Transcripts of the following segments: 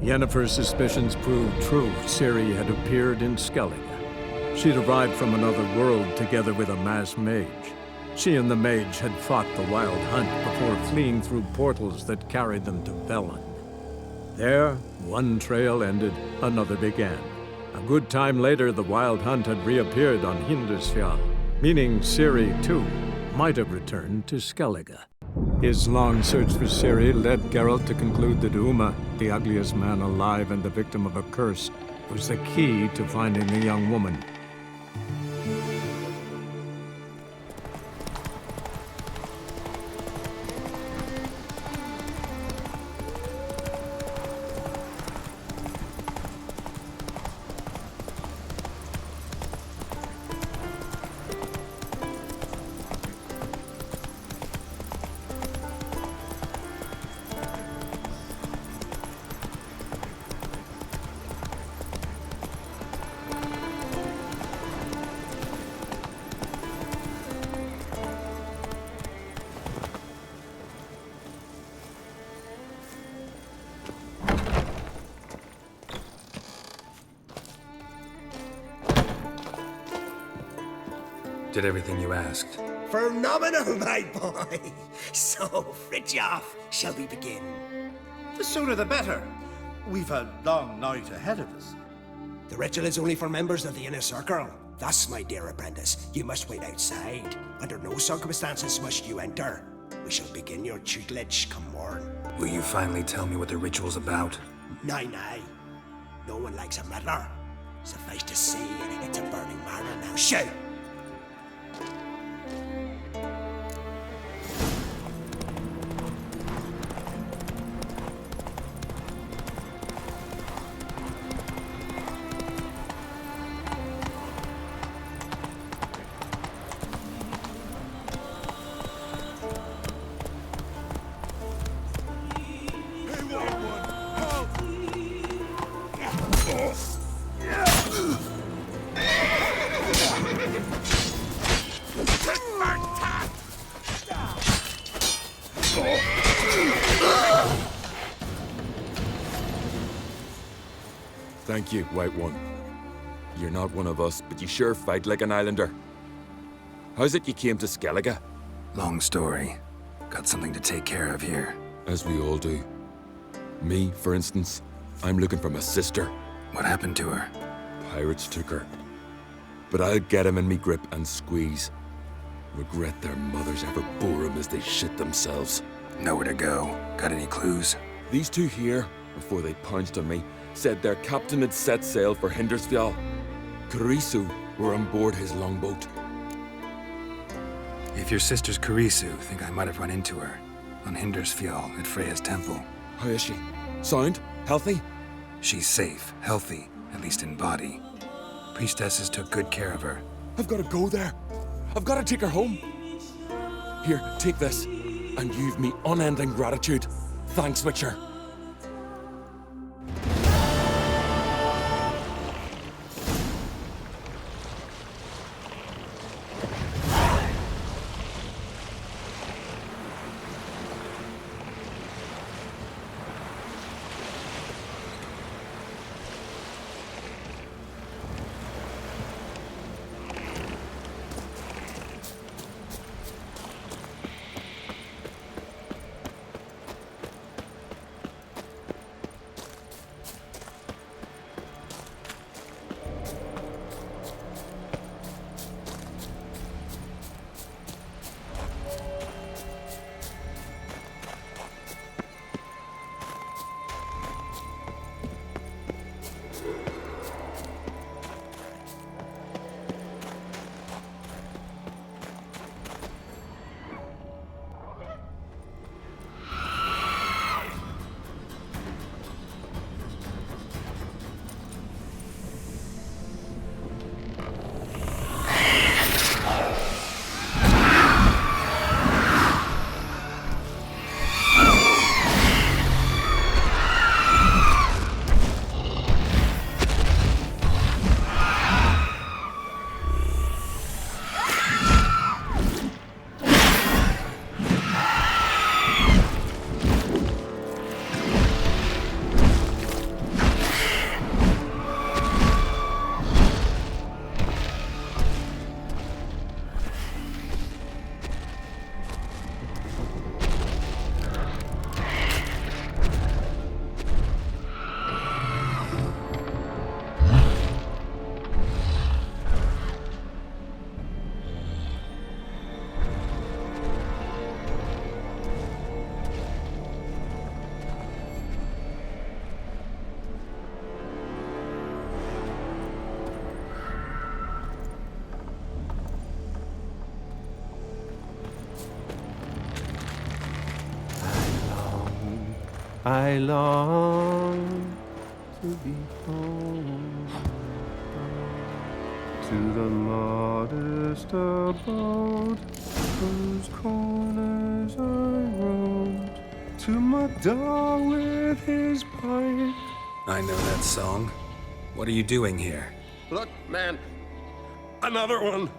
Yennefer's suspicions proved true. Ciri had appeared in Skellige. She'd arrived from another world together with a masked mage. She and the mage had fought the Wild Hunt before fleeing through portals that carried them to Velen. There, one trail ended, another began. A good time later, the Wild Hunt had reappeared on Hindarsfjall, meaning Ciri, too, might have returned to Skellige. His long search for Ciri led Geralt to conclude that Uma, the ugliest man alive and the victim of a curse, was the key to finding the young woman. Did everything you asked. Phenomenal, my boy! So, Fridtjof, shall we begin? The sooner the better. We've a long night ahead of us. The ritual is only for members of the inner circle. Thus, my dear apprentice, you must wait outside. Under no circumstances must you enter. We shall begin your tutelage come morn. Will you finally tell me what the ritual's about? Nay. No one likes a meddler. Suffice to say, it's a burning matter now. Shout! Thank you, White One. You're not one of us, but you sure fight like an islander. How's it you came to Skellige? Long story. Got something to take care of here. As we all do. Me, for instance, I'm looking for my sister. What happened to her? Pirates took her. But I'll get 'em in me grip and squeeze. Regret their mothers ever bore 'em as they shit themselves. Nowhere to go. Got any clues? These two here, before they pounced on me, said their captain had set sail for Hindarsfjall. Karisu were on board his longboat. If your sister's Karisu, think I might have run into her. On Hindarsfjall at Freya's temple. How is she? Sound? Healthy? She's safe, healthy, at least in body. Priestesses took good care of her. I've got to go there. I've got to take her home. Here, take this. And you've me unending gratitude. Thanks, Witcher. I long to be home, to the modest abode whose corners I roamed, to my dog with his pipe. I know that song. What are you doing here? Look, man. Another one.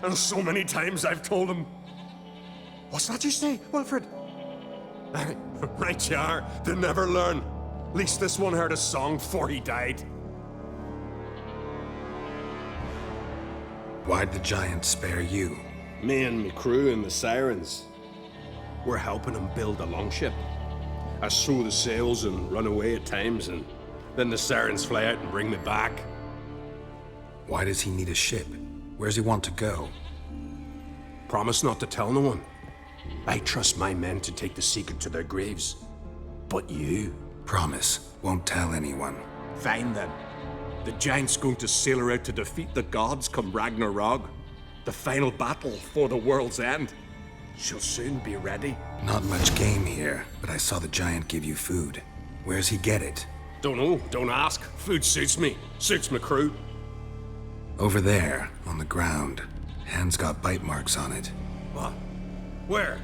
And so many times I've told him. What's that you say, Wilfred? Right you are. They never learn. At least this one heard a song before he died. Why'd the giant spare you? Me and my crew and the Sirens. We're helping him build a longship. I sew the sails and run away at times, and then the Sirens fly out and bring me back. Why does he need a ship? Where's he want to go? Promise not to tell no one. I trust my men to take the secret to their graves. But you? Promise, won't tell anyone. Fine then. The giant's going to sail her out to defeat the gods come Ragnarok. The final battle for the world's end. She'll soon be ready. Not much game here, but I saw the giant give you food. Where's he get it? Don't know, don't ask. Food suits me, suits my crew. Over there, on the ground. Hand's got bite marks on it. What? Where?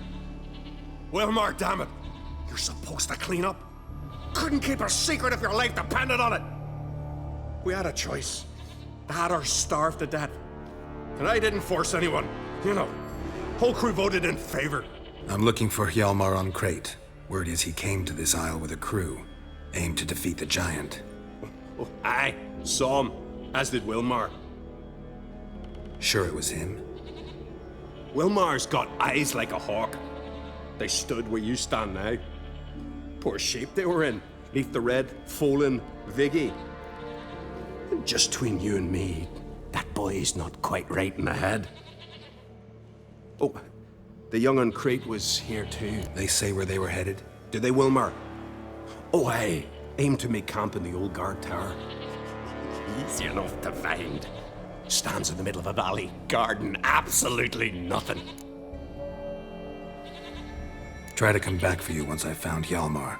Wilmar, damn it! You're supposed to clean up. Couldn't keep a secret if your life depended on it. We had a choice. That or starve to death. And I didn't force anyone. You know, whole crew voted in favor. I'm looking for Hjalmar on Crate. Word is he came to this isle with a crew. Aimed to defeat the giant. Oh, aye, saw him. As did Wilmar. Sure it was him? Wilmar's got eyes like a hawk. They stood where you stand now. Poor shape they were in. Neath the red, Folin, Viggy. And just between you and me, that boy's not quite right in the head. Oh, the young on Crate was here too. They say where they were headed? Did they, Wilmar? Oh, aye. Aimed to make camp in the old guard tower. Easy enough to find. Stands in the middle of a valley, guarding absolutely nothing. Try to come back for you once I've found Hjalmar.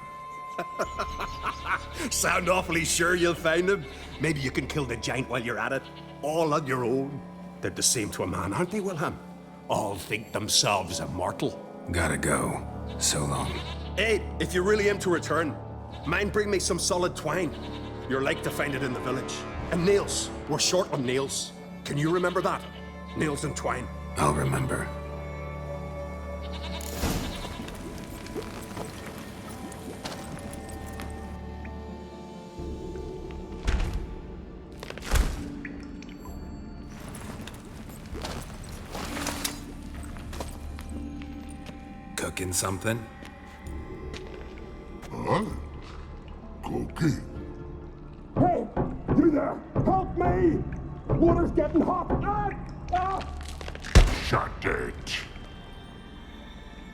Sound awfully sure you'll find him? Maybe you can kill the giant while you're at it. All on your own. They're the same to a man, aren't they, Wilhelm? All think themselves immortal. Gotta go. So long. Hey, if you really aim to return, mind bring me some solid twine. You're like to find it in the village. And nails. We're short on nails. Can you remember that? Nails and twine. I'll remember. Cooking something? Huh? Cooking? Hey! You there! Help me! Water's getting hot! Shut it.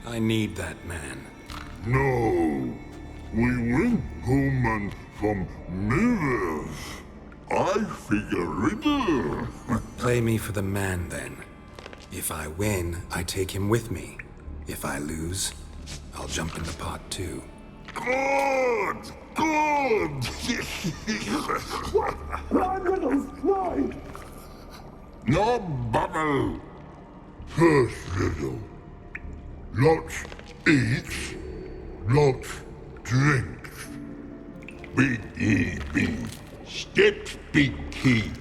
I need that man. No. We went home and from mirrors. I figure riddle. Play me for the man, then. If I win, I take him with me. If I lose, I'll jump in the pot, too. Good! Good! Nine riddles! Nine! No bubble! First riddle. Lots eats, lots drinks. Big E.B. Steps big key.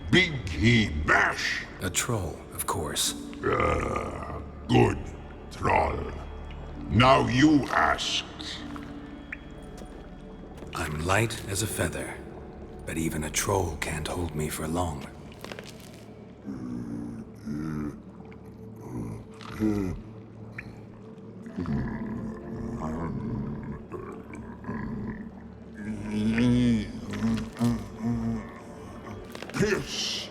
Big key bash. A troll, of course. Good, troll. Now you ask. I'm light as a feather, but even a troll can't hold me for long. Piss.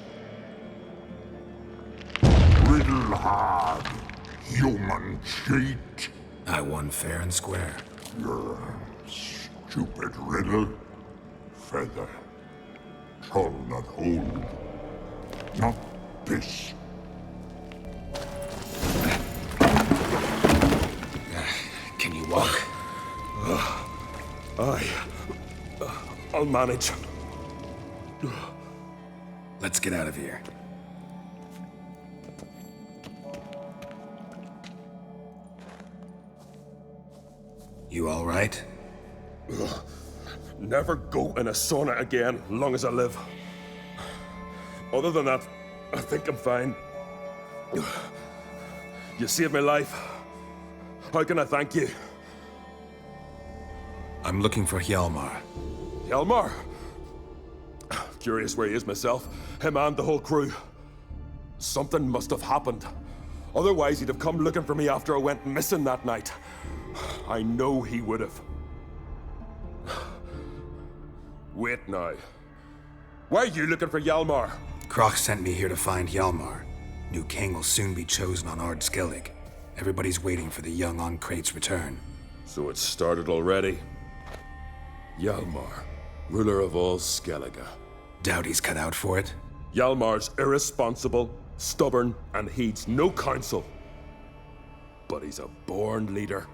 Riddle hard, human cheat. I won fair and square. Stupid riddle. Feather. Troll not hold. Not piss. Can you walk? I'll manage. Let's get out of here. You all right? Never go in a sauna again, long as I live. Other than that, I think I'm fine. You saved my life. How can I thank you? I'm looking for Hjalmar. Hjalmar? Curious where he is myself. Him and the whole crew. Something must have happened. Otherwise, he'd have come looking for me after I went missing that night. I know he would have. Wait now. Why are you looking for Hjalmar? Kroch sent me here to find Hjalmar. New king will soon be chosen on Ard Skellig. Everybody's waiting for the young Ancrate's return. So it's started already. Hjalmar, ruler of all Skellige. Doubt he's cut out for it. Hjalmar's irresponsible, stubborn, and heeds no counsel. But he's a born leader.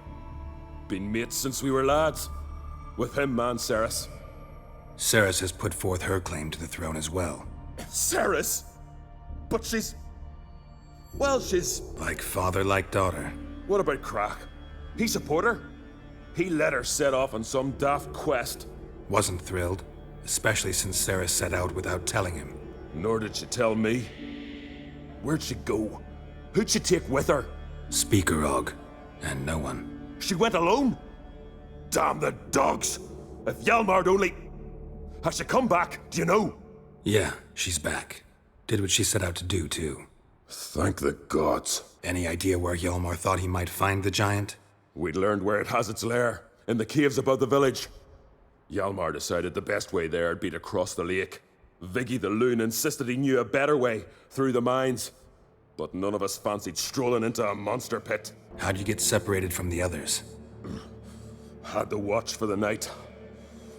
Been mates since we were lads. With him and Ceres. Ceres has put forth her claim to the throne as well. Ceres? But she's... well, she's... like father, like daughter. What about Kroch? He support her? He let her set off on some daft quest. Wasn't thrilled, especially since Ceres set out without telling him. Nor did she tell me. Where'd she go? Who'd she take with her? Speakerog, and no one. She went alone? Damn the dogs! If Hjalmar'd only... has she come back, do you know? Yeah, she's back. Did what she set out to do, too. Thank the gods. Any idea where Hjalmar thought he might find the giant? We'd learned where it has its lair, in the caves above the village. Hjalmar decided the best way there'd be to cross the lake. Viggy the loon insisted he knew a better way, through the mines. But none of us fancied strolling into a monster pit. How'd you get separated from the others? Had to watch for the night.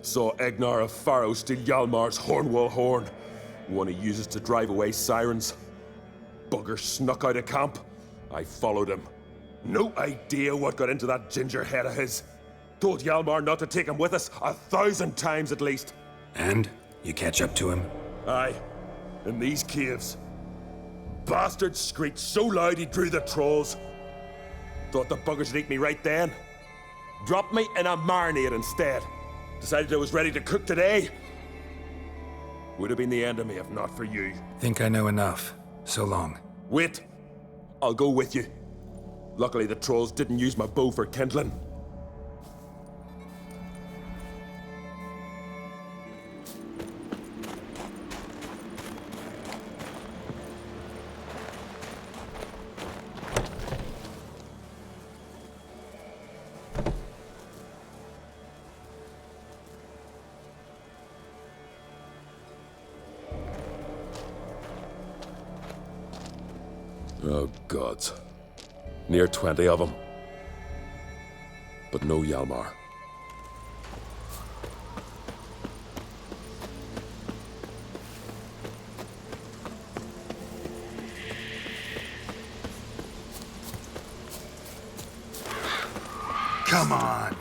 Saw Egnar of Pharaoh steal Hjalmar's Hornwall horn, one he uses to drive away sirens. Bugger snuck out of camp. I followed him. No idea what got into that ginger head of his. Told Hjalmar not to take him with us 1,000 times at least. And? You catch up to him? Aye. In these caves. Bastard screeched so loud he drew the trolls. Thought the buggers would eat me right then. Dropped me in a marinade instead. Decided I was ready to cook today. Would have been the end of me if not for you. Think I know enough. So long. Wait. I'll go with you. Luckily the trolls didn't use my bow for kindling. Oh, gods. Near 20 of them. But no Hjalmar. Come on!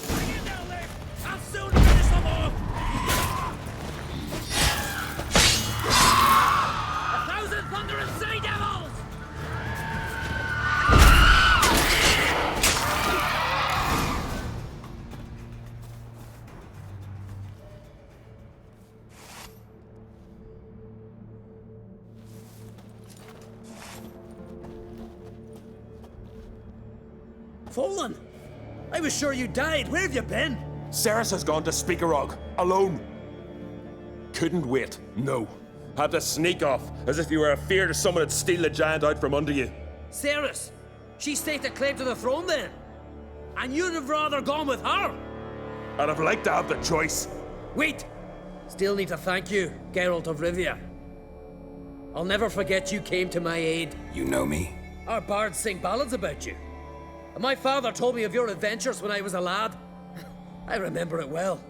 Bring it down there! I'll soon finish them off! 1,000 thundering sea devils! Fallen! I was sure you died. Where have you been? Ceres has gone to Speakerog, alone. Couldn't wait, no. Had to sneak off, as if you were afeard someone would steal the giant out from under you. Ceres! She staked a claim to the throne then. And you'd have rather gone with her. I'd have liked to have the choice. Wait! Still need to thank you, Geralt of Rivia. I'll never forget you came to my aid. You know me? Our bards sing ballads about you. And my father told me of your adventures when I was a lad. I remember it well.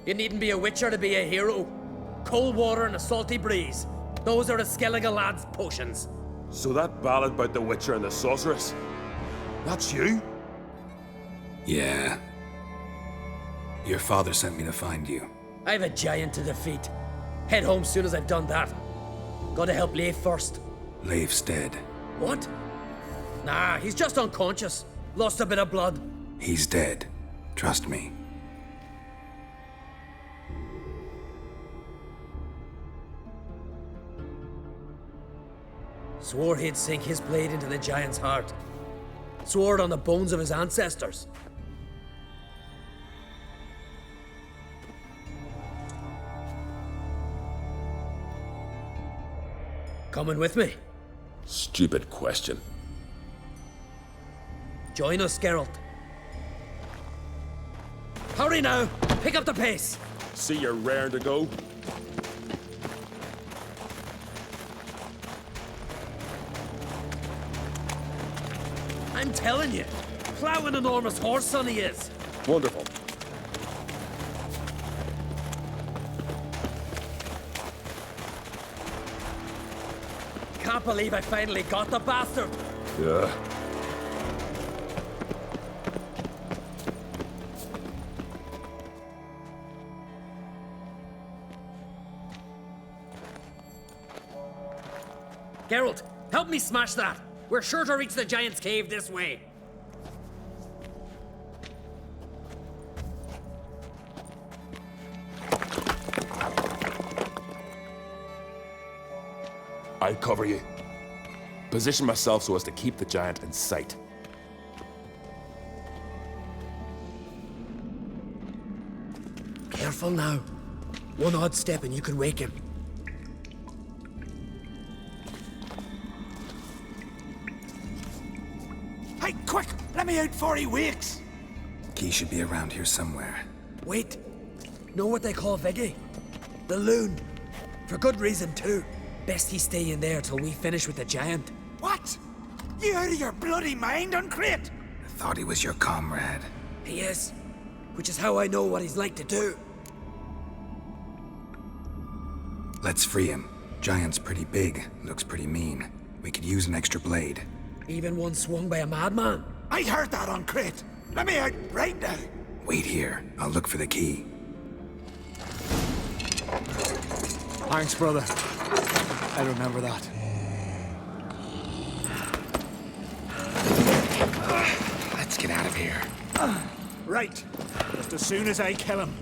You needn't be a witcher to be a hero. Cold water and a salty breeze. Those are the Skellige lads' potions. So that ballad about the Witcher and the Sorceress, that's you? Yeah. Your father sent me to find you. I have a giant to defeat. Head home soon as I've done that. Gotta help Leif first. Leif's dead. What? Nah, he's just unconscious. Lost a bit of blood. He's dead. Trust me. Swore he'd sink his blade into the giant's heart. Swore it on the bones of his ancestors. Coming with me? Stupid question. Join us, Geralt. Hurry now! Pick up the pace! See you're raring to go. I'm telling you, plow an enormous horse son he is. Wonderful. Can't believe I finally got the bastard. Yeah. Geralt, help me smash that. We're sure to reach the giant's cave this way. I'll cover you. Position myself so as to keep the giant in sight. Careful now. One odd step and you can wake him. Hey, quick! Let me out before he wakes! Key should be around here somewhere. Wait. Know what they call Viggy? The loon. For good reason, too. Best he stay in there till we finish with the giant. What? You out of your bloody mind, Uncrate? I thought he was your comrade. He is. Which is how I know what he's like to do. Let's free him. Giant's pretty big, looks pretty mean. We could use an extra blade. Even one swung by a madman. I heard that, Uncrate. Let me out right now. Wait here. I'll look for the key. Thanks, brother. I remember that. Let's get out of here. Right. Just as soon as I kill him.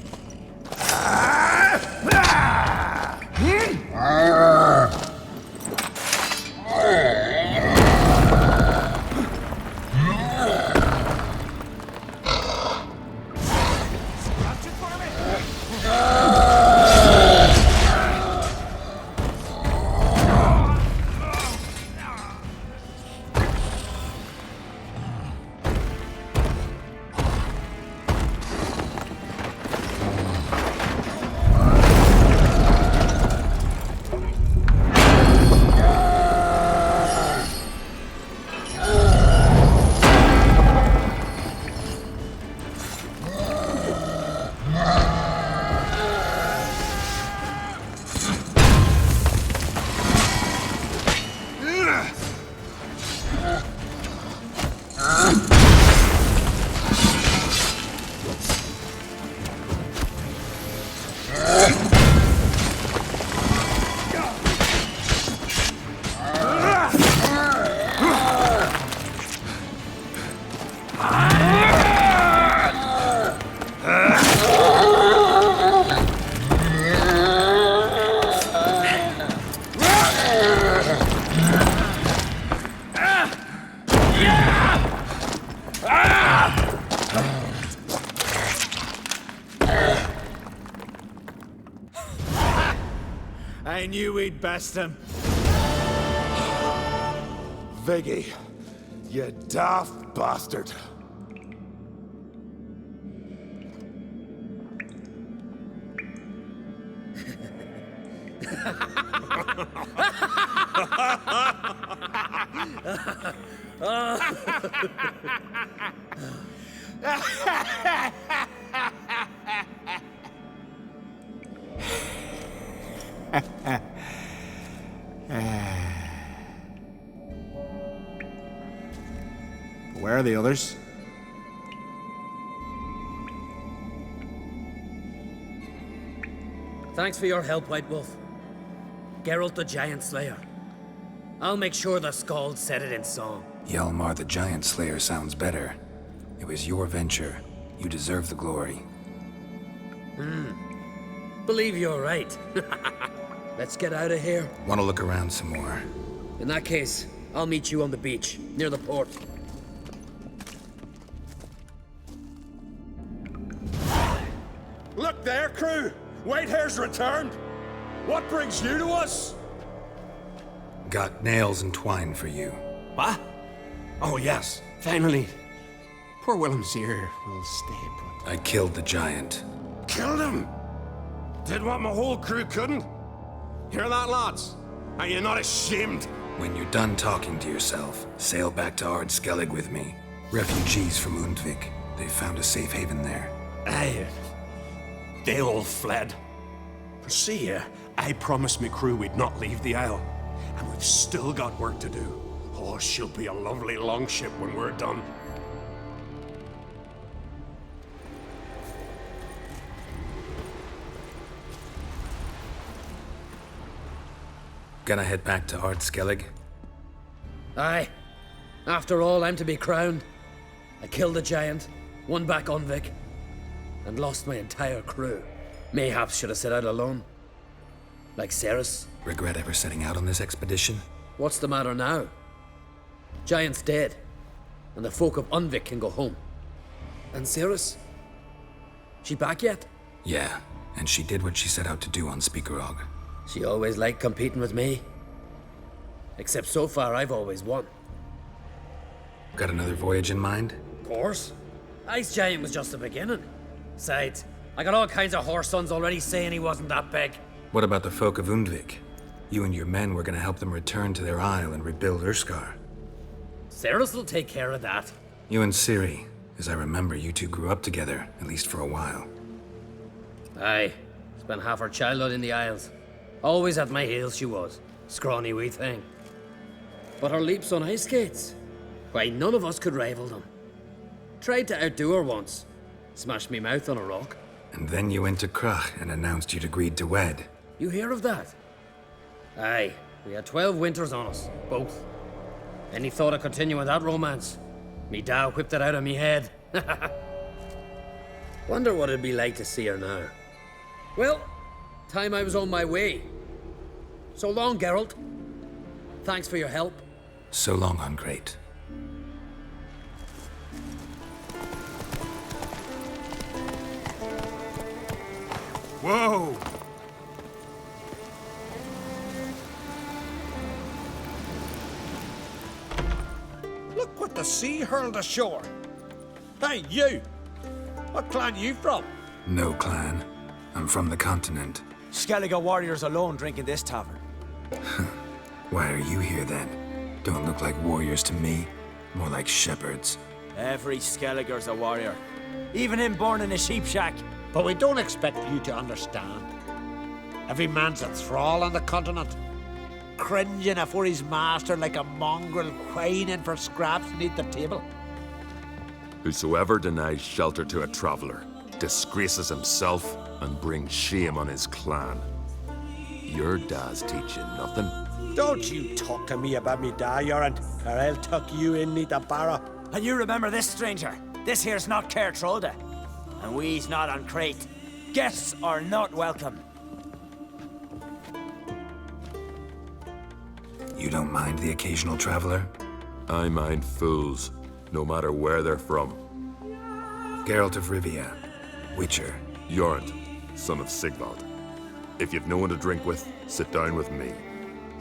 I knew we'd best him. Viggy, you daft bastard. Where are the others? Thanks for your help, White Wolf. Geralt the Giant Slayer. I'll make sure the Skald said it in song. Hjalmar the Giant Slayer sounds better. It was your venture. You deserve the glory. Believe you're right. Let's get out of here. Want to look around some more? In that case, I'll meet you on the beach, near the port. Look there, crew! Whitehair's returned! What brings you to us? Got nails and twine for you. What? Oh, yes, finally. Poor Willem's ear will stay put. I killed the giant. Killed him? Did what my whole crew couldn't? Hear that, lads? Are you not ashamed? When you're done talking to yourself, sail back to Ard Skellig with me. Refugees from Undvik. They found a safe haven there. Aye. They all fled. See, I promised me crew we'd not leave the Isle. And we've still got work to do. Oh, she'll be a lovely longship when we're done. Gonna head back to Ard Skellig? Aye. After all, I'm to be crowned. I killed the giant, won back Undvik, and lost my entire crew. Mayhaps should have set out alone. Like Ceres. Regret ever setting out on this expedition? What's the matter now? Giant's dead, and the folk of Undvik can go home. And Ceres? She back yet? Yeah, and she did what she set out to do on Speakerog. She always liked competing with me. Except so far, I've always won. Got another voyage in mind? Of course. Ice Giant was just the beginning. Besides, I got all kinds of horse sons already saying he wasn't that big. What about the folk of Undvik? You and your men were gonna help them return to their isle and rebuild Urskar. Ceres will take care of that. You and Ciri, as I remember, you two grew up together, at least for a while. Aye. Spent half her childhood in the Isles. Always at my heels she was. Scrawny wee thing. But her leaps on ice skates? Why, none of us could rival them. Tried to outdo her once. Smashed me mouth on a rock. And then you went to Krach and announced you'd agreed to wed. You hear of that? Aye. We had 12 winters on us, both. Any thought of continuing that romance? Me Dow whipped it out of me head. Wonder what it'd be like to see her now. Well, time I was on my way. So long, Geralt. Thanks for your help. So long, Ungreat. Whoa! Look what the sea hurled ashore. Hey, you! What clan you from? No clan. I'm from the continent. Skellige warriors alone drink in this tavern. Why are you here then? Don't look like warriors to me. More like shepherds. Every Skellige's a warrior. Even him born in a sheep shack. But we don't expect you to understand. Every man's a thrall on the continent, cringing afore his master like a mongrel whining for scraps beneath the table. Whosoever denies shelter to a traveler disgraces himself and brings shame on his clan. Your dads teach you nothing. Don't you talk to me about me da, Yoran, or I'll tuck you in neath a barrow. And you remember this, stranger. This here's not Caer Trolde. And we's not on Crete. Guests are not welcome. You don't mind the occasional traveler? I mind fools, no matter where they're from. Geralt of Rivia, Witcher. Jorund, son of Sigvald. If you've no one to drink with, sit down with me.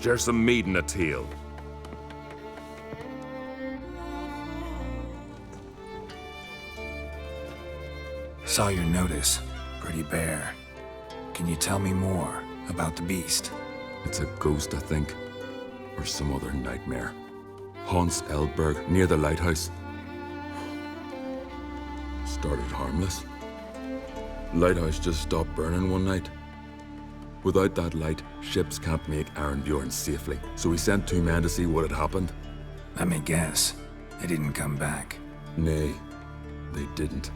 Share some mead and a teal. Saw your notice. Pretty bare. Can you tell me more about the beast? It's a ghost, I think. Or some other nightmare. Haunts Eldberg, near the lighthouse. Started harmless. Lighthouse just stopped burning one night. Without that light, ships can't make Arenbjorn safely, so we sent 2 men to see what had happened. Let me guess. They didn't come back. Nay, they didn't.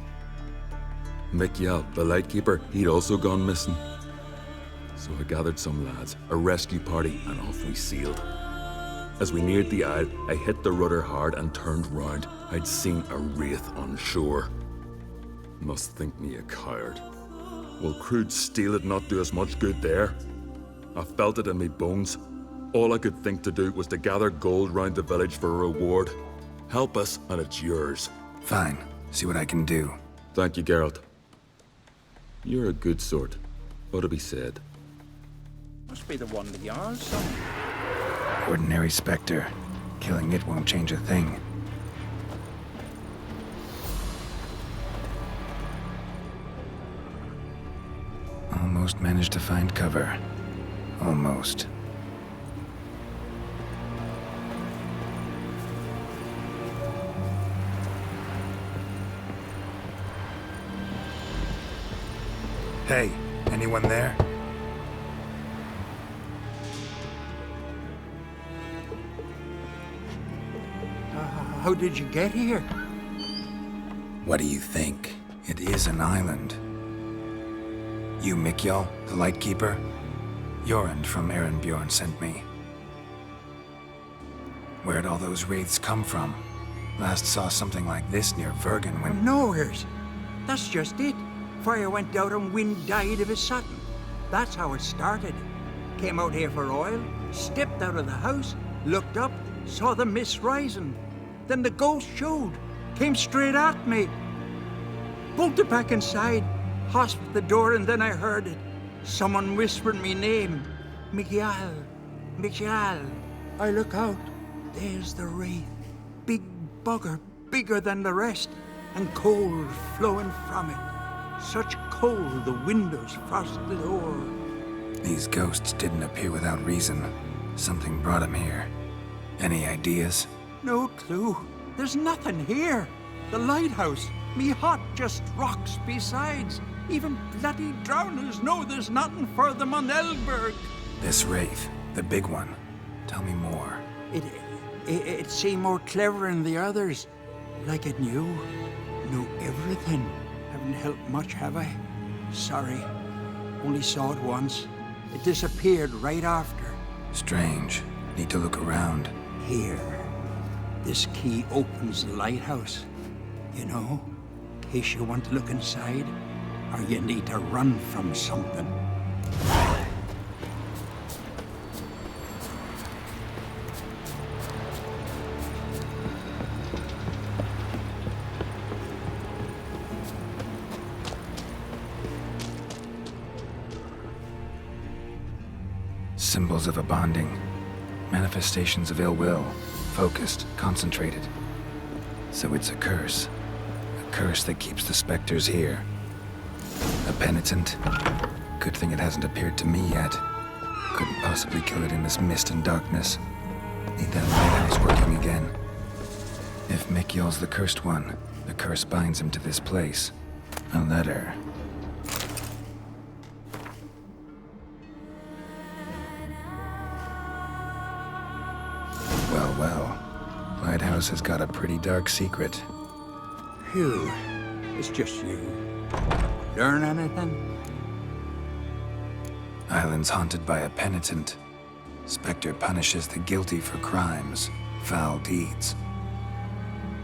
Mikjal, the lightkeeper, he'd also gone missing. So I gathered some lads, a rescue party, and off we sailed. As we neared the isle, I hit the rudder hard and turned round. I'd seen a wraith on shore. Must think me a coward. Will crude steel it not do us much good there? I felt it in me bones. All I could think to do was to gather gold round the village for a reward. Help us, and it's yours. Fine. See what I can do. Thank you, Geralt. You're a good sort. Ought to be said. Must be the one with yours, son. Ordinary Spectre. Killing it won't change a thing. Almost managed to find cover. Almost. Hey, anyone there? How did you get here? What do you think? It is an island. You, Mikjal, the Lightkeeper? Jorund from Erenbjorn sent me. Where'd all those wraiths come from? Last saw something like this near Vergen when... Nowheres. That's just it. Fire went out and wind died of a sudden. That's how it started. Came out here for oil, stepped out of the house, looked up, saw the mist rising. Then the ghost showed, came straight at me. Bolted back inside, hosped the door, and then I heard it. Someone whispered me name. Mikjal. Mikjal. I look out. There's the wraith. Big bugger, bigger than the rest, and cold flowing from it. Such cold the windows frosted o'er. These ghosts didn't appear without reason. Something brought them here. Any ideas? No clue. There's nothing here. The lighthouse, me hut, just rocks besides. Even bloody drowners know there's nothing for them on Elberg. This wraith, the big one. Tell me more. It seemed more clever than the others. Like it knew everything. Haven't helped much, have I? Sorry. Only saw it once. It disappeared right after. Strange. Need to look around. Here. This key opens the lighthouse. You know, in case you want to look inside, or you need to run from something. Symbols of a bonding. Manifestations of ill will. Focused, concentrated. So it's a curse. A curse that keeps the specters here. A penitent. Good thing it hasn't appeared to me yet. Couldn't possibly kill it in this mist and darkness. Need that lighthouse working again. If Mikjal's the cursed one, the curse binds him to this place. A letter. Well. Lighthouse has got a pretty dark secret. Phew. It's just you. Learn anything? Island's haunted by a penitent. Spectre punishes the guilty for crimes, foul deeds.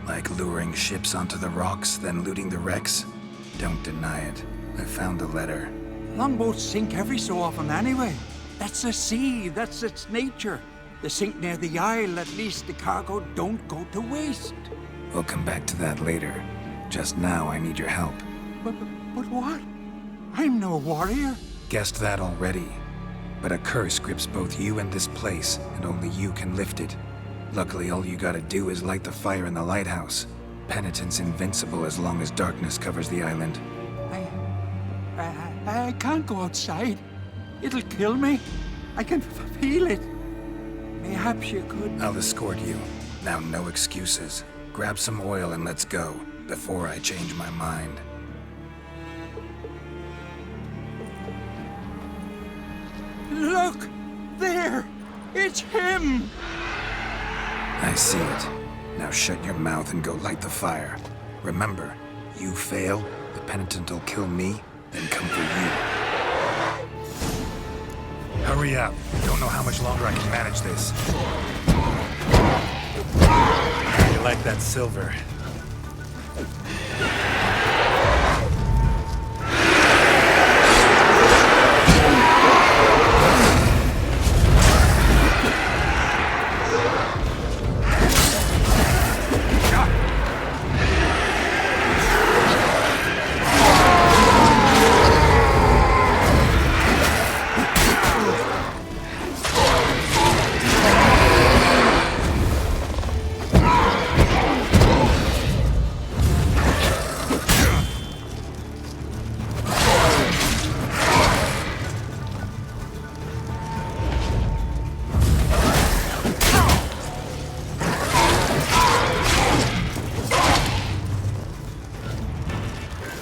Like luring ships onto the rocks, then looting the wrecks. Don't deny it. I found the letter. Longboats sink every so often anyway. That's the sea, that's its nature. They sink near the isle, at least the cargo don't go to waste. We'll come back to that later. Just now, I need your help. But what? I'm no warrior. Guessed that already. But a curse grips both you and this place, and only you can lift it. Luckily, all you gotta do is light the fire in the lighthouse. Penitent's invincible as long as darkness covers the island. I can't go outside. It'll kill me. I can feel it. Perhaps you could... I'll escort you. Now, no excuses. Grab some oil and let's go, before I change my mind. Look! There! It's him! I see it. Now shut your mouth and go light the fire. Remember, you fail, the penitent will kill me, then come for you. Hurry up. Don't know how much longer I can manage this. You like that silver?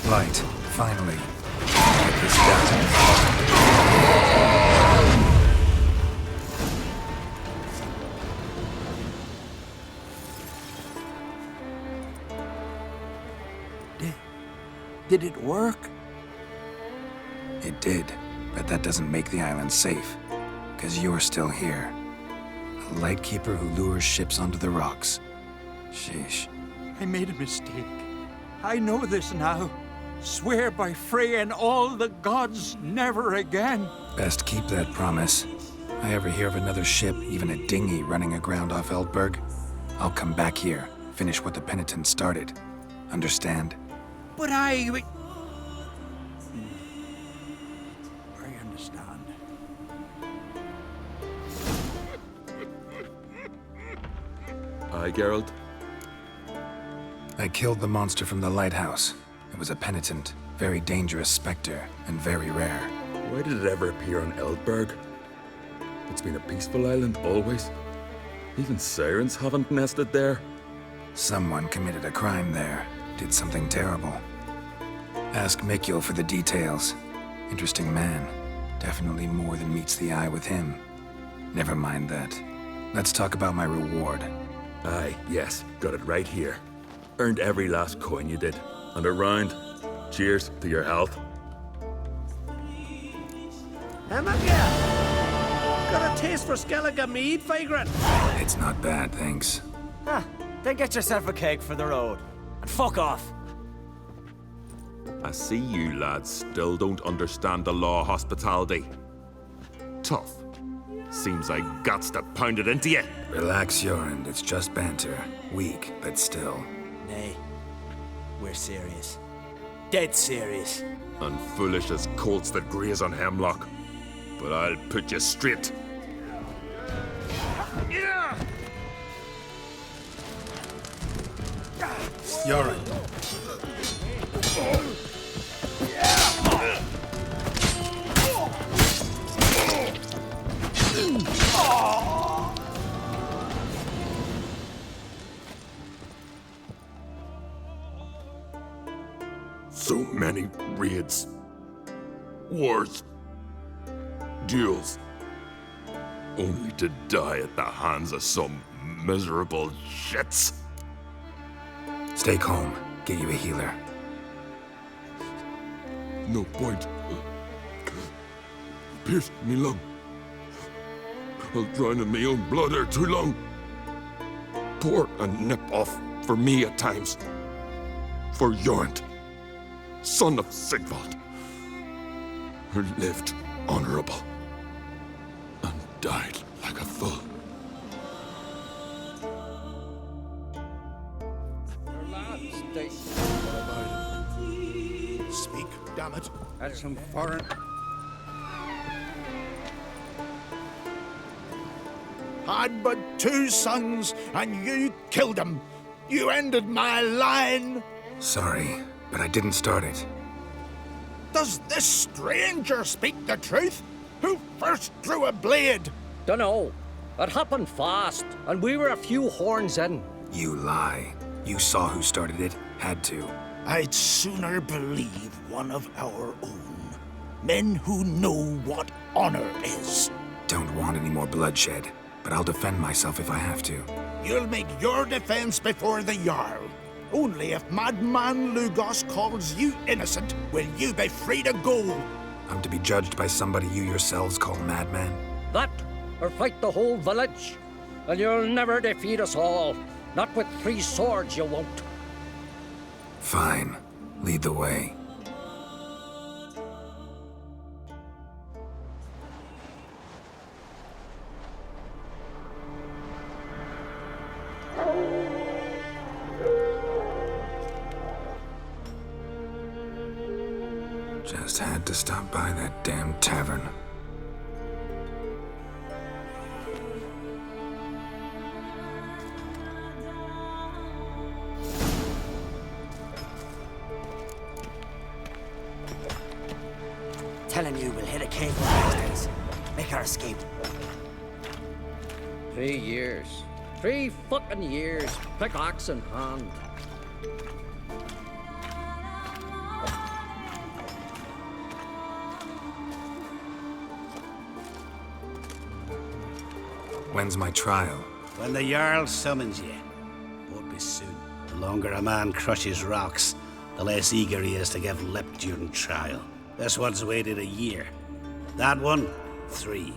Light, finally. Get this down. Did it work? It did, but that doesn't make the island safe. Because you're still here. A lightkeeper who lures ships onto the rocks. Sheesh. I made a mistake. I know this now. Swear by Frey and all the gods, never again. Best keep that promise. I ever hear of another ship, even a dinghy, running aground off Eldberg, I'll come back here, finish what the penitent started. Understand? But I understand. Aye, Geralt? I killed the monster from the lighthouse. It was a penitent, very dangerous specter, and very rare. Why did it ever appear on Eldberg? It's been a peaceful island, always. Even sirens haven't nested there. Someone committed a crime there, did something terrible. Ask Mikkel for the details. Interesting man. Definitely more than meets the eye with him. Never mind that. Let's talk about my reward. Aye, yes, got it right here. Earned every last coin you did. And a round. Cheers to your health. Got a taste for Skellige mead, vagrant? It's not bad, thanks. Ah, then get yourself a cake for the road. And fuck off. I see you lads still don't understand the law of hospitality. Tough. Seems I gots to pound it into you. Relax, Jorund. It's just banter. Weak, but still. Nay. We're serious. Dead serious. And foolish as colts that graze on hemlock. But I'll put you straight. Jorund. So many raids, wars, duels, only to die at the hands of some miserable shits. Stay calm. Get you a healer. No point. Pierced me lung. I'll drown in my own blood ere too long. Pour a nip off for me at times. For Jorund, son of Sigvald, who lived honorable and died like a fool. Speak, damn it. That's some foreign... Had but 2 sons, and you killed them. You ended my line. Sorry, but I didn't start it. Does this stranger speak the truth? Who first drew a blade? Dunno. It happened fast, and we were a few horns in. You lie. You saw who started it. Had to. I'd sooner believe one of our own. Men who know what honor is. Don't want any more bloodshed, but I'll defend myself if I have to. You'll make your defense before the Jarl. Only if Madman Lugos calls you innocent will you be free to go. I'm to be judged by somebody you yourselves call madman? That, or fight the whole village. And you'll never defeat us all. Not with 3 swords, you won't. Fine. Lead the way. Just had to stop by that damn tavern. Telling you we'll hit a cave one of these days. Make our escape. 3 years. 3 fucking years. Pickaxe in hand. When's my trial? When the Jarl summons you. Won't be soon. The longer a man crushes rocks, the less eager he is to give lip during trial. This one's waited a year. That one, 3.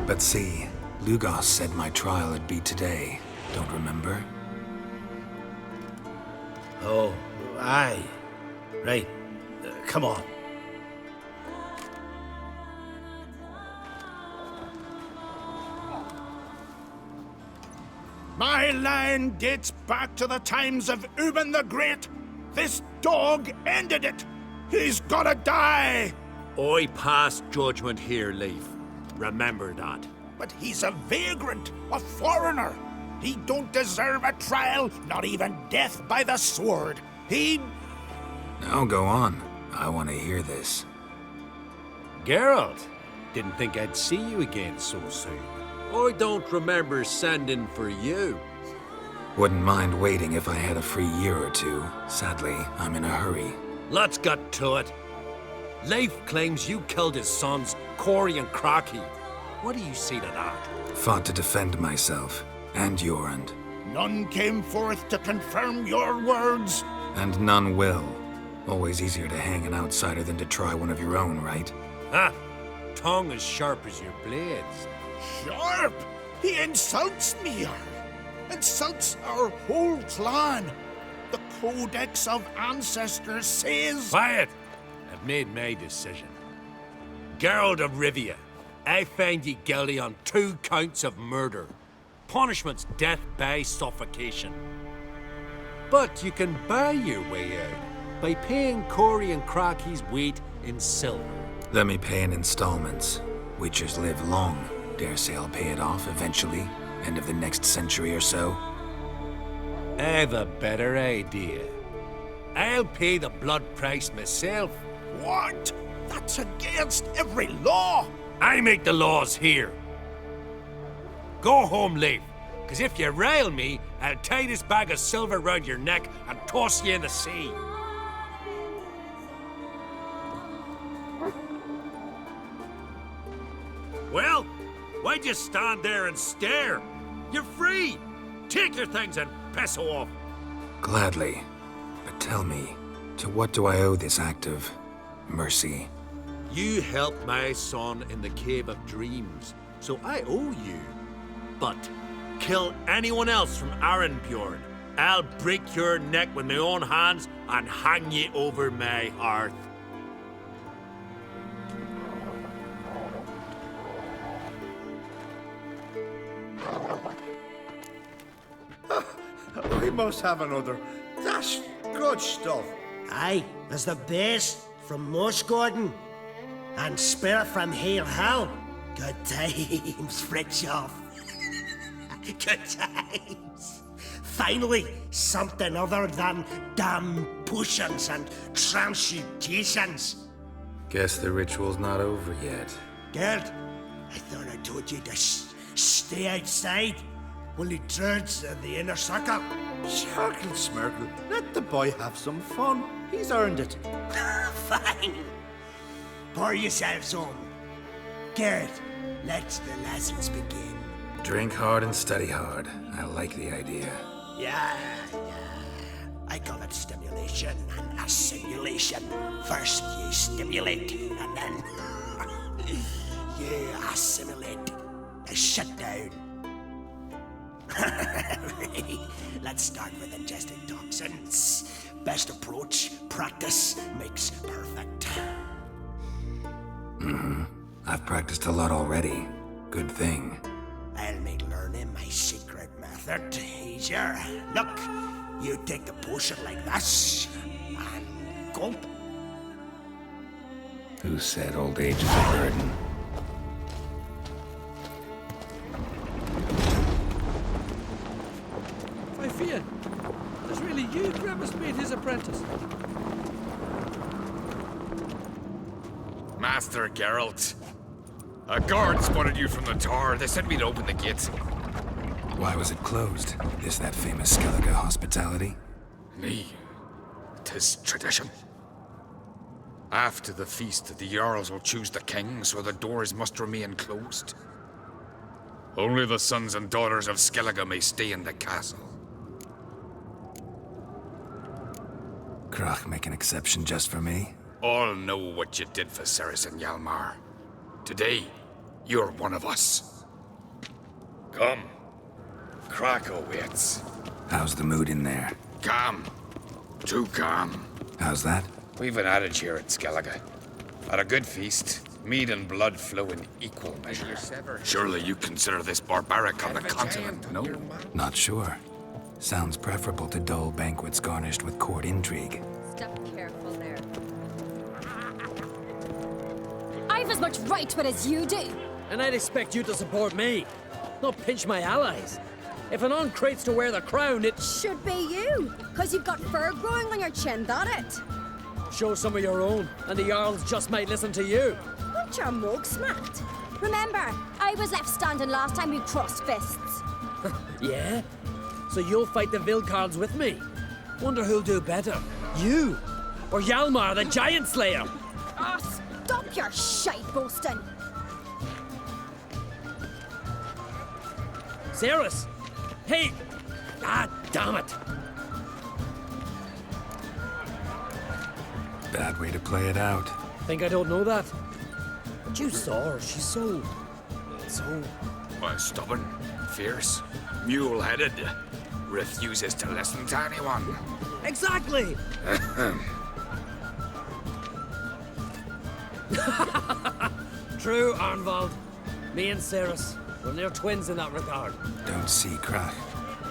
But see, Lugos said my trial would be today. Don't remember? Oh, aye. Right. Come on. My line dates back to the times of Uben the Great. This dog ended it. He's gotta die. I pass judgment here, Leif. Remember that. But he's a vagrant, a foreigner. He don't deserve a trial, not even death by the sword. He... Now go on. I want to hear this. Geralt, didn't think I'd see you again so soon. I don't remember sending for you. Wouldn't mind waiting if I had a free year or 2. Sadly, I'm in a hurry. Let's get to it. Leif claims you killed his sons, Corey and Crocky. What do you say to that? Fought to defend myself, and Jorund. None came forth to confirm your words. And none will. Always easier to hang an outsider than to try one of your own, right? Ha! Tongue as sharp as your blades. Sharp? He insults me, Jarl. Insults our whole clan. The Codex of Ancestors says... Quiet! I've made my decision. Geralt of Rivia, I find ye guilty on 2 counts of murder. Punishment's death by suffocation. But you can buy your way out by paying Corey and Crocky's weight in silver. Let me pay in installments. Witchers live long. Dare say I'll pay it off eventually. End of the next century or so. I've a better idea. I'll pay the blood price myself. What? That's against every law. I make the laws here. Go home, Leif, because if you rile me, I'll tie this bag of silver round your neck and toss you in the sea. Well, why'd you stand there and stare? You're free. Take your things and piss off. Gladly. But tell me, to what do I owe this act of mercy? You helped my son in the Cave of Dreams, so I owe you. But kill anyone else from Arenbjorn. I'll break your neck with my own hands and hang you over my hearth. We must have another. That's good stuff. Aye, there's the base from Moss Gordon and Spirit from Hale Hell. Good times, Fritjof. Good times. Finally, something other than damn potions and transmutations. Guess the ritual's not over yet. Gerd, I thought I told you to stay outside. Only Druids in the inner circle. Smirkle, Smirkle. Let the boy have some fun. He's earned it. Fine. Pour yourselves on. Gerd, let the lessons begin. Drink hard and study hard. I like the idea. Yeah. I call it stimulation and assimilation. First you stimulate, and then you assimilate. Shut down. Let's start with ingesting toxins. Best approach, practice makes perfect. I've practiced a lot already. Good thing. I'll make learning my secret method easier. Look, you take the potion like this, and gulp. Who said old age is a burden? I fear. It's really you Grimace made his apprentice. Master Geralt. A guard spotted you from the tower. They said we'd open the gate. Why was it closed? Is that famous Skellige hospitality? Me. 'Tis tradition. After the feast, the Jarls will choose the king, so the doors must remain closed. Only the sons and daughters of Skellige may stay in the castle. Krach make an exception just for me? All know what you did for Ceres and Hjalmar. Today, you're one of us. Come. Krach waits. How's the mood in there? Calm. Too calm. How's that? We've an adage here at Skellige. At a good feast, mead and blood flow in equal measure. Surely you consider this barbaric on the continent, no? Not sure. Sounds preferable to dull banquets garnished with court intrigue. Step careful there. I've as much right to it as you do. And I'd expect you to support me, not pinch my allies. If an on-crate's to wear the crown, it should be you, because you've got fur growing on your chin, that it? Show some of your own, and the Jarls just might listen to you. Got your mug smacked. Remember, I was left standing last time we crossed fists. Yeah? So you'll fight the Vilcards with me? Wonder who'll do better, you or Hjalmar, the Giant Slayer? Ah, stop your shite boasting. Ceres! Hey! Ah, damn it! Bad way to play it out. Think I don't know that? But you saw her, she's so... Well, stubborn, fierce, mule-headed. Refuses to listen to anyone. Exactly! True, Arnvald. Me and Ceres, we're near twins in that regard. Don't see Krach.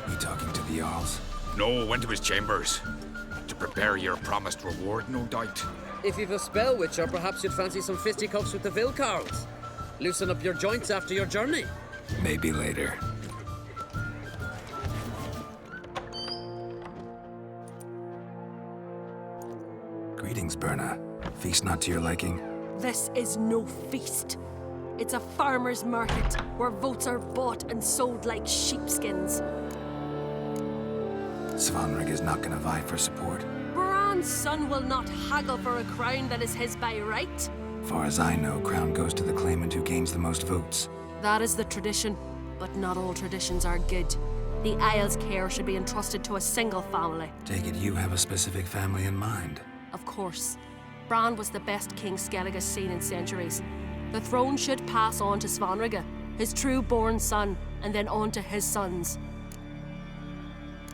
You talking to the Jarls? No, went to his chambers. To prepare your promised reward, no doubt. If you've a spell witcher, perhaps you'd fancy some fisticuffs with the Vilcards. Loosen up your joints after your journey. Maybe later. Greetings, Berna. Feast not to your liking? This is no feast. It's a farmer's market where votes are bought and sold like sheepskins. Svanrig is not gonna vie for support. Bran's son will not haggle for a crown that is his by right. Far as I know, crown goes to the claimant who gains the most votes. That is the tradition, but not all traditions are good. The Isle's care should be entrusted to a single family. Take it you have a specific family in mind. Of course. Bran was the best king Skellige's seen in centuries. The throne should pass on to Svanrige, his true-born son, and then on to his sons.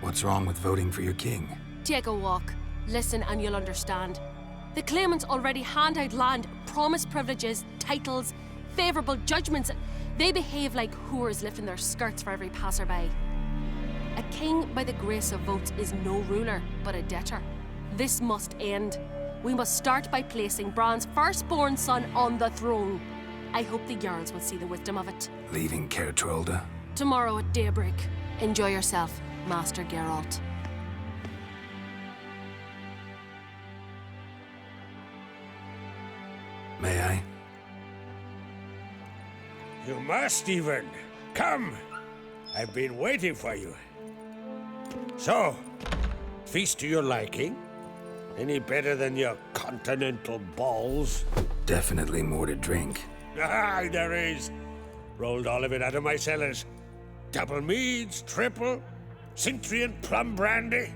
What's wrong with voting for your king? Take a walk. Listen and you'll understand. The claimants already hand out land, promise privileges, titles, favourable judgments. They behave like whores lifting their skirts for every passerby. A king by the grace of votes is no ruler, but a debtor. This must end. We must start by placing Bran's firstborn son on the throne. I hope the Jarls will see the wisdom of it. Leaving Caer Trolde? Tomorrow at daybreak. Enjoy yourself, Master Geralt. May I? You must, even. Come! I've been waiting for you. So, feast to your liking? Any better than your continental balls? Definitely more to drink. Aye, there is. Rolled all of it out of my cellars. Double meads, triple, Cintrian plum brandy.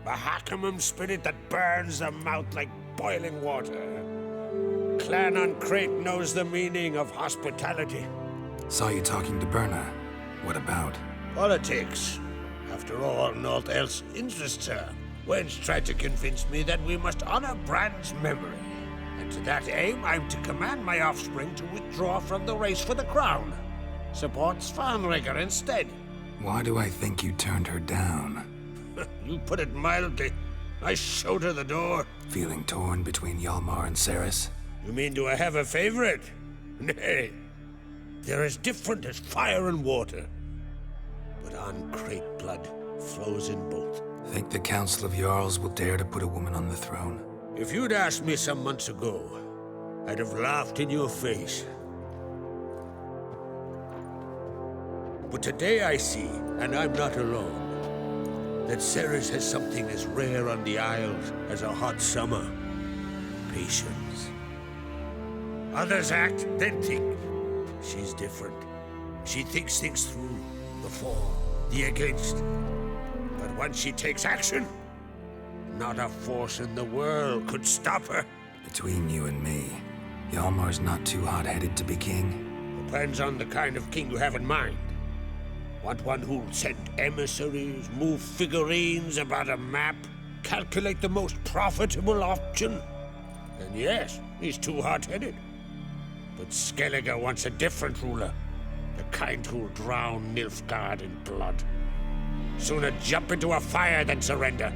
A Hackamum spirit that burns the mouth like boiling water. Clan on Crete knows the meaning of hospitality. Saw you talking to Berna. What about? Politics. After all, naught else interests her. Wench tried to convince me that we must honor Bran's memory. And to that aim, I'm to command my offspring to withdraw from the race for the crown. Support Svanrigger instead. Why do I think you turned her down? You put it mildly. I showed her the door. Feeling torn between Hjalmar and Ceres? You mean do I have a favorite? Nay. They're as different as fire and water. But on Crete blood flows in both. Think the Council of Jarls will dare to put a woman on the throne? If you'd asked me some months ago, I'd have laughed in your face. But today I see, and I'm not alone, that Ceres has something as rare on the Isles as a hot summer. Patience. Others act, then think. She's different. She thinks things through. The for, the against. But once she takes action, not a force in the world could stop her. Between you and me, Hjalmar's not too hot-headed to be king? Depends on the kind of king you have in mind. Want one who'll send emissaries, move figurines about a map, calculate the most profitable option? Then yes, he's too hot-headed. But Skellige wants a different ruler. The kind who'll drown Nilfgaard in blood. Sooner jump into a fire than surrender.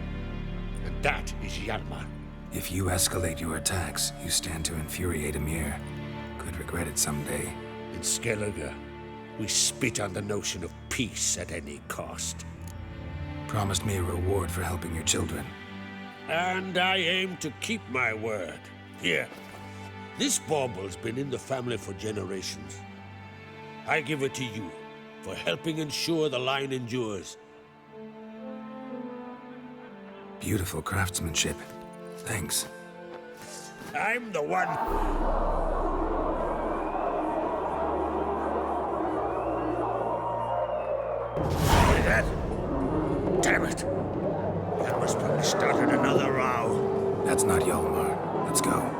And that is Hjalmar. If you escalate your attacks, you stand to infuriate Emir. Could regret it someday. In Skellige, we spit on the notion of peace at any cost. Promised me a reward for helping your children. And I aim to keep my word. Here. This bauble's been in the family for generations. I give it to you for helping ensure the line endures. Beautiful craftsmanship. Thanks. I'm the one. Hear that? Damn it. That must probably started another row. That's not Hjalmar. Let's go.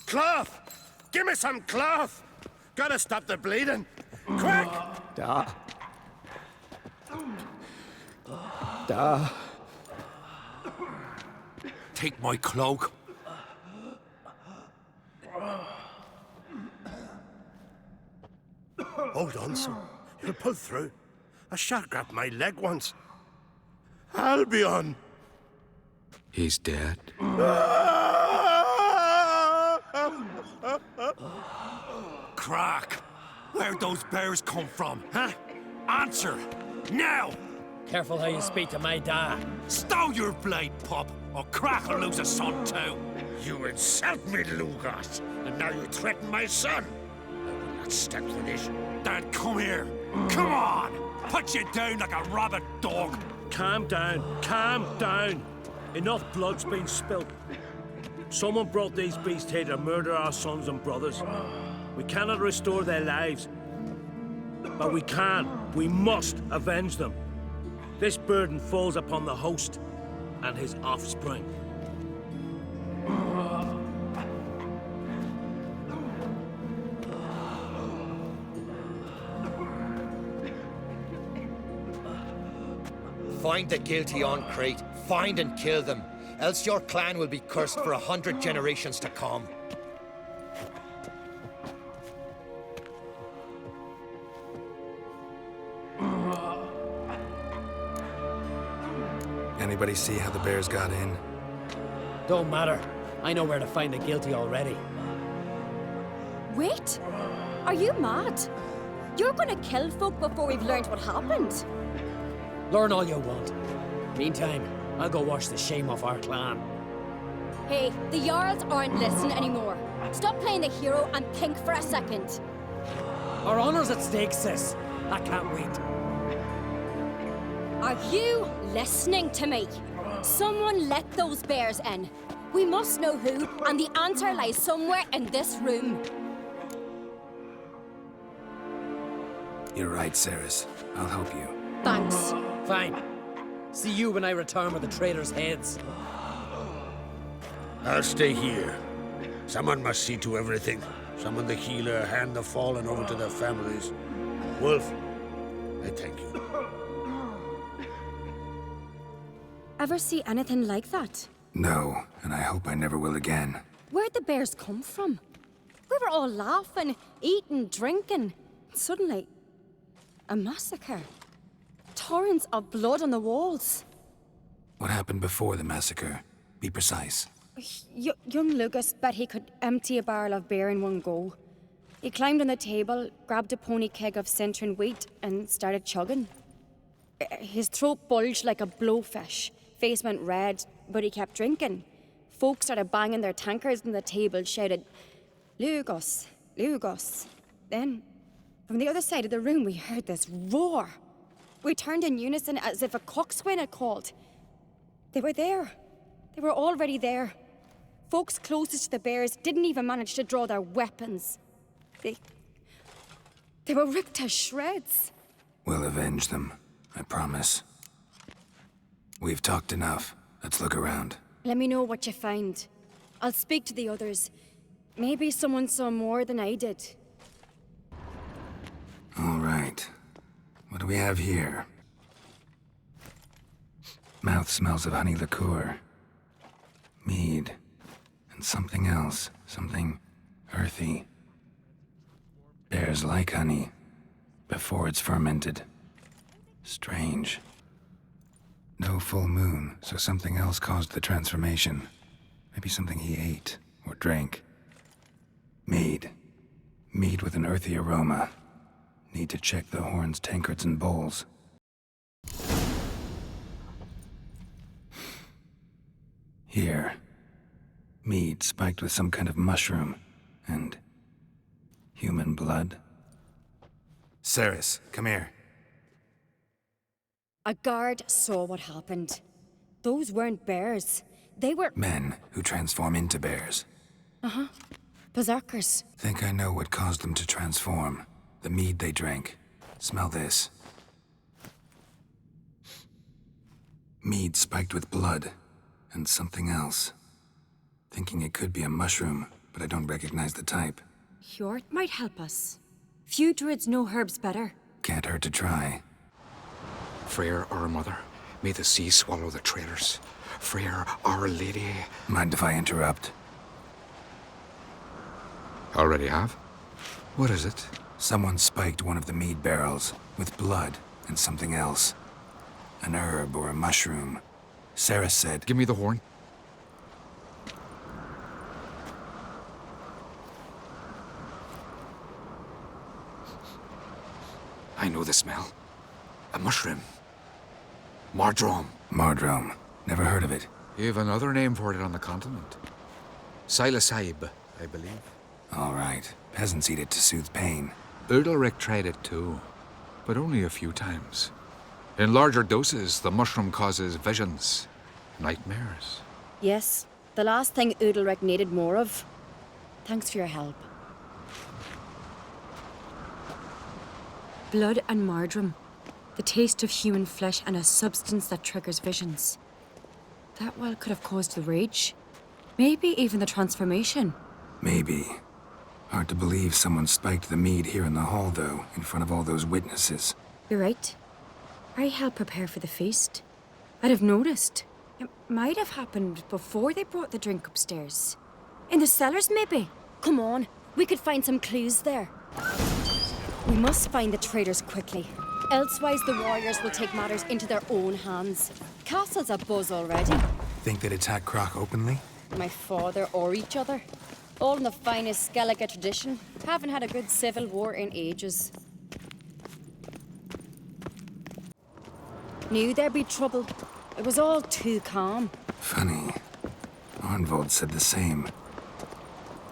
Cloth! Give me some cloth! Gotta stop the bleeding! Quick! Da. Da. Take my cloak. Hold on, son. You'll pull through. A shark grabbed my leg once. Albion! He's dead. Crack! Where'd those bears come from, huh? Answer! Now! Careful how you speak to my dad. Stow your blade, pup, or Crack will lose a son too. You insult me, Lugas, and now you threaten my son. I will not stand for this. Dad, come here. Come on! Put you down like a rabid dog. Calm down. Calm down. Enough blood's been spilt. Someone brought these beasts here to murder our sons and brothers. We cannot restore their lives. But we can. We must avenge them. This burden falls upon the host and his offspring. Find the guilty on Crete. Find and kill them. Else your clan will be cursed for 100 generations to come. Anybody see how the bears got in? Don't matter. I know where to find the guilty already. Wait! Are you mad? You're gonna kill folk before we've learned what happened. Learn all you want. Meantime, I'll go wash the shame off our clan. Hey, the Jarls aren't listening anymore. Stop playing the hero and think for a second. Our honor's at stake, sis. I can't wait. Are you listening to me? Someone let those bears in. We must know who, and the answer lies somewhere in this room. You're right, Ceres. I'll help you. Thanks. Fine. See you when I return with the traitors' heads. I'll stay here. Someone must see to everything. Summon the healer, hand the fallen over to their families. Wolf, I thank you. Ever see anything like that? No, and I hope I never will again. Where'd the bears come from? We were all laughing, eating, drinking. Suddenly, a massacre. Torrents of blood on the walls. What happened before the massacre? Be precise. Young Lucas bet he could empty a barrel of beer in one go. He climbed on the table, grabbed a pony keg of Centron wheat, and started chugging. His throat bulged like a blowfish. Face went red, but he kept drinking. Folks started banging their tankards on the table, shouted, "Lugos, Lugos." Then, from the other side of the room, we heard this roar. We turned in unison as if a coxswain had called. They were there. They were already there. Folks closest to the bears didn't even manage to draw their weapons. They were ripped to shreds. We'll avenge them, I promise. We've talked enough. Let's look around. Let me know what you find. I'll speak to the others. Maybe someone saw more than I did. All right. What do we have here? Mouth smells of honey liqueur. Mead. And something else. Something earthy. Bears like honey. Before it's fermented. Strange. No full moon, so something else caused the transformation. Maybe something he ate or drank. Mead. Mead with an earthy aroma. Need to check the horns, tankards, and bowls. Here. Mead spiked with some kind of mushroom. And human blood. Ceres, come here. A guard saw what happened. Those weren't bears. They were... Men who transform into bears. Uh-huh. Berserkers. Think I know what caused them to transform. The mead they drank. Smell this. Mead spiked with blood. And something else. Thinking it could be a mushroom, but I don't recognize the type. Hjort might help us. Few druids know herbs better. Can't hurt to try. Freyr, our mother, may the sea swallow the traitors. Freyr, our lady. Mind if I interrupt? Already have? What is it? Someone spiked one of the mead barrels with blood and something else. An herb or a mushroom. Sarah said... Give me the horn. I know the smell. A mushroom. Mardrome. Mardrome. Never heard of it. You've another name for it on the continent. Psilocybe, I believe. All right. Peasants eat it to soothe pain. Udalric tried it too, but only a few times. In larger doses, the mushroom causes visions, nightmares. Yes, the last thing Udalric needed more of. Thanks for your help. Blood and Mardrome. The taste of human flesh and a substance that triggers visions. That well could have caused the rage. Maybe even the transformation. Maybe. Hard to believe someone spiked the mead here in the hall, though, in front of all those witnesses. You're right. I helped prepare for the feast. I'd have noticed. It might have happened before they brought the drink upstairs. In the cellars, maybe? Come on, we could find some clues there. We must find the traitors quickly. Elsewise, the warriors will take matters into their own hands. castle's a buzz already. Think they'd attack Croc openly? My father or each other. All in the finest Skellige tradition. Haven't had a good civil war in ages. Knew there'd be trouble. It was all too calm. Funny. Arnvold said the same.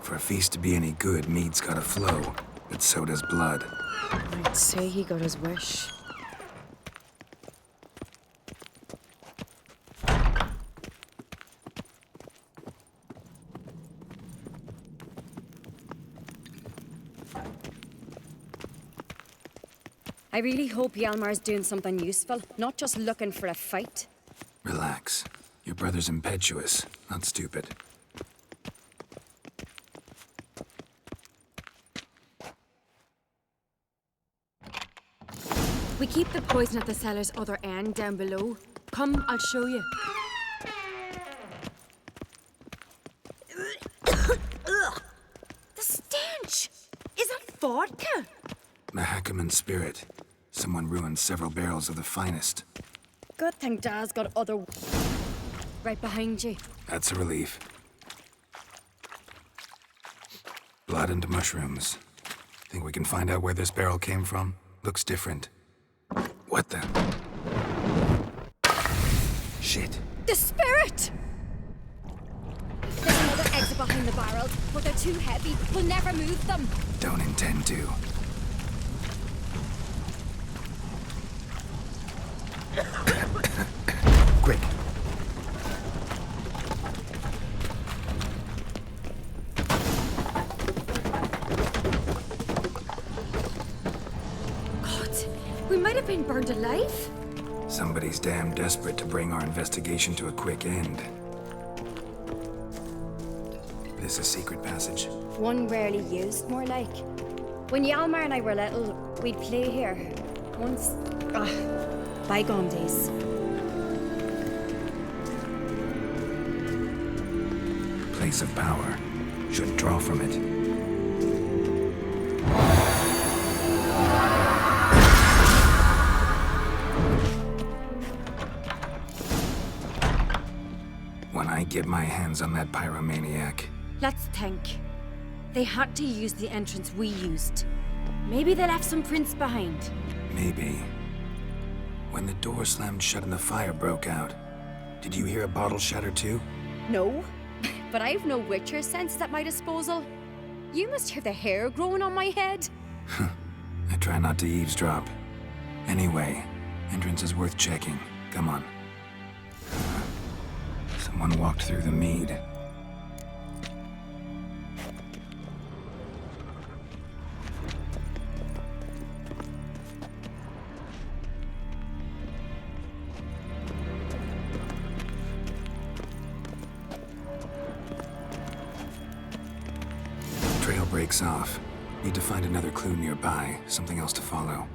For a feast to be any good, mead's gotta flow, but so does blood. I'd say he got his wish. I really hope Hjalmar's doing something useful, not just looking for a fight. Relax. Your brother's impetuous, not stupid. We keep the poison at the cellar's other end down below. Come, I'll show you. The stench! Is that vodka? Mahakaman spirit. Someone ruined several barrels of the finest. Good thing Dad's got other... Right behind you. That's a relief. Blood and mushrooms. Think we can find out where this barrel came from? Looks different. What the? Shit. The spirit! There's another exit behind the barrels, but they're too heavy. We'll never move them. Don't intend to. Quick. God, we might have been burned alive. Somebody's damn desperate to bring our investigation to a quick end. This a secret passage? One rarely used, more like. When Hjalmar and I were little, we'd play here. Once... bygone days. Place of power. Should draw from it. When I get my hands on that pyromaniac... Let's think. They had to use the entrance we used. Maybe they left some prints behind. Maybe. When the door slammed shut and the fire broke out, did you hear a bottle shatter too? No, but I've no Witcher senses at my disposal. You must hear the hair growing on my head. I try not to eavesdrop. Anyway, entrance is worth checking. Come on. Someone walked through the mead. Trail breaks off. Need to find another clue nearby, something else to follow.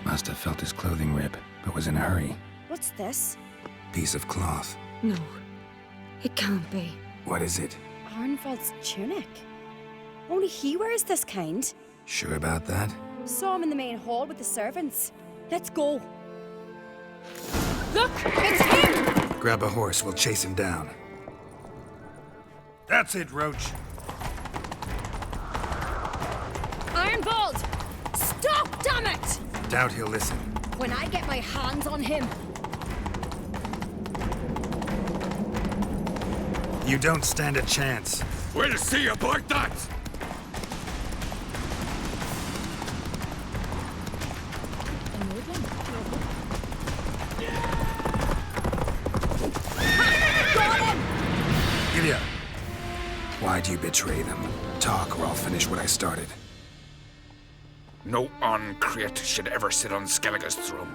Must have felt his clothing rip, but was in a hurry. What's this? Piece of cloth. No, it can't be. What is it? Arnvold's tunic. Only he wears this kind. Sure about that? Saw him in the main hall with the servants. Let's go. Look, it's him! Grab a horse, we'll chase him down. That's it, Roach. Arnvold! Stop, damn it! Doubt he'll listen. When I get my hands on him... You don't stand a chance. We'll see about that! Giddy up. Why'd you betray them? Talk or I'll finish what I started. No on-crate should ever sit on Skellige's throne.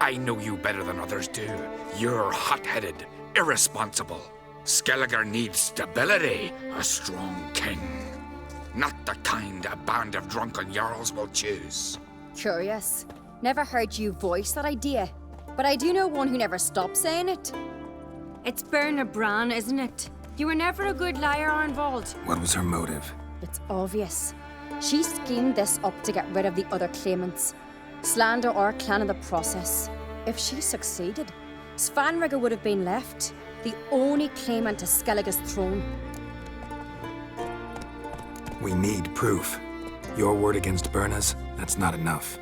I know you better than others do. You're hot-headed, irresponsible. Skellige needs stability, a strong king. Not the kind a band of drunken jarls will choose. Curious. Never heard you voice that idea. But I do know one who never stops saying it. It's Bernard Bran, isn't it? You were never a good liar, Arnvold. What was her motive? It's obvious. She schemed this up to get rid of the other claimants, slander our clan in the process. If she succeeded, Svanrigger would have been left, the only claimant to Skellige's throne. We need proof. Your word against Birna's, that's not enough.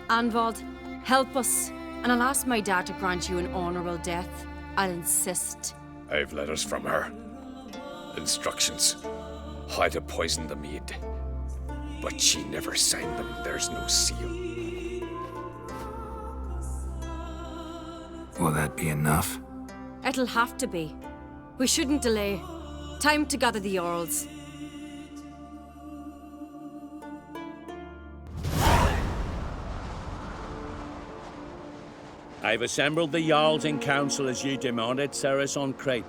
Anvald, help us, and I'll ask my dad to grant you an honourable death. I'll insist. I've letters from her. Instructions. How to poison the mead. But she never signed them. There's no seal. Will that be enough? It'll have to be. We shouldn't delay. Time to gather the Jarls. I've assembled the Jarls in council as you demanded, Ceres on Crate.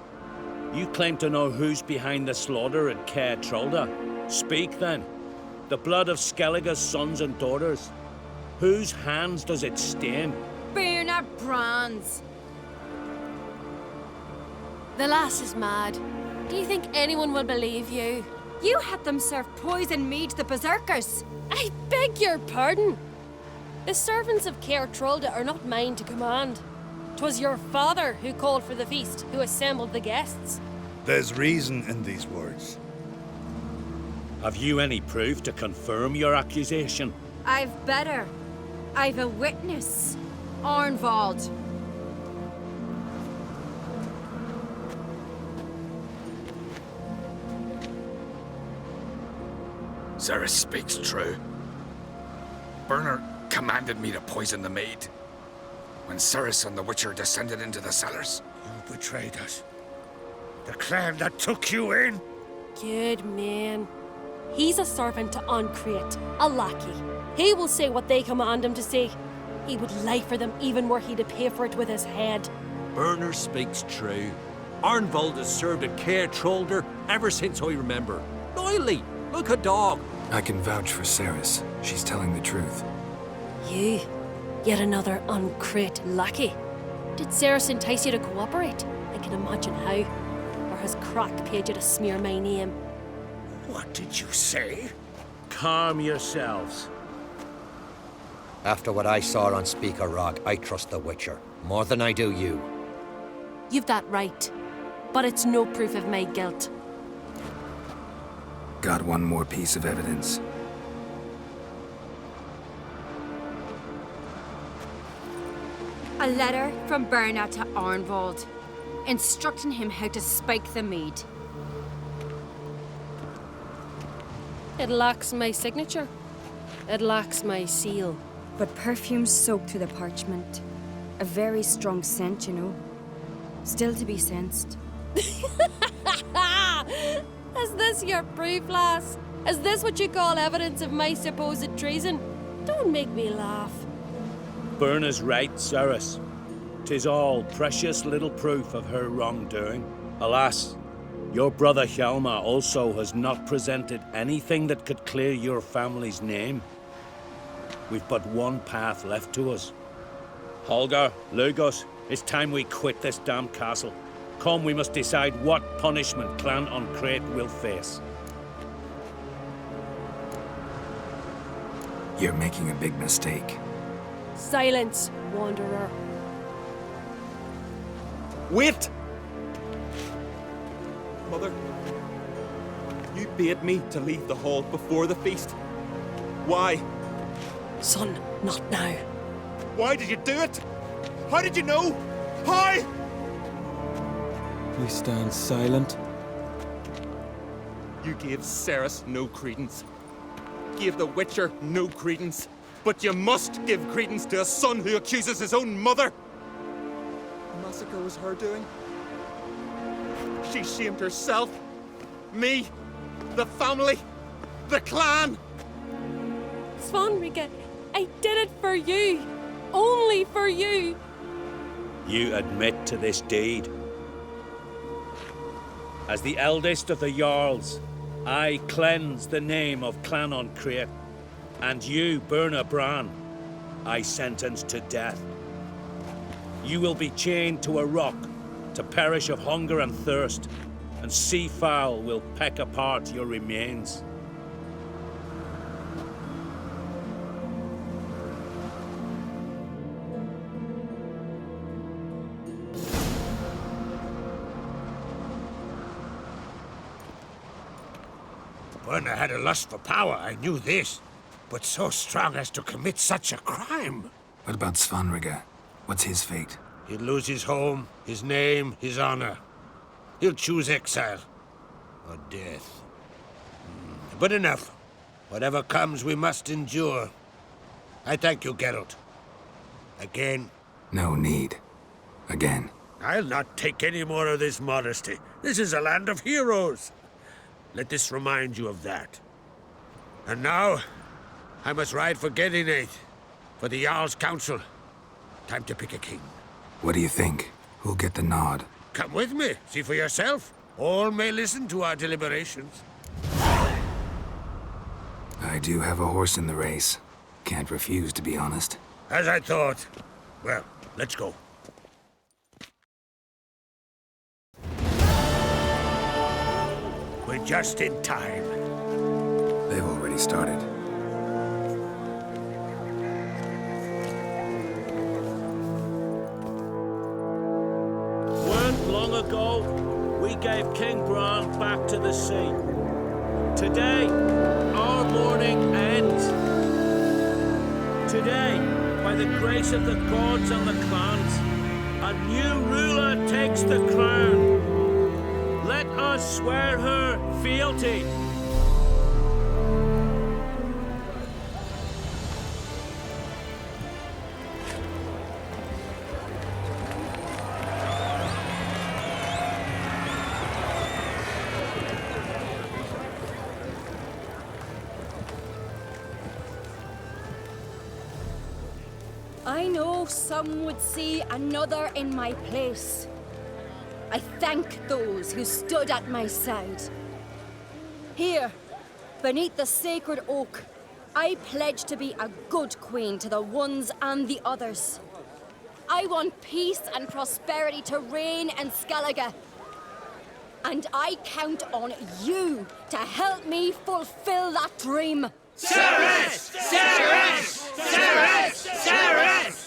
You claim to know who's behind the slaughter at ❹ Speak then. The blood of Skellige's sons and daughters. Whose hands does it stain? Birna Brands. The lass is mad. Do you think anyone will believe you? You had them serve poison mead to the berserkers. I beg your pardon. The servants of ❹ are not mine to command. 'Twas your father who called for the feast, who assembled the guests. There's reason in these words. Have you any proof to confirm your accusation? I've better. I've a witness. Arnvald. Ceres speaks true. Birna commanded me to poison the maid. When Ceres and the Witcher descended into the cellars. You betrayed us. The clan that took you in. Good man. He's a servant to Ancrate, a lackey. He will say what they command him to say. He would lie for them even were he to pay for it with his head. Birna speaks true. Arnvald has served at ❹ ever since I remember. Loyally, like a dog. I can vouch for Ceres. She's telling the truth. You, yet another Ancrate lackey. Did Ceres entice you to cooperate? I can imagine how. Or has Crack paid you to smear my name? What did you say? Calm yourselves. After what I saw on Speaker Rock, I trust the Witcher. More than I do you. You've that right. But it's no proof of my guilt. Got one more piece of evidence. A letter from Birna to Arnvald, instructing him how to spike the mead. It lacks my signature. It lacks my seal. But perfume soaked through the parchment. A very strong scent, you know. Still to be sensed. Is this your proof, lass? Is this what you call evidence of my supposed treason? Don't make me laugh. Birna's right, Ceres. 'Tis all precious little proof of her wrongdoing. Alas, your brother Hjalmar also has not presented anything that could clear your family's name. We've but one path left to us. Holger, Lugos, it's time we quit this damn castle. Come, we must decide what punishment Clan Ancrate will face. You're making a big mistake. Silence, wanderer. Wait! Mother, you bade me to leave the hall before the feast. Why? Son, not now. Why did you do it? How did you know? How? You stand silent. You gave Ceres no credence. Gave the Witcher no credence. But you must give credence to a son who accuses his own mother. The massacre was her doing. She shamed herself, me, the family, the clan. Svanrigger, I did it for you. Only for you. You admit to this deed. As the eldest of the Jarls, I cleanse the name of Clan Ancrate, and you, Birna Bran, I sentence to death. You will be chained to a rock to perish of hunger and thirst, and sea fowl will peck apart your remains. When I had a lust for power, I knew this. But so strong as to commit such a crime. What about Svanrige? What's his fate? He'll lose his home, his name, his honor. He'll choose exile. Or death. But enough. Whatever comes, we must endure. I thank you, Geralt. Again. No need. Again. I'll not take any more of this modesty. This is a land of heroes. Let this remind you of that. And now, I must ride for Gedinate, for the Jarl's council. Time to pick a king. What do you think? Who'll get the nod? Come with me, see for yourself. All may listen to our deliberations. I do have a horse in the race. Can't refuse, to be honest. As I thought. Well, let's go. We're just in time. They've already started. Weren't long ago, we gave King Bran back to the sea. Today, our mourning ends. Today, by the grace of the gods and the clans, a new ruler takes the crown. Let us swear her fealty. I know some would see another in my place. I thank those who stood at my side. Here, beneath the sacred oak, I pledge to be a good queen to the ones and the others. I want peace and prosperity to reign in Skellige. And I count on you to help me fulfill that dream. Ceres! Ceres! Ceres! Ceres!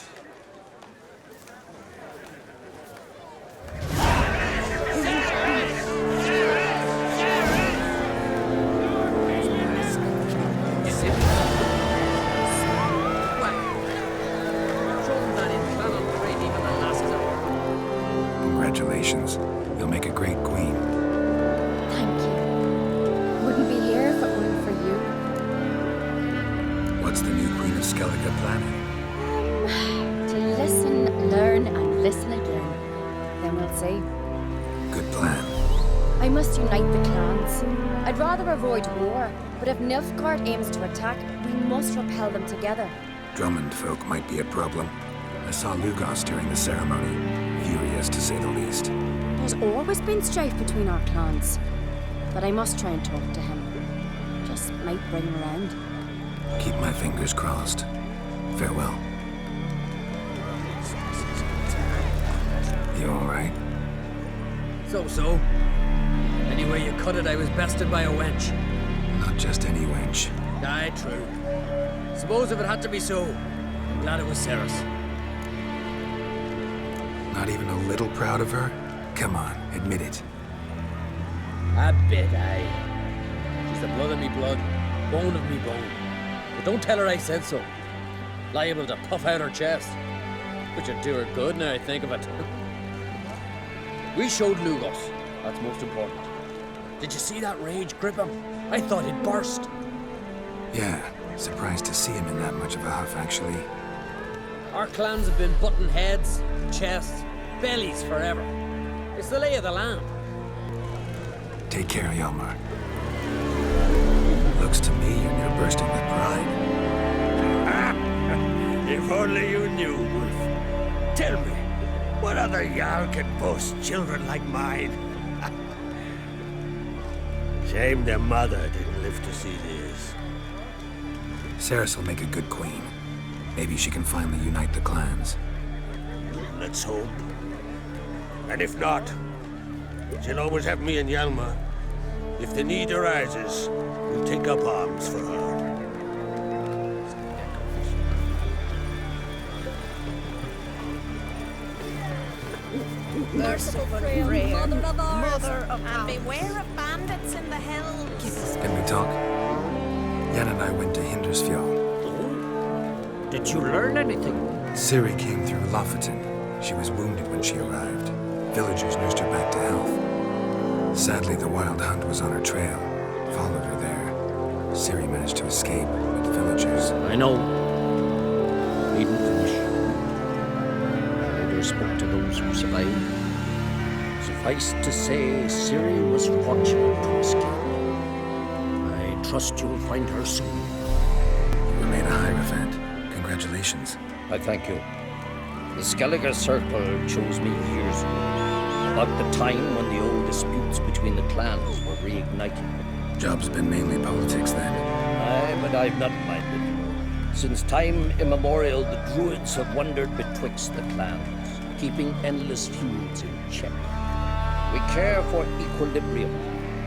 Congratulations. You'll make a great queen. Thank you. Wouldn't be here if it weren't for you. What's the new Queen of Skellige planning? To listen, learn, and listen again. Then we'll see. Good plan. I must unite the clans. I'd rather avoid war, but if Nilfgaard aims to attack, we must repel them together. Drummond folk might be a problem. I saw Lugos during the ceremony. Furious, to say the least. There's always been strife between our clans. But I must try and talk to him. Just might bring him around. Keep my fingers crossed. Farewell. You alright? So. Anyway you cut it, I was bested by a wench. Not just any wench. Aye, true. Suppose if it had to be so, I'm glad it was Ceres. Not even a little proud of her? Come on, admit it. A bit, aye. She's the blood of me blood, bone of me bone. But don't tell her I said so. Liable to puff out her chest. Which would do her good now I think of it. We showed Lugos. That's most important. Did you see that rage grip him? I thought he'd burst. Yeah, surprised to see him in that much of a huff, actually. Our clans have been butting heads, chests, bellies forever. It's the lay of the land. Take care, Hjalmar. Looks to me you're near bursting with pride. If only you knew, Wolf. Tell me, what other Jarl can boast children like mine? Shame their mother didn't live to see this. Ceres will make a good queen. Maybe she can finally unite the clans. Let's hope. And if not, she'll always have me and Hjalmar. If the need arises, we'll take up arms for her. Merciful Freya, mother of ours, and beware of band Prophets in the hills. Can we talk? Jan and I went to Hindersfjall. Oh? Did you learn anything? Ciri came through Lofoten. She was wounded when she arrived. Villagers nursed her back to health. Sadly, the Wild Hunt was on her trail. Followed her there. Ciri managed to escape, but the villagers... I know. Needn't finish. Later spoke to those who survived. Suffice to say, Ciri was fortunate to escape. I trust you'll find her soon. You remain a Hierophant. Congratulations. I thank you. The Skellige Circle chose me years ago, about the time when the old disputes between the clans were reignited. Job's been mainly politics then. Aye, but I've not minded. Since time immemorial, the Druids have wandered betwixt the clans, keeping endless feuds in check. We care for equilibrium,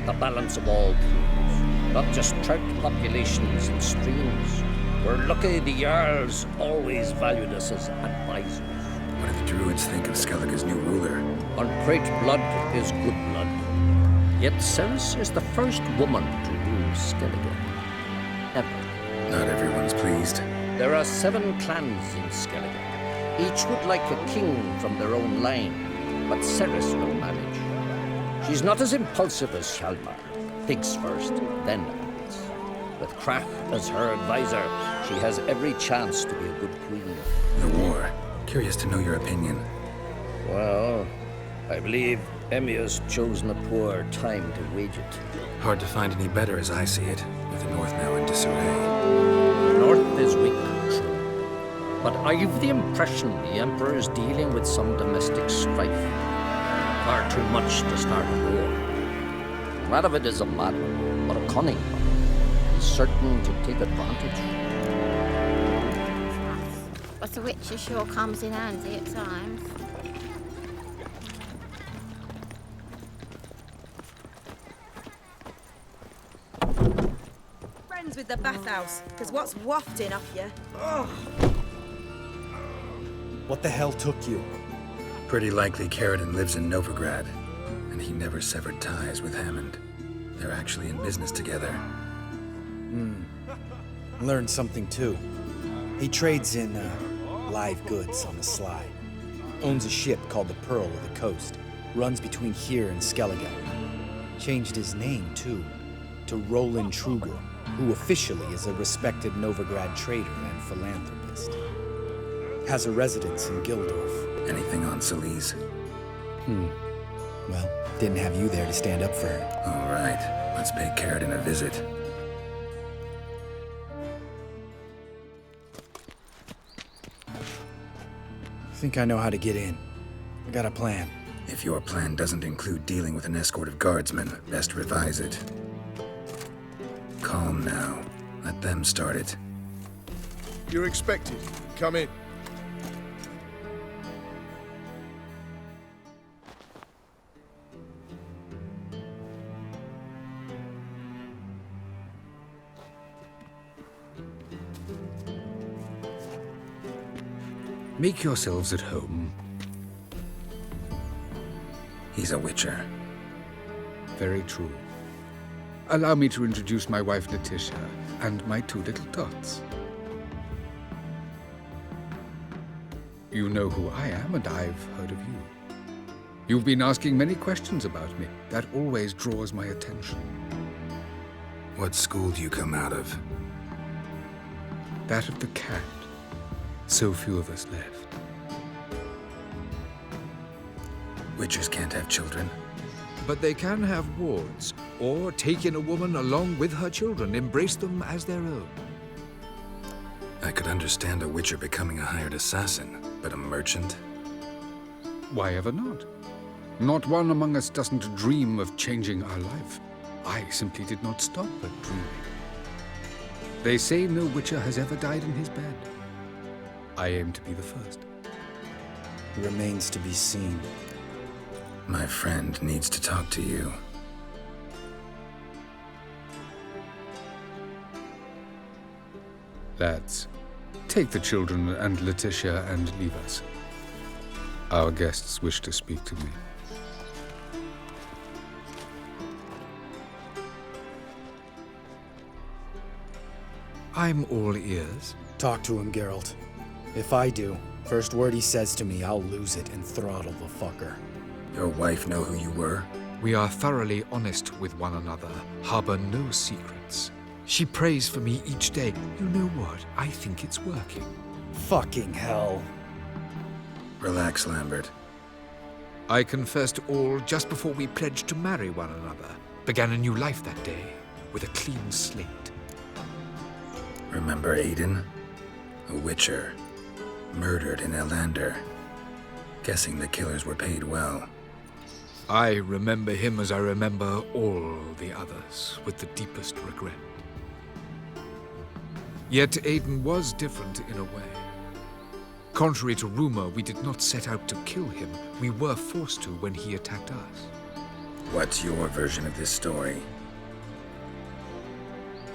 the balance of all things, not just trout populations and streams. We're lucky the Jarls always valued us as advisors. What do the Druids think of Skellige's new ruler? Uncrate blood is good blood. Yet Ceres is the first woman to rule Skellige. Ever. Not everyone's pleased. There are 7 clans in Skellige. Each would like a king from their own line, but Ceres will manage. She's not as impulsive as Hjalmar. Thinks first, then acts. With Krach as her advisor, she has every chance to be a good queen. The war. Curious to know your opinion. Well, I believe Emmia's chosen a poor time to wage it. Hard to find any better as I see it, with the North now in disarray. The North is weak, true. But I've the impression the Emperor is dealing with some domestic strife. Far too much to start a war. Radovid is a madman, but a cunning one. He's certain to take advantage. But the Witcher sure comes in handy at times. Friends with the bathhouse, because what's wafting up you? Ugh. What the hell took you? Pretty likely Carradine lives in Novigrad, and he never severed ties with Hammond. They're actually in business together. Learned something too. He trades in live goods on the sly. Owns a ship called the Pearl of the Coast. Runs between here and Skellige. Changed his name too, to Roland Truger, who officially is a respected Novigrad trader and philanthropist. Has a residence in Gildorf. Anything on Celise? Well, didn't have you there to stand up for her. All right, let's pay Carradine a visit. Think I know how to get in. I got a plan. If your plan doesn't include dealing with an escort of guardsmen, best revise it. Calm now. Let them start it. You're expected. Come in. Make yourselves at home. He's a Witcher. Very true. Allow me to introduce my wife, Letitia, and my 2 little tots. You know who I am, and I've heard of you. You've been asking many questions about me. That always draws my attention. What school do you come out of? That of the cat. So few of us left. Witchers can't have children. But they can have wards, or take in a woman along with her children, embrace them as their own. I could understand a Witcher becoming a hired assassin, but a merchant? Why ever not? Not one among us doesn't dream of changing our life. I simply did not stop at dreaming. They say no Witcher has ever died in his bed. I aim to be the first. Remains to be seen. My friend needs to talk to you. Lads, take the children and Letitia and leave us. Our guests wish to speak to me. I'm all ears. Talk to him, Geralt. If I do, first word he says to me, I'll lose it and throttle the fucker. Your wife know who you were? We are thoroughly honest with one another, harbor no secrets. She prays for me each day. You know what? I think it's working. Fucking hell. Relax, Lambert. I confessed all just before we pledged to marry one another. Began a new life that day, with a clean slate. Remember Aiden? A witcher. Murdered in Elander. Guessing the killers were paid well. I remember him as I remember all the others, with the deepest regret. Yet Aiden was different in a way. Contrary to rumor, we did not set out to kill him. We were forced to when he attacked us. What's your version of this story?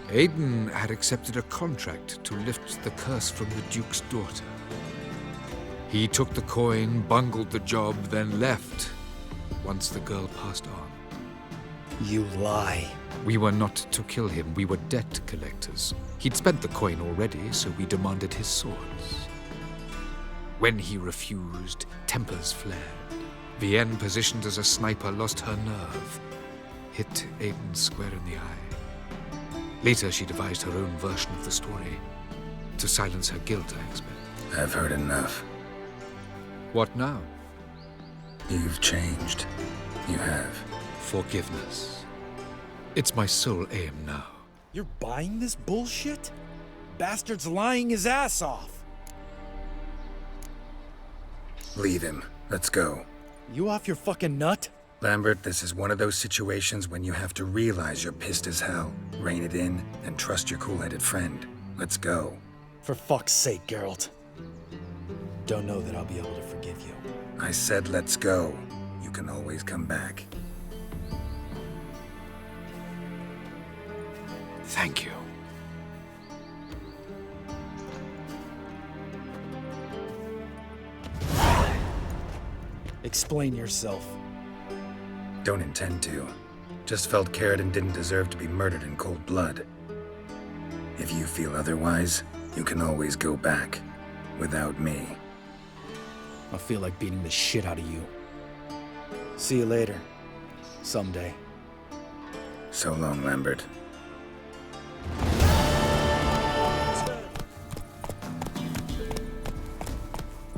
Aiden had accepted a contract to lift the curse from the Duke's daughter. He took the coin, bungled the job, then left, once the girl passed on. You lie. We were not to kill him, we were debt collectors. He'd spent the coin already, so we demanded his swords. When he refused, tempers flared. Vienne, positioned as a sniper, lost her nerve. Hit Aiden square in the eye. Later, she devised her own version of the story. To silence her guilt, I expect. I've heard enough. What now? You've changed. You have. Forgiveness. It's my sole aim now. You're buying this bullshit? Bastard's lying his ass off. Leave him. Let's go. You off your fucking nut? Lambert, this is one of those situations when you have to realize you're pissed as hell, rein it in, and trust your cool-headed friend. Let's go. For fuck's sake, Geralt. Don't know that I'll be able to forgive you. I said let's go. You can always come back. Thank you. Explain yourself. Don't intend to. Just felt Carradine didn't deserve to be murdered in cold blood. If you feel otherwise, you can always go back. Without me. I feel like beating the shit out of you. See you later. Someday. So long, Lambert.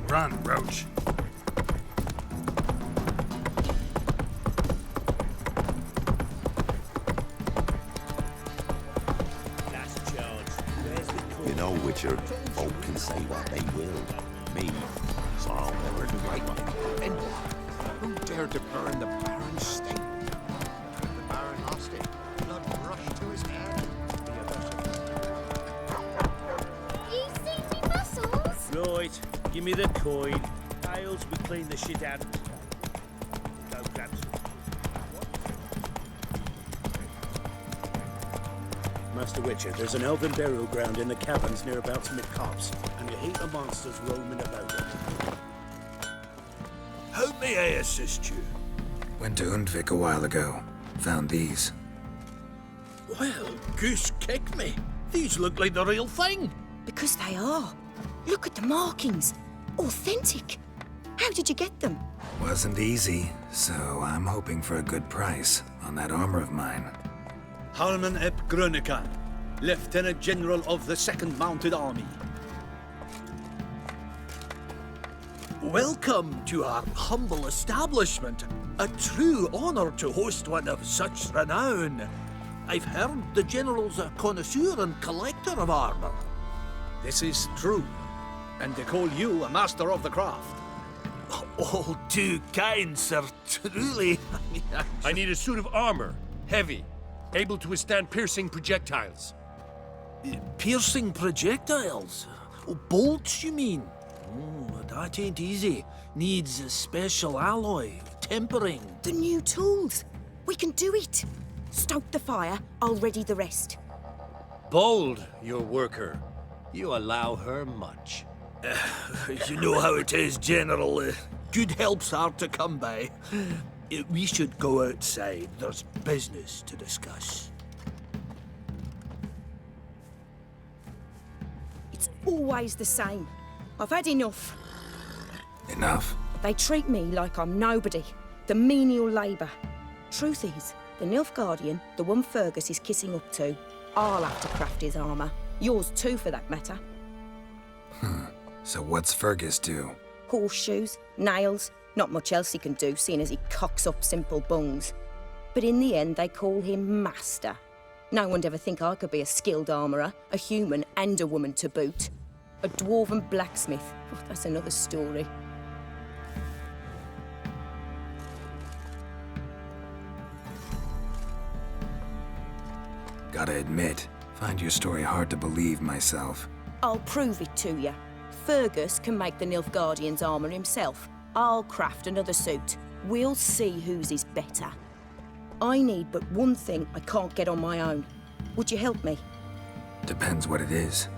Run, Roach. You know, Witcher, folk can say what they will. Me, so I'll never do right by them. And who dared to burn the Baron's stake? The Baron lost it. Blood rushed to his head. You seen me muscles? Right, give me the coin. Tiles, we clean the shit out. Go, Gramps. Master Witcher, there's an elven burial ground in the caverns nearabouts mid-copse, and you hate the monsters roaming about it. How may I assist you? Went to Undvik a while ago. Found these. Well, goose kick me. These look like the real thing. Because they are. Look at the markings. Authentic. How did you get them? Wasn't easy, so I'm hoping for a good price on that armor of mine. Harman ep Grönekan, Lieutenant General of the 2nd Mounted Army. Welcome to our humble establishment. A true honor to host one of such renown. I've heard the General's a connoisseur and collector of armor. This is true, and they call you a master of the craft. All too kind, sir, truly. I need a suit of armor, heavy, able to withstand piercing projectiles. Piercing projectiles? Oh, bolts, you mean? Oh, that ain't easy. Needs a special alloy, tempering. The new tools. We can do it. Stoke the fire, I'll ready the rest. Bold, your worker. You allow her much. You know how it is, General. Good help's hard to come by. We should go outside. There's business to discuss. It's always the same. I've had enough. Enough? They treat me like I'm nobody, the menial labour. Truth is, the Nilfgaardian, the one Fergus is kissing up to, I'll have to craft his armour. Yours too, for that matter. So what's Fergus do? Horseshoes, nails, not much else he can do, seeing as he cocks up simple bungs. But in the end, they call him Master. No one'd ever think I could be a skilled armourer, a human and a woman to boot. A dwarven blacksmith. Oh, that's another story. Gotta admit, find your story hard to believe myself. I'll prove it to you. Fergus can make the Nilfgaardian's armour himself. I'll craft another suit. We'll see whose is better. I need but one thing I can't get on my own. Would you help me? Depends what it is.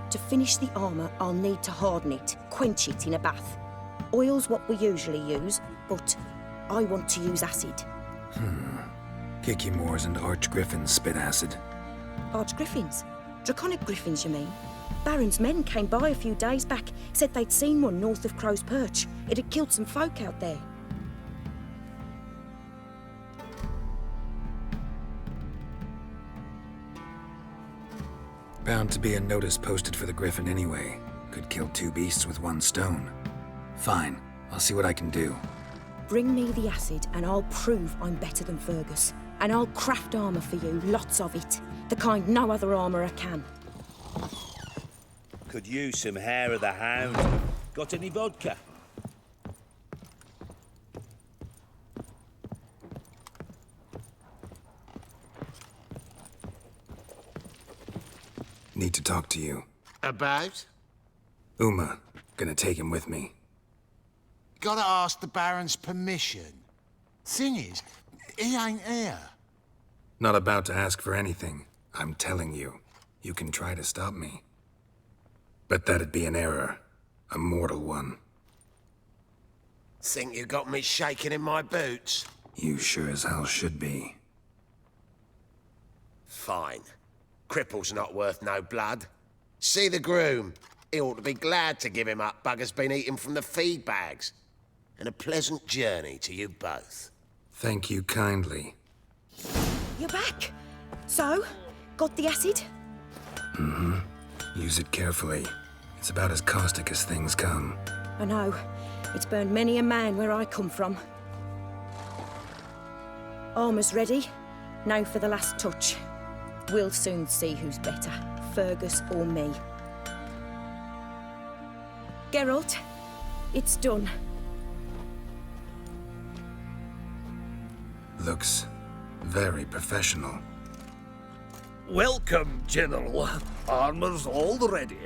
To finish the armour, I'll need to harden it, quench it in a bath. Oil's what we usually use, but I want to use acid. Kikimoors and archgriffins spit acid. Archgriffins? Draconic griffins, you mean? Baron's men came by a few days back, said they'd seen one north of Crow's Perch. It had killed some folk out there. Bound to be a notice posted for the griffin anyway. Could kill two beasts with one stone. Fine, I'll see what I can do. Bring me the acid and I'll prove I'm better than Fergus. And I'll craft armour for you, lots of it. The kind no other armourer can. Could use some hair of the hound. Got any vodka? Need to talk to you. About? Uma. Gonna take him with me. Gotta ask the Baron's permission. Thing is, he ain't here. Not about to ask for anything. I'm telling you. You can try to stop me. But that'd be an error. A mortal one. Think you got me shaking in my boots? You sure as hell should be. Fine. Cripple's not worth no blood. See the groom. He ought to be glad to give him up. Bugger's been eating from the feed bags. And a pleasant journey to you both. Thank you kindly. You're back. So, got the acid? Use it carefully. It's about as caustic as things come. I know. It's burned many a man where I come from. Armour's ready. Now for the last touch. We'll soon see who's better, Fergus or me. Geralt, it's done. Looks very professional. Welcome, General. Armour's all ready.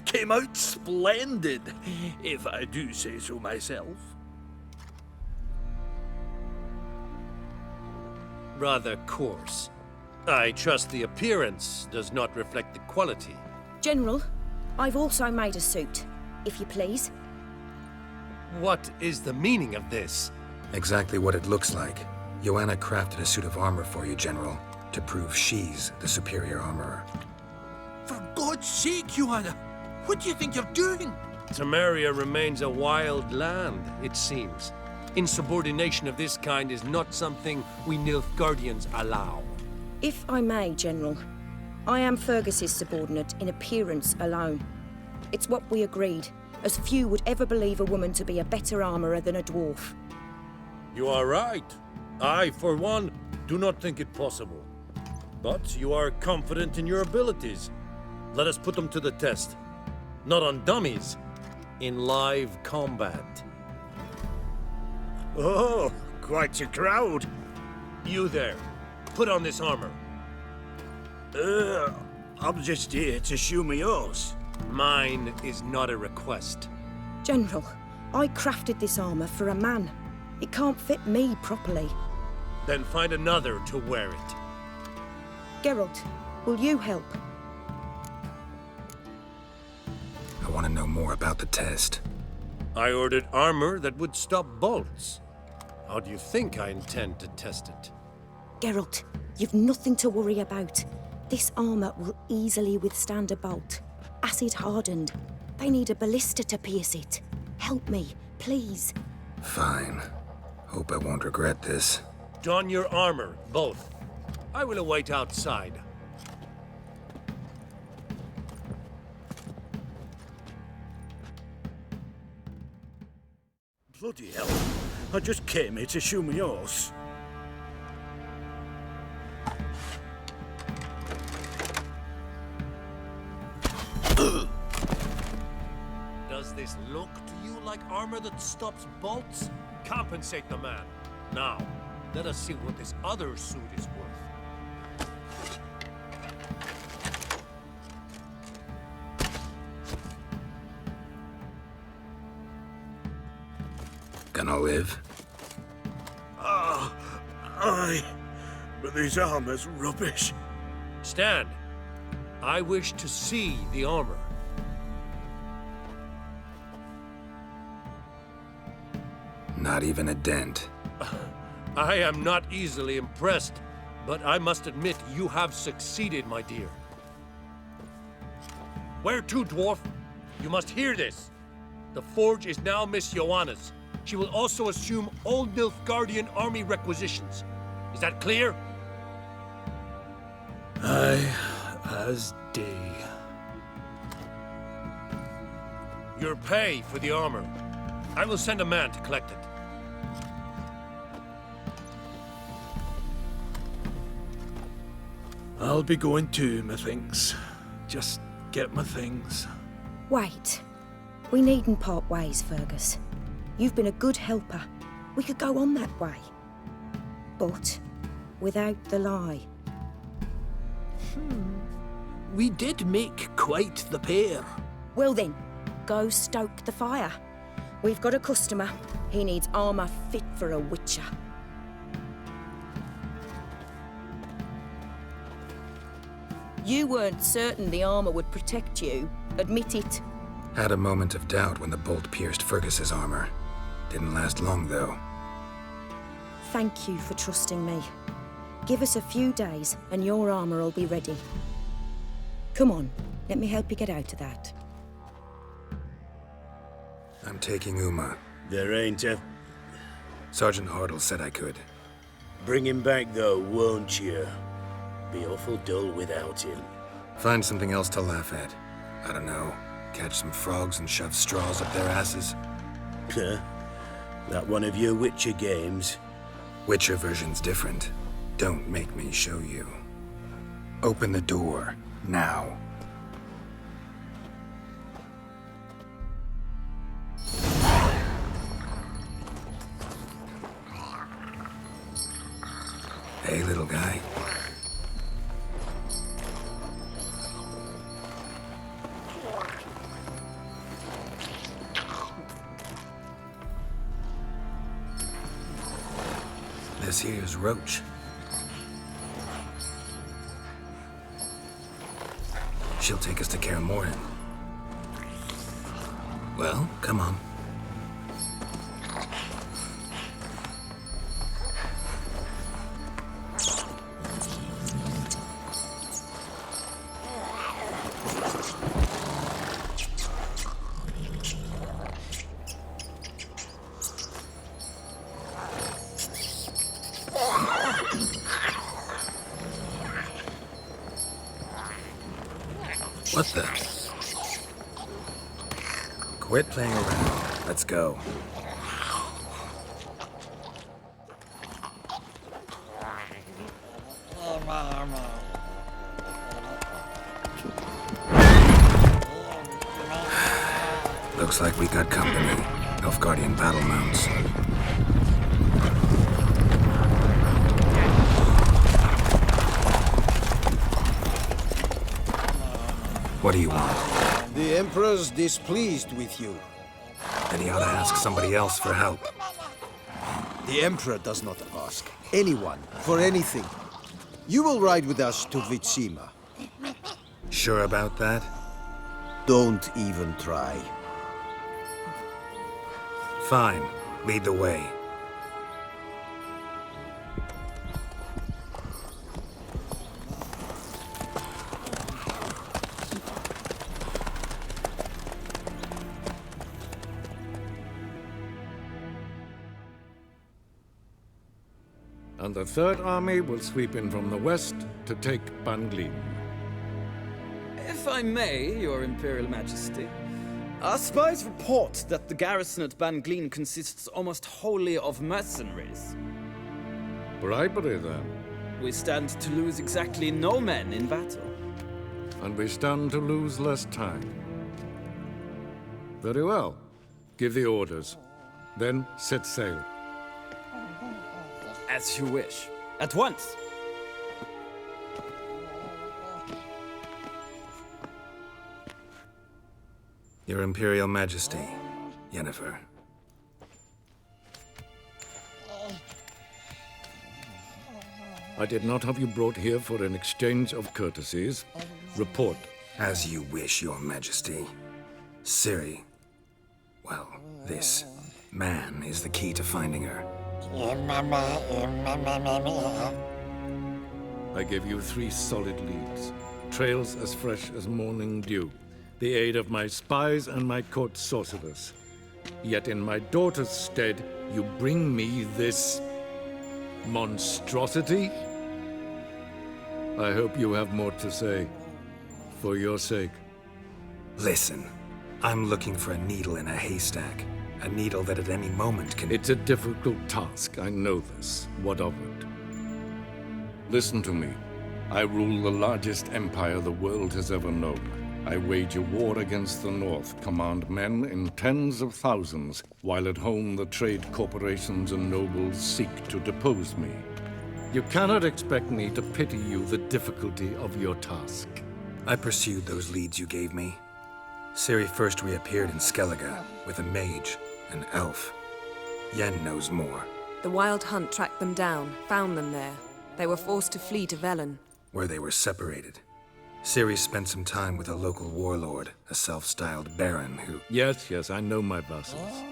Came out splendid, if I do say so myself. Rather coarse. I trust the appearance does not reflect the quality. General, I've also made a suit, if you please. What is the meaning of this? Exactly what it looks like. Joanna crafted a suit of armor for you, General, to prove she's the superior armorer. For God's sake, Joanna, what do you think you're doing? Temeria remains a wild land, it seems. Insubordination of this kind is not something we Nilfgaardians allow. If I may, General, I am Fergus's subordinate in appearance alone. It's what we agreed, as few would ever believe a woman to be a better armourer than a dwarf. You are right. I, for one, do not think it possible. But you are confident in your abilities. Let us put them to the test. Not on dummies, in live combat. Oh, quite a crowd. You there, put on this armor. I'm just here to show me yours. Mine is not a request. General, I crafted this armour for a man. It can't fit me properly. Then find another to wear it. Geralt, will you help? I want to know more about the test. I ordered armor that would stop bolts. How do you think I intend to test it? Geralt, you've nothing to worry about. This armour will easily withstand a bolt. acid hardened. They need a ballista to pierce it. Help me, please. Fine. Hope I won't regret this. Don your armor, both. I will await outside. Bloody hell. I just came here to show me horse. Does this look to you like armor that stops bolts? Compensate the man. Now, let us see what this other suit is worth. Gonna live? Aye. But this armor's rubbish. Stand. I wish to see the armor. Not even a dent. I am not easily impressed, but I must admit you have succeeded, my dear. Where to, dwarf? You must hear this. The forge is now Miss Joanna's. She will also assume all Nilfgaardian army requisitions. Is that clear? Aye, as day. Your pay for the armor. I will send a man to collect it. I'll be going too, methinks. Just get my things. Wait. We needn't part ways, Fergus. You've been a good helper. We could go on that way. But without the lie. We did make quite the pair. Well then, go stoke the fire. We've got a customer. He needs armor fit for a witcher. You weren't certain the armor would protect you. Admit it. Had a moment of doubt when the bolt pierced Fergus's armor. Didn't last long, though. Thank you for trusting me. Give us a few days and your armor will be ready. Come on, let me help you get out of that. I'm taking Uma. There ain't a... Sergeant Hartle said I could. Bring him back, though, won't you? Be awful dull without him. Find something else to laugh at. I don't know. Catch some frogs and shove straws up their asses. Huh? That one of your Witcher games? Witcher version's different. Don't make me show you. Open the door, now. Hey, little guy. This here's Roach. She'll take us to Kaer Morhen. Well, come on. What the? Quit playing around. Let's go. Looks like we got company. Nilfgaardian battle mounts. What do you want? The Emperor's displeased with you. Then he ought to ask somebody else for help. The Emperor does not ask anyone for anything. You will ride with us to Vitsima. Sure about that? Don't even try. Fine. Lead the way. and the Third Army will sweep in from the west to take Banglin. If I may, Your Imperial Majesty, our spies report that the garrison at Banglin consists almost wholly of mercenaries. Bribery, then. We stand to lose exactly no men in battle. And we stand to lose less time. Very well. Give the orders. Then set sail. As you wish. At once! Your Imperial Majesty, Yennefer. I did not have you brought here for an exchange of courtesies. Report. As you wish, Your Majesty. Ciri. Well, this man is the key to finding her. I gave you 3 solid leads. Trails as fresh as morning dew. The aid of my spies and my court sorcerers. Yet in my daughter's stead, you bring me this monstrosity? I hope you have more to say. For your sake. Listen, I'm looking for a needle in a haystack. A needle that at any moment can... It's a difficult task, I know this. What of it? Listen to me. I rule the largest empire the world has ever known. I wage a war against the North, command men in tens of thousands, while at home the trade corporations and nobles seek to depose me. You cannot expect me to pity you the difficulty of your task. I pursued those leads you gave me. Ciri first reappeared in Skellige with a mage, an elf. Yen knows more. The Wild Hunt tracked them down, found them there. They were forced to flee to Velen. Where they were separated. Ciri spent some time with a local warlord, a self-styled baron who... Yes, I know my vassals.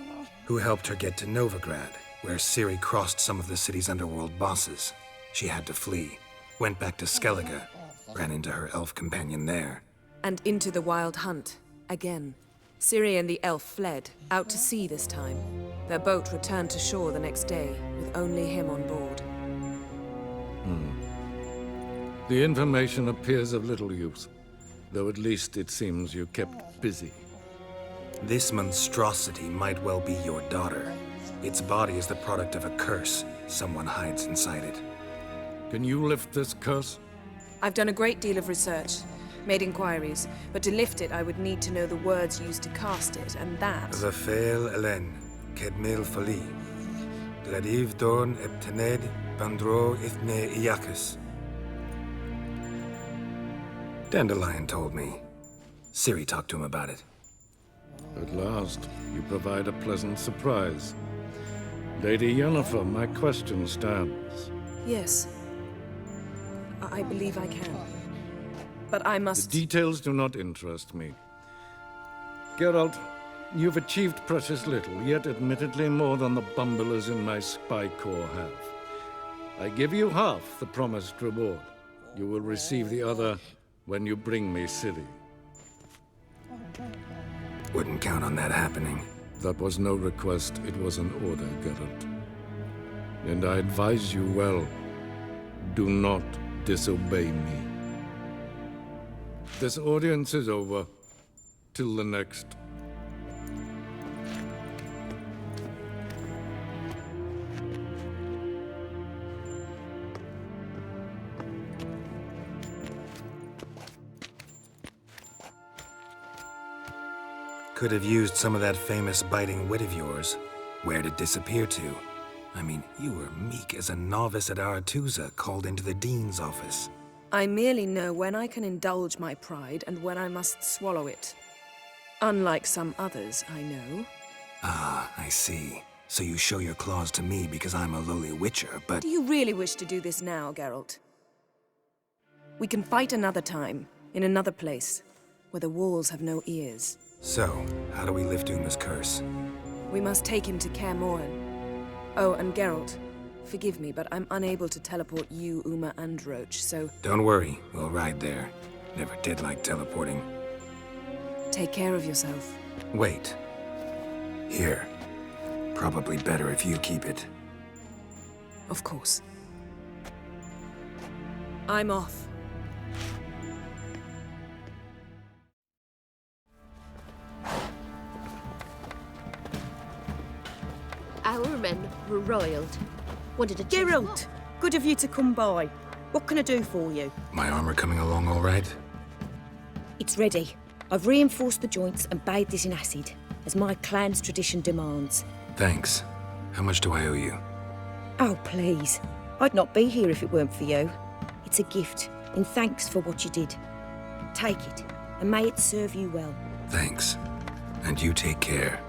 Who helped her get to Novigrad, where Ciri crossed some of the city's underworld bosses. She had to flee, went back to Skellige, ran into her elf companion there. And into the Wild Hunt, again. Ciri and the elf fled, out to sea this time. Their boat returned to shore the next day, with only him on board. The information appears of little use, though at least it seems you kept busy. This monstrosity might well be your daughter. Its body is the product of a curse. Someone hides inside it. Can you lift this curse? I've done a great deal of research, made inquiries, but to lift it I would need to know the words used to cast it, and that... Rafael Elen, Kedmil Fali, Gladiv Dorn Eptened, Bandro Ithne Iacus. Dandelion told me. Ciri talked to him about it. At last, you provide a pleasant surprise. Lady Yennefer, my question stands. Yes. I believe I can. But I must... The details do not interest me. Geralt, you've achieved precious little, yet admittedly more than the bumblers in my spy corps have. I give you half the promised reward. You will receive the other when you bring me Ciri. Wouldn't count on that happening. That was no request, it was an order, Geralt. And I advise you well, do not disobey me. This audience is over. Till the next. Could have used some of that famous biting wit of yours. Where'd it disappear to? I mean, you were meek as a novice at Aretusa called into the Dean's office. I merely know when I can indulge my pride and when I must swallow it. Unlike some others, I know. Ah, I see. So you show your claws to me because I'm a lowly witcher, but... Do you really wish to do this now, Geralt? We can fight another time, in another place, where the walls have no ears. So, how do we lift Uma's curse? We must take him to Kaer Morhen. Oh, and Geralt, forgive me, but I'm unable to teleport you, Uma, and Roach, so... Don't worry, we'll ride there. Never did like teleporting. Take care of yourself. Wait. Here. Probably better if you keep it. Of course. I'm off. Our men were riled. Wanted to Geralt, good of you to come by. What can I do for you? My armor coming along all right? It's ready. I've reinforced the joints and bathed it in acid, as my clan's tradition demands. Thanks. How much do I owe you? Oh, please. I'd not be here if it weren't for you. It's a gift, in thanks for what you did. Take it, and may it serve you well. Thanks. And you take care.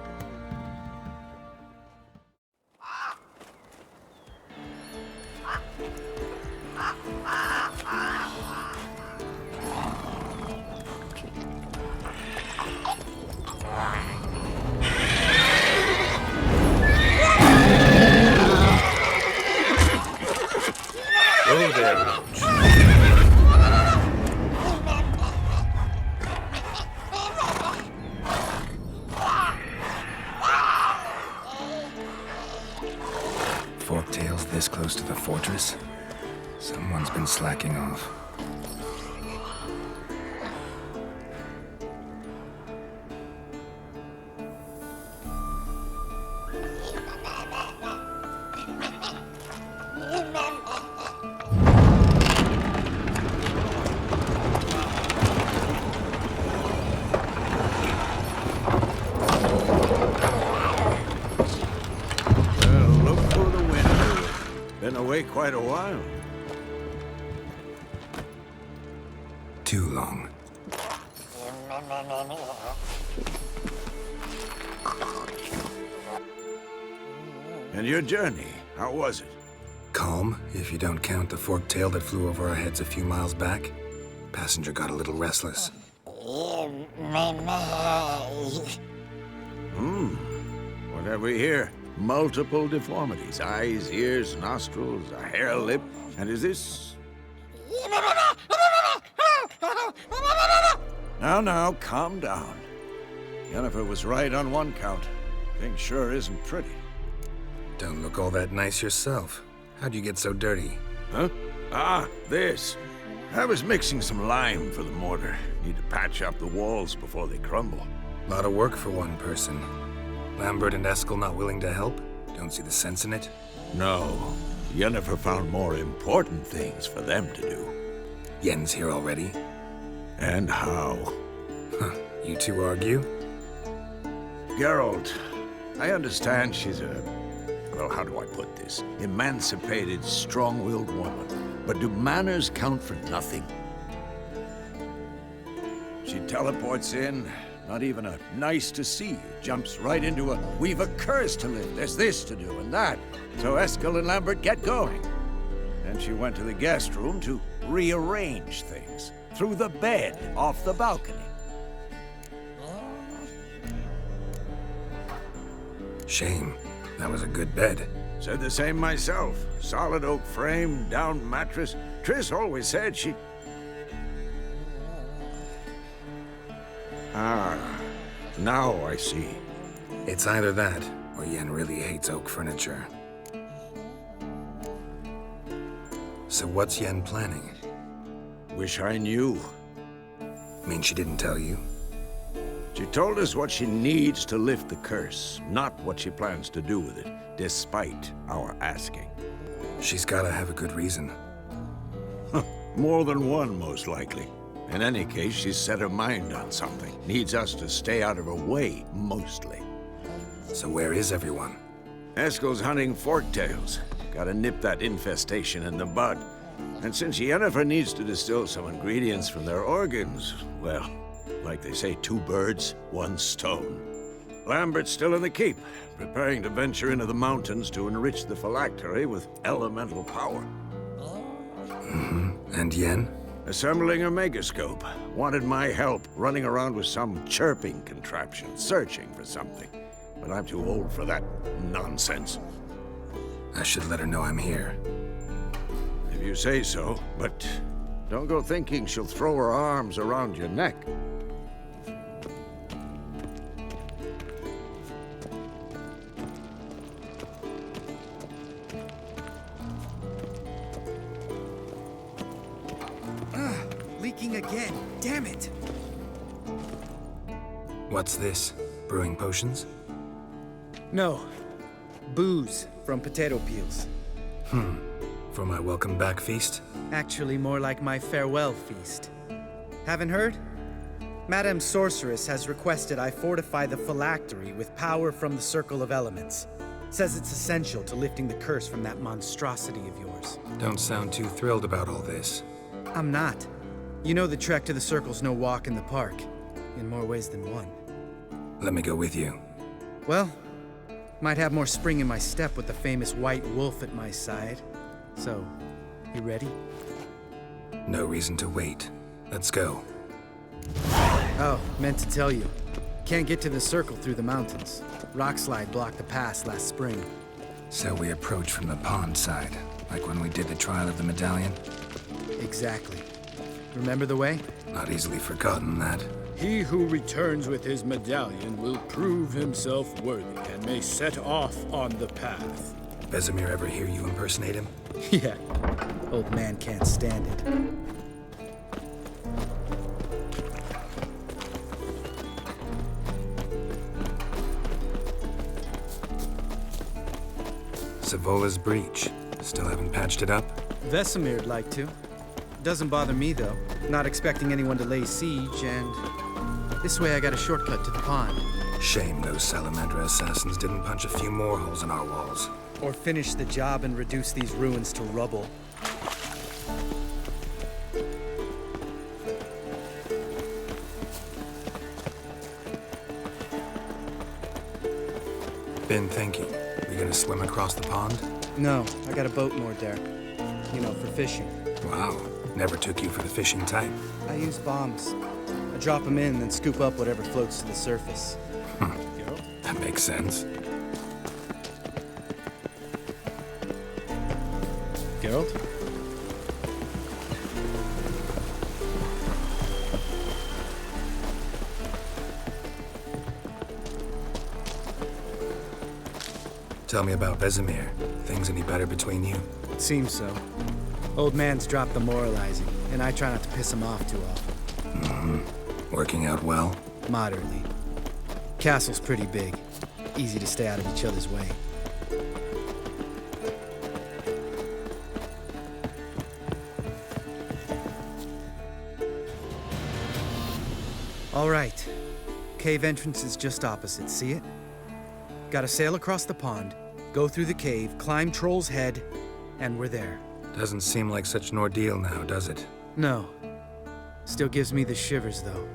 Go there, Roach. Forktails this close to the fortress? Someone's been slacking off. Been away quite a while. Too long. And your journey, how was it? Calm, if you don't count the forktail that flew over our heads a few miles back. Passenger got a little restless. What have we here? Multiple deformities. Eyes, ears, nostrils, a hair lip. And is this... Now, calm down. Yennefer was right on one count. Thing sure isn't pretty. Don't look all that nice yourself. How'd you get so dirty? Huh? Ah, this. I was mixing some lime for the mortar. Need to patch up the walls before they crumble. Lot of work for one person. Lambert and Eskel not willing to help? Don't see the sense in it? No. Yennefer found more important things for them to do. Yen's here already? And how? Huh. You two argue? Geralt, I understand she's a... well, how do I put this? Emancipated, strong-willed woman. But do manners count for nothing? She teleports in, not even a nice to see you, jumps right into a we've a curse to lift, there's this to do and that. So Eskel and Lambert get going. Then she went to the guest room to rearrange things. Through the bed, off the balcony. Shame. That was a good bed. Said the same myself. Solid oak frame, down mattress. Triss always said she... Ah, now I see. It's either that, or Yen really hates oak furniture. So what's Yen planning? Wish I knew. Mean she didn't tell you? She told us what she needs to lift the curse, not what she plans to do with it, despite our asking. She's gotta have a good reason. More than one, most likely. In any case, she's set her mind on something. Needs us to stay out of her way, mostly. So where is everyone? Eskel's hunting forktails. Gotta nip that infestation in the bud. And since Yennefer needs to distill some ingredients from their organs, well, like they say, 2 birds, 1 stone. Lambert's still in the keep, preparing to venture into the mountains to enrich the phylactery with elemental power. And Yen? Assembling a megascope. Wanted my help running around with some chirping contraption, searching for something. But I'm too old for that nonsense. I should let her know I'm here. If you say so, but don't go thinking she'll throw her arms around your neck. Leaking again. Damn it! What's this? Brewing potions? No. Booze from potato peels. For my welcome back feast? Actually, more like my farewell feast. Haven't heard? Madame Sorceress has requested I fortify the phylactery with power from the Circle of Elements. Says it's essential to lifting the curse from that monstrosity of yours. Don't sound too thrilled about all this. I'm not. You know the trek to the Circle's no walk in the park. In more ways than one. Let me go with you. Well, might have more spring in my step with the famous white wolf at my side. So, you ready? No reason to wait. Let's go. Oh, meant to tell you. Can't get to the Circle through the mountains. Rockslide blocked the pass last spring. So we approach from the pond side, like when we did the trial of the medallion? Exactly. Remember the way? Not easily forgotten, that. He who returns with his medallion will prove himself worthy and may set off on the path. Vesemir ever hear you impersonate him? Yeah. Old man can't stand it. Savola's breach. Still haven't patched it up? Vesemir'd like to. Doesn't bother me, though. Not expecting anyone to lay siege, and... this way I got a shortcut to the pond. Shame those Salamander assassins didn't punch a few more holes in our walls. Or finish the job and reduce these ruins to rubble. Been thinking. We gonna swim across the pond? No, I got a boat moored there. You know, for fishing. Wow. Never took you for the fishing type. I use bombs. I drop them in, then scoop up whatever floats to the surface. That makes sense. Geralt? Tell me about Vesemir. Things any better between you? Seems so. Old man's dropped the moralizing, and I try not to piss him off too often. Working out well? Moderately. Castle's pretty big. Easy to stay out of each other's way. All right. Cave entrance is just opposite, see it? Gotta sail across the pond, go through the cave, climb Troll's Head, and we're there. Doesn't seem like such an ordeal now, does it? No. Still gives me the shivers, though.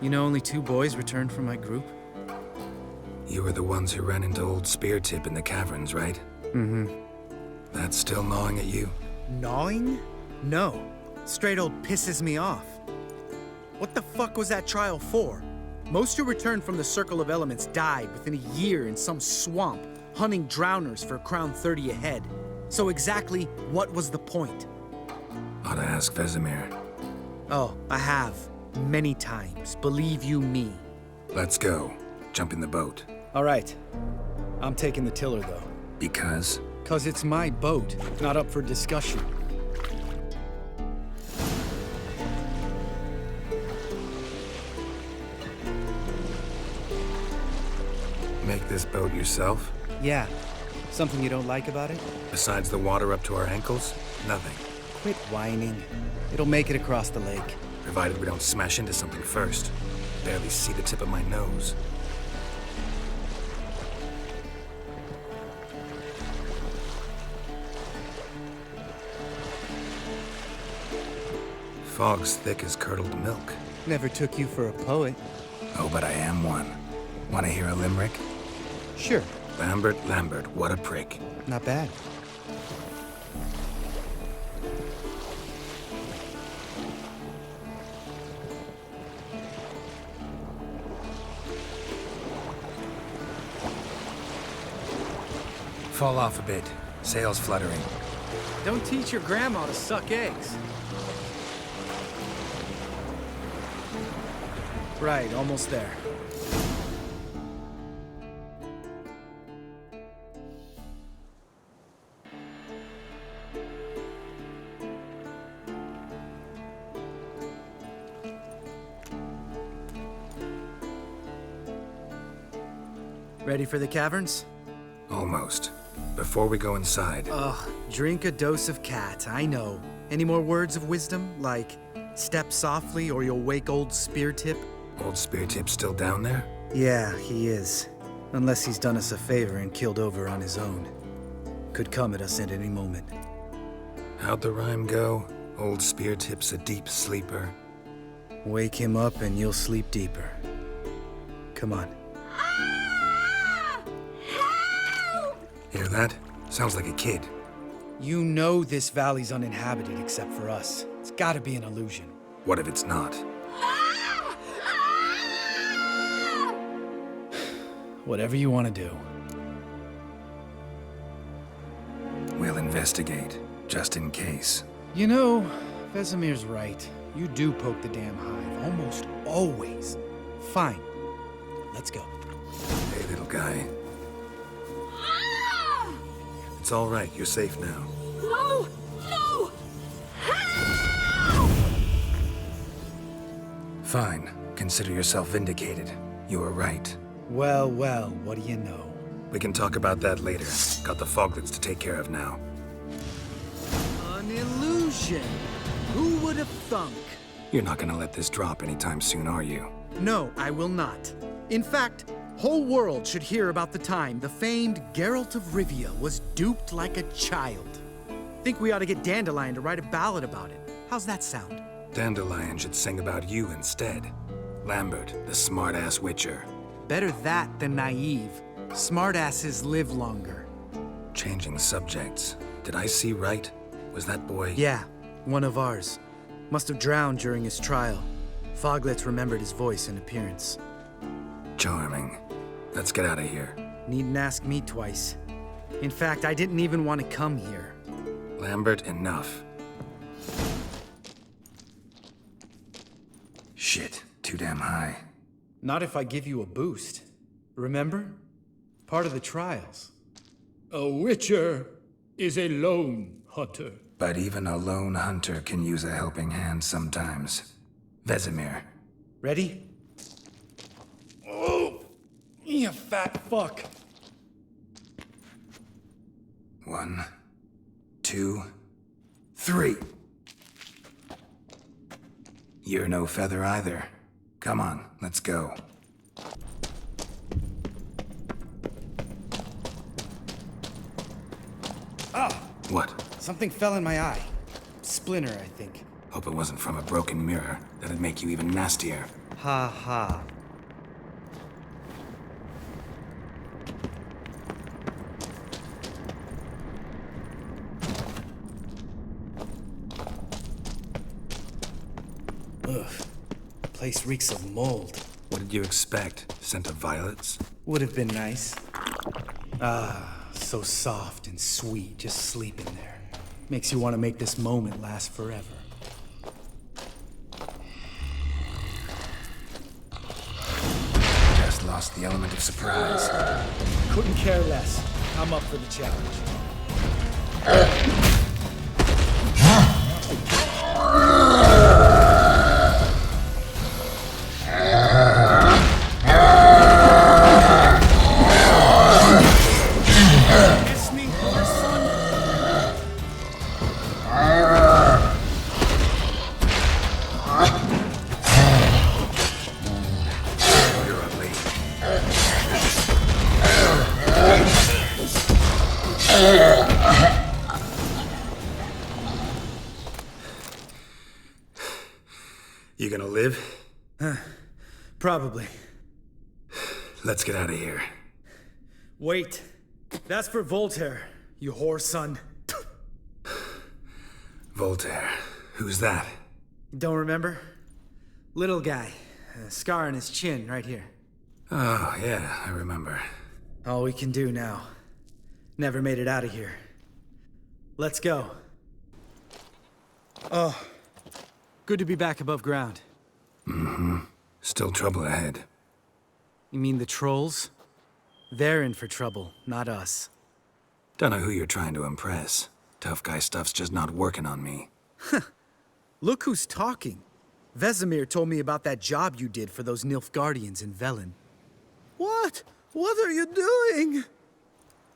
You know only 2 boys returned from my group? You were the ones who ran into old Speartip in the caverns, right? Mm-hmm. That's still gnawing at you? Gnawing? No. Straight old pisses me off. What the fuck was that trial for? Most who returned from the Circle of Elements died within a year in some swamp, hunting drowners for a crown 30 a head. So exactly what was the point? Ought to ask Vesemir. Oh, I have. Many times, believe you me. Let's go. Jump in the boat. All right. I'm taking the tiller, though. Because? 'Cause it's my boat, not up for discussion. Make this boat yourself? Yeah. Something you don't like about it? Besides the water up to our ankles? Nothing. Quit whining. It'll make it across the lake. Provided we don't smash into something first. Barely see the tip of my nose. Fog's thick as curdled milk. Never took you for a poet. Oh, but I am one. Want to hear a limerick? Sure. Lambert, what a prick. Not bad. Fall off a bit. Sails fluttering. Don't teach your grandma to suck eggs. Right, almost there. Ready for the caverns? Almost. Before we go inside... Ugh, drink a dose of cat, I know. Any more words of wisdom, like, step softly or you'll wake old Speartip? Old Speartip still down there? Yeah, he is. Unless he's done us a favor and killed over on his own. Could come at us at any moment. How'd the rhyme go? Old Speartip's a deep sleeper. Wake him up and you'll sleep deeper. Come on. Hear that? Sounds like a kid. You know this valley's uninhabited except for us. It's gotta be an illusion. What if it's not? Whatever you want to do. We'll investigate, just in case. You know, Vesemir's right. You do poke the damn hive, almost always. Fine. Let's go. Hey, little guy. It's all right. You're safe now. No! No! Fine. Consider yourself vindicated. You were right. Well, well, what do you know? We can talk about that later. Got the foglets to take care of now. An illusion! Who would have thunk? You're not gonna let this drop anytime soon, are you? No, I will not. In fact, whole world should hear about the time the famed Geralt of Rivia was duped like a child. Think we ought to get Dandelion to write a ballad about it. How's that sound? Dandelion should sing about you instead. Lambert, the smart-ass witcher. Better that than naive. Smartasses live longer. Changing subjects. Did I see right? Was that boy... Yeah, one of ours. Must have drowned during his trial. Foglets remembered his voice and appearance. Charming. Let's get out of here. Needn't ask me twice. In fact, I didn't even want to come here. Lambert, enough. Shit, too damn high. Not if I give you a boost. Remember? Part of the trials. A witcher is a lone hunter. But even a lone hunter can use a helping hand sometimes. Vesemir. Ready? Oh! You fat fuck! 1, 2, 3. You're no feather either. Come on, let's go. Ah! What? Something fell in my eye. Splinter, I think. Hope it wasn't from a broken mirror. That'd make you even nastier. Ha ha. Ugh. The place reeks of mold. What did you expect? Scent of violets? Would have been nice. Ah, so soft and sweet, just sleeping there. Makes you want to make this moment last forever. Just lost the element of surprise. Couldn't care less. I'm up for the challenge. You gonna live? Probably. Let's get out of here. Wait. That's for Voltaire, you whore son. Voltaire. Who's that? Don't remember? Little guy. A scar on his chin, right here. Oh, yeah, I remember. All we can do now. Never made it out of here. Let's go. Oh. Good to be back above ground. Mm-hmm. Still trouble ahead. You mean the trolls? They're in for trouble, not us. Don't know who you're trying to impress. Tough guy stuff's just not working on me. Look who's talking. Vesemir told me about that job you did for those Nilfgaardians in Velen. What? What are you doing?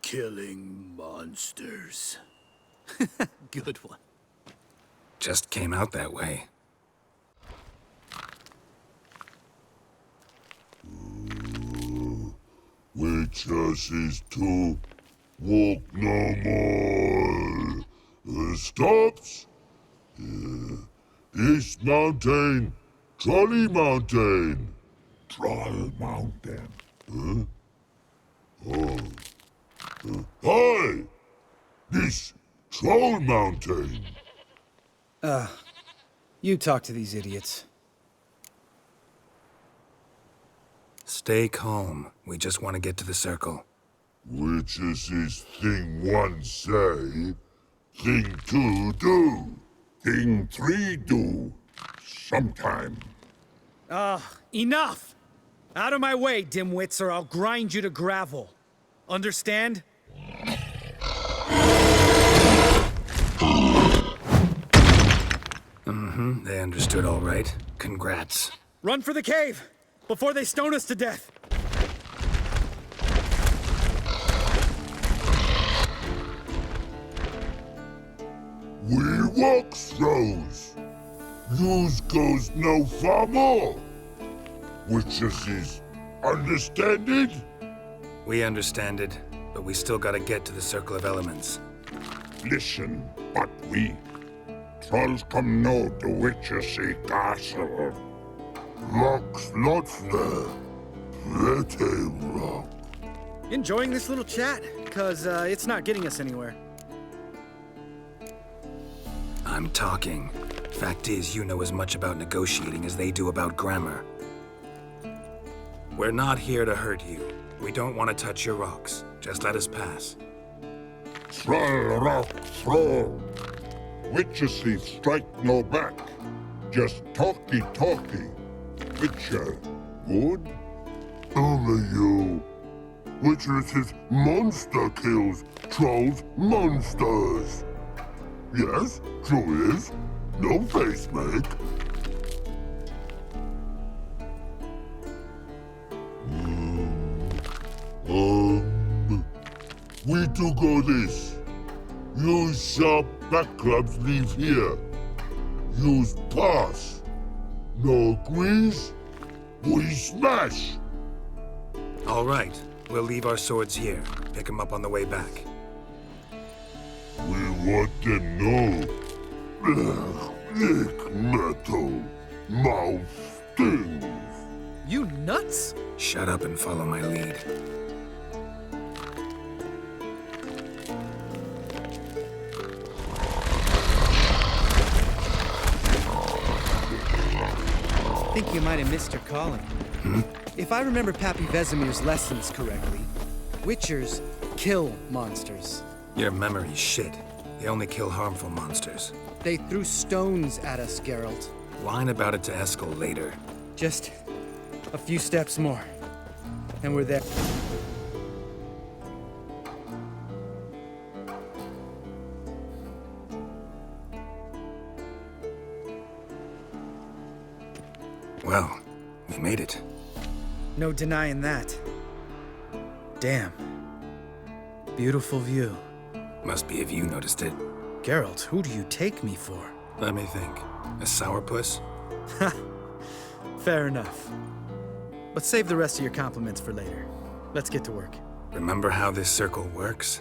Killing monsters. Good one. Just came out that way. Witches is to walk no more. Stops. East Mountain. Trolley Mountain. Troll Mountain. Huh? Oh. Hi! This Troll Mountain. You talk to these idiots. Stay calm. We just want to get to the circle. Witches is thing one say, thing two do, thing three do, sometime. Enough! Out of my way, dimwits, or I'll grind you to gravel. Understand? They understood all right. Congrats. Run for the cave! Before they stone us to death! We walk throws. Yous goes no far more. Witches is understanded? We understand it, but we still gotta get to the Circle of Elements. Listen, but we trolls come no to Witches castle. Rocks lots there. Pretty rock. Enjoying this little chat? Cause it's not getting us anywhere. I'm talking. Fact is, you know as much about negotiating as they do about grammar. We're not here to hurt you. We don't want to touch your rocks. Just let us pass. Troll rock throw. Witches strike no back. Just talky. Witcher, good? Only you. Witches is monster kills. Trolls monsters. Yes, true is. No face make. We do go this. Use sharp back clubs leave here. Use pass. No agrees, we smash. All right. We'll leave our swords here. Pick them up on the way back. We want them know. Lick metal. Mouth stings. You nuts? Shut up and follow my lead. I think you might have missed your calling. If I remember Pappy Vesemir's lessons correctly, Witchers kill monsters. Your memory's shit. They only kill harmful monsters. They threw stones at us, Geralt. Whine about it to Eskel later. Just a few steps more, and we're there. Well, we made it. No denying that. Damn. Beautiful view. Must be if you noticed it. Geralt, who do you take me for? Let me think. A sourpuss? Fair enough. But save the rest of your compliments for later. Let's get to work. Remember how this circle works?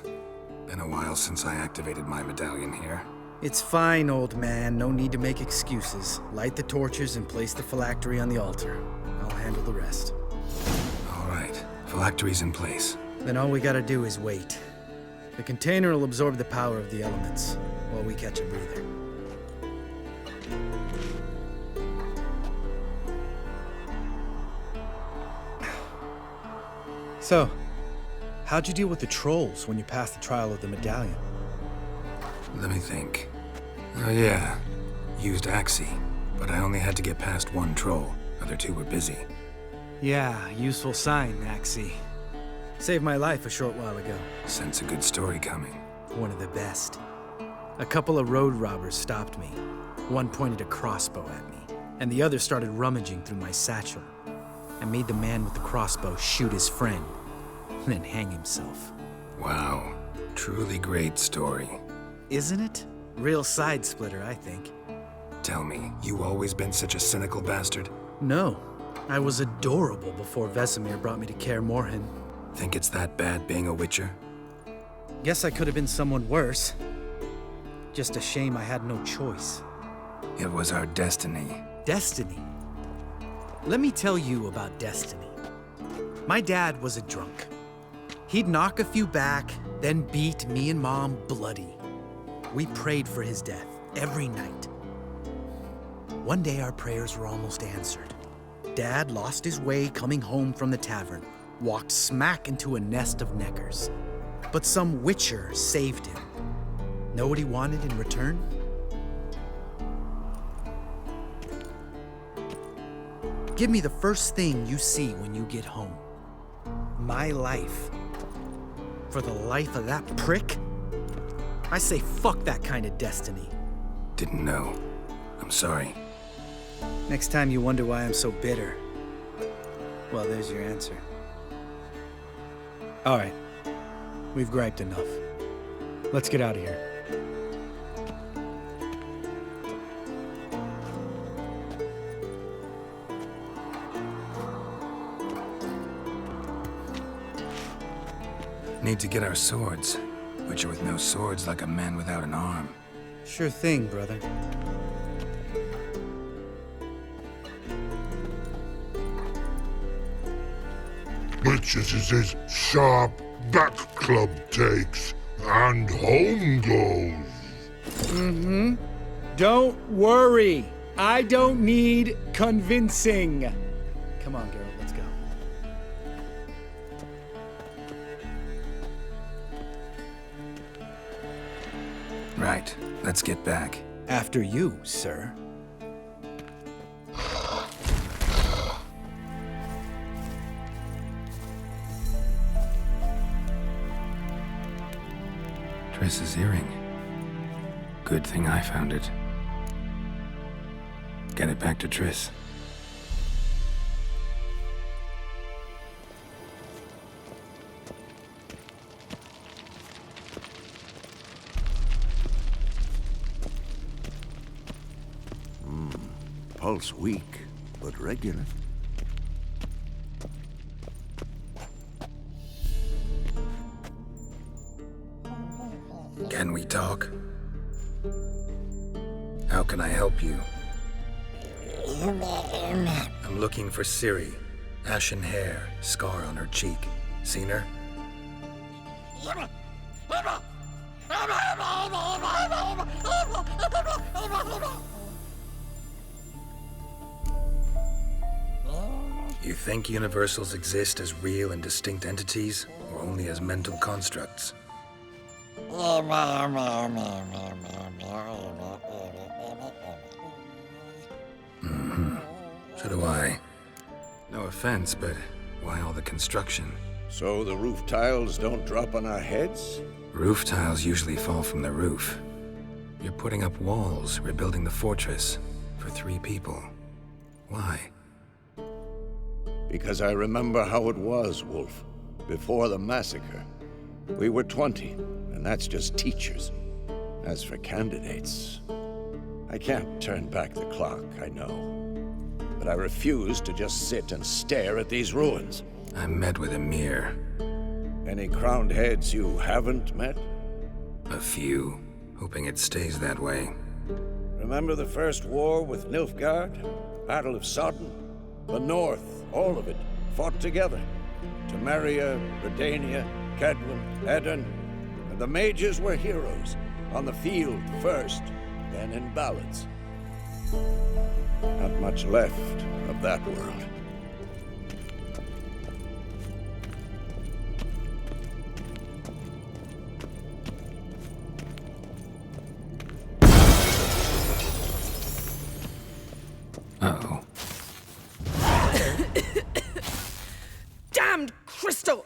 Been a while since I activated my medallion here. It's fine, old man. No need to make excuses. Light the torches and place the phylactery on the altar. I'll handle the rest. All right. Phylactery's in place. Then all we gotta do is wait. The container will absorb the power of the elements, while we catch a breather. So, how'd you deal with the trolls when you passed the trial of the medallion? Let me think. Oh yeah, used Axie, but I only had to get past one troll. Other two were busy. Yeah, useful sign, Axie. Saved my life a short while ago. Sense a good story coming. One of the best. A couple of road robbers stopped me. One pointed a crossbow at me, and the other started rummaging through my satchel. I made the man with the crossbow shoot his friend. and then hang himself. Wow. Truly great story. Isn't it? Real side splitter, I think. Tell me, you always been such a cynical bastard? No. I was adorable before Vesemir brought me to Kaer Morhen. Think it's that bad being a Witcher? Guess I could have been someone worse. Just a shame I had no choice. It was our destiny. Destiny? Let me tell you about destiny. My dad was a drunk. He'd knock a few back, then beat me and Mom bloody. We prayed for his death every night. One day our prayers were almost answered. Dad lost his way coming home from the tavern, walked smack into a nest of neckers. But some witcher saved him. Know what he wanted in return? Give me the first thing you see when you get home. My life. For the life of that prick? I say fuck that kind of destiny. Didn't know. I'm sorry. Next time you wonder why I'm so bitter, well, there's your answer. All right. We've griped enough. Let's get out of here. Need to get our swords. Witcher with no swords like a man without an arm. Sure thing, brother. Witches is his sharp back club takes, and home goes. Mm-hmm. Don't worry. I don't need convincing. Come on, Geralt, let's go. Right. Let's get back. After you, sir. Triss's earring. Good thing I found it. Get it back to Triss. Pulse weak, but regular. Can we talk? How can I help you? I'm looking for Ciri. Ashen hair, scar on her cheek. Seen her? You think universals exist as real and distinct entities, or only as mental constructs? Mm-hmm. So do I. No offense, but why all the construction? So the roof tiles don't drop on our heads? Roof tiles usually fall from the roof. You're putting up walls, rebuilding the fortress, for 3 people. Why? Because I remember how it was, Wolf. Before the massacre. We were 20, and that's just teachers. As for candidates, I can't turn back the clock, I know. But I refuse to just sit and stare at these ruins. I met with Emir. Any crowned heads you haven't met? A few, hoping it stays that way. Remember the first war with Nilfgaard? Battle of Sodden? The North, all of it, fought together. Temeria, Redania, Cadwin, Edirn, and the mages were heroes. On the field first, then in ballads. Not much left of that world. Uh-oh. Damned crystal!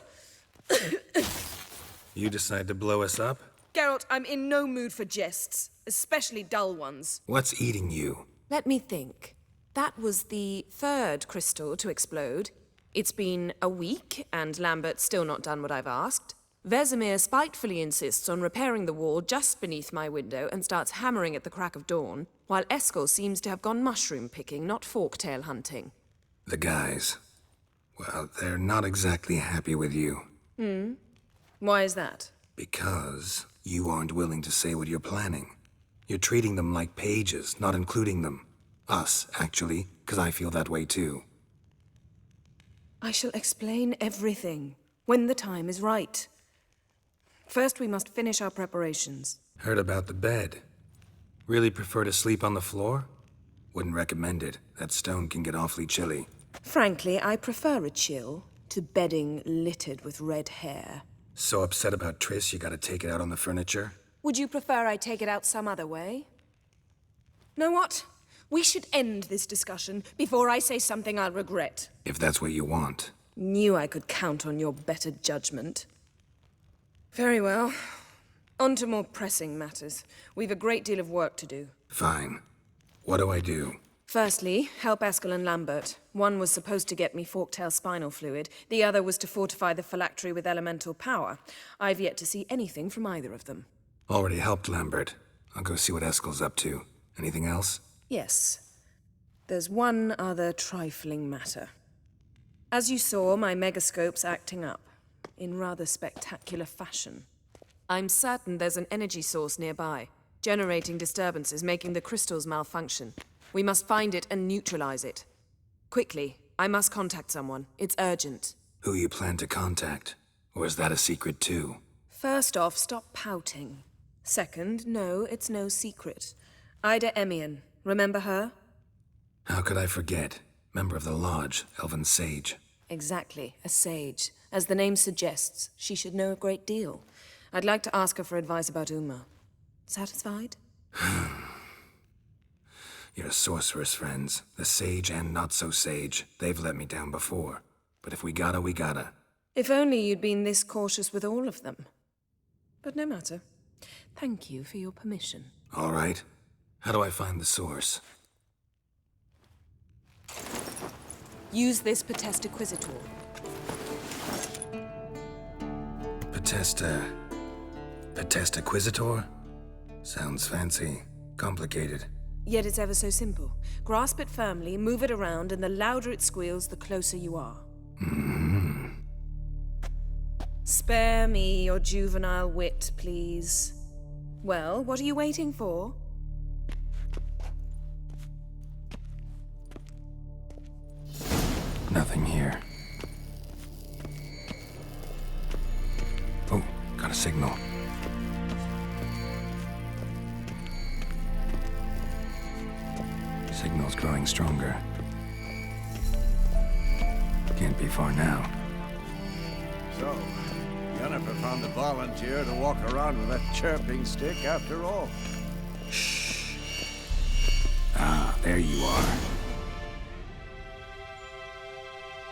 You decide to blow us up? Geralt, I'm in no mood for jests, especially dull ones. What's eating you? Let me think. That was the 3rd crystal to explode. It's been a week, and Lambert's still not done what I've asked. Vesemir spitefully insists on repairing the wall just beneath my window and starts hammering at the crack of dawn, while Eskel seems to have gone mushroom picking, not forktail hunting. The guys. Well, they're not exactly happy with you. Why is that? Because you aren't willing to say what you're planning. You're treating them like pages, not including them. Us, actually, because I feel that way too. I shall explain everything, when the time is right. First, we must finish our preparations. Heard about the bed. Really prefer to sleep on the floor? Wouldn't recommend it. That stone can get awfully chilly. Frankly, I prefer a chill to bedding littered with red hair. So upset about Triss, you gotta take it out on the furniture? Would you prefer I take it out some other way? Know what? We should end this discussion before I say something I'll regret. If that's what you want. Knew I could count on your better judgment. Very well. On to more pressing matters. We've a great deal of work to do. Fine. What do I do? Firstly, help Eskel and Lambert. One was supposed to get me forktail spinal fluid. The other was to fortify the phylactery with elemental power. I've yet to see anything from either of them. Already helped Lambert. I'll go see what Eskel's up to. Anything else? Yes. There's one other trifling matter. As you saw, my megascope's acting up, in rather spectacular fashion. I'm certain there's an energy source nearby, generating disturbances, making the crystals malfunction. We must find it and neutralize it. Quickly, I must contact someone. It's urgent. Who you plan to contact? Or is that a secret too? First off, stop pouting. Second, no, it's no secret. Ida Emian. Remember her? How could I forget? Member of the Lodge, Elven Sage. Exactly, a sage. As the name suggests, she should know a great deal. I'd like to ask her for advice about Uma. Satisfied? Your sorceress friends, the sage and not-so-sage, they've let me down before. But if we gotta, we gotta. If only you'd been this cautious with all of them. But no matter. Thank you for your permission. All right. How do I find the source? Use this Potesta Quisitor. Potesta Quisitor? Sounds fancy. Complicated. Yet it's ever so simple. Grasp it firmly, move it around, and the louder it squeals, the closer you are. Spare me your juvenile wit, please. Well, what are you waiting for? Nothing here. Oh, got a signal. Signal's growing stronger. Can't be far now. So, Jennifer found a volunteer to walk around with that chirping stick after all. Shh. Ah, there you are.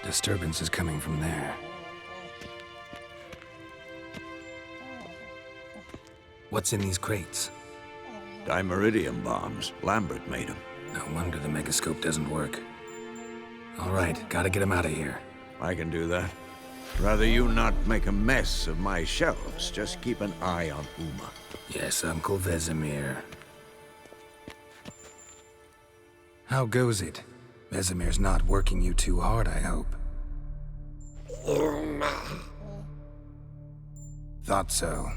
Disturbance is coming from there. What's in these crates? Dimeridium bombs. Lambert made them. No wonder the megascope doesn't work. All right, gotta get him out of here. I can do that. Rather you not make a mess of my shelves. Just keep an eye on Uma. Yes, Uncle Vesemir. How goes it? Vesemir's not working you too hard, I hope. Thought so.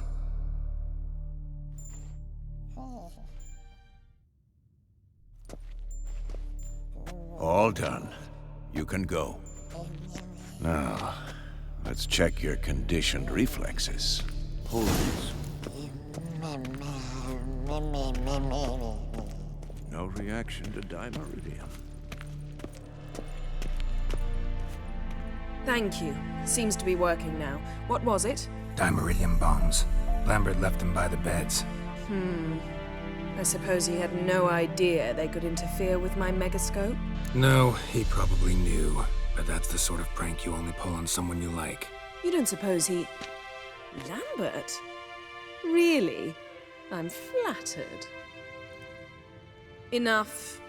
All done. You can go. Now, let's check your conditioned reflexes. Pulse. No reaction to dimeridium. Thank you. Seems to be working now. What was it? Dimeridium bombs. Lambert left them by the beds. I suppose he had no idea they could interfere with my megascope? No, he probably knew. But that's the sort of prank you only pull on someone you like. You don't suppose he... Lambert? Really? I'm flattered. Enough.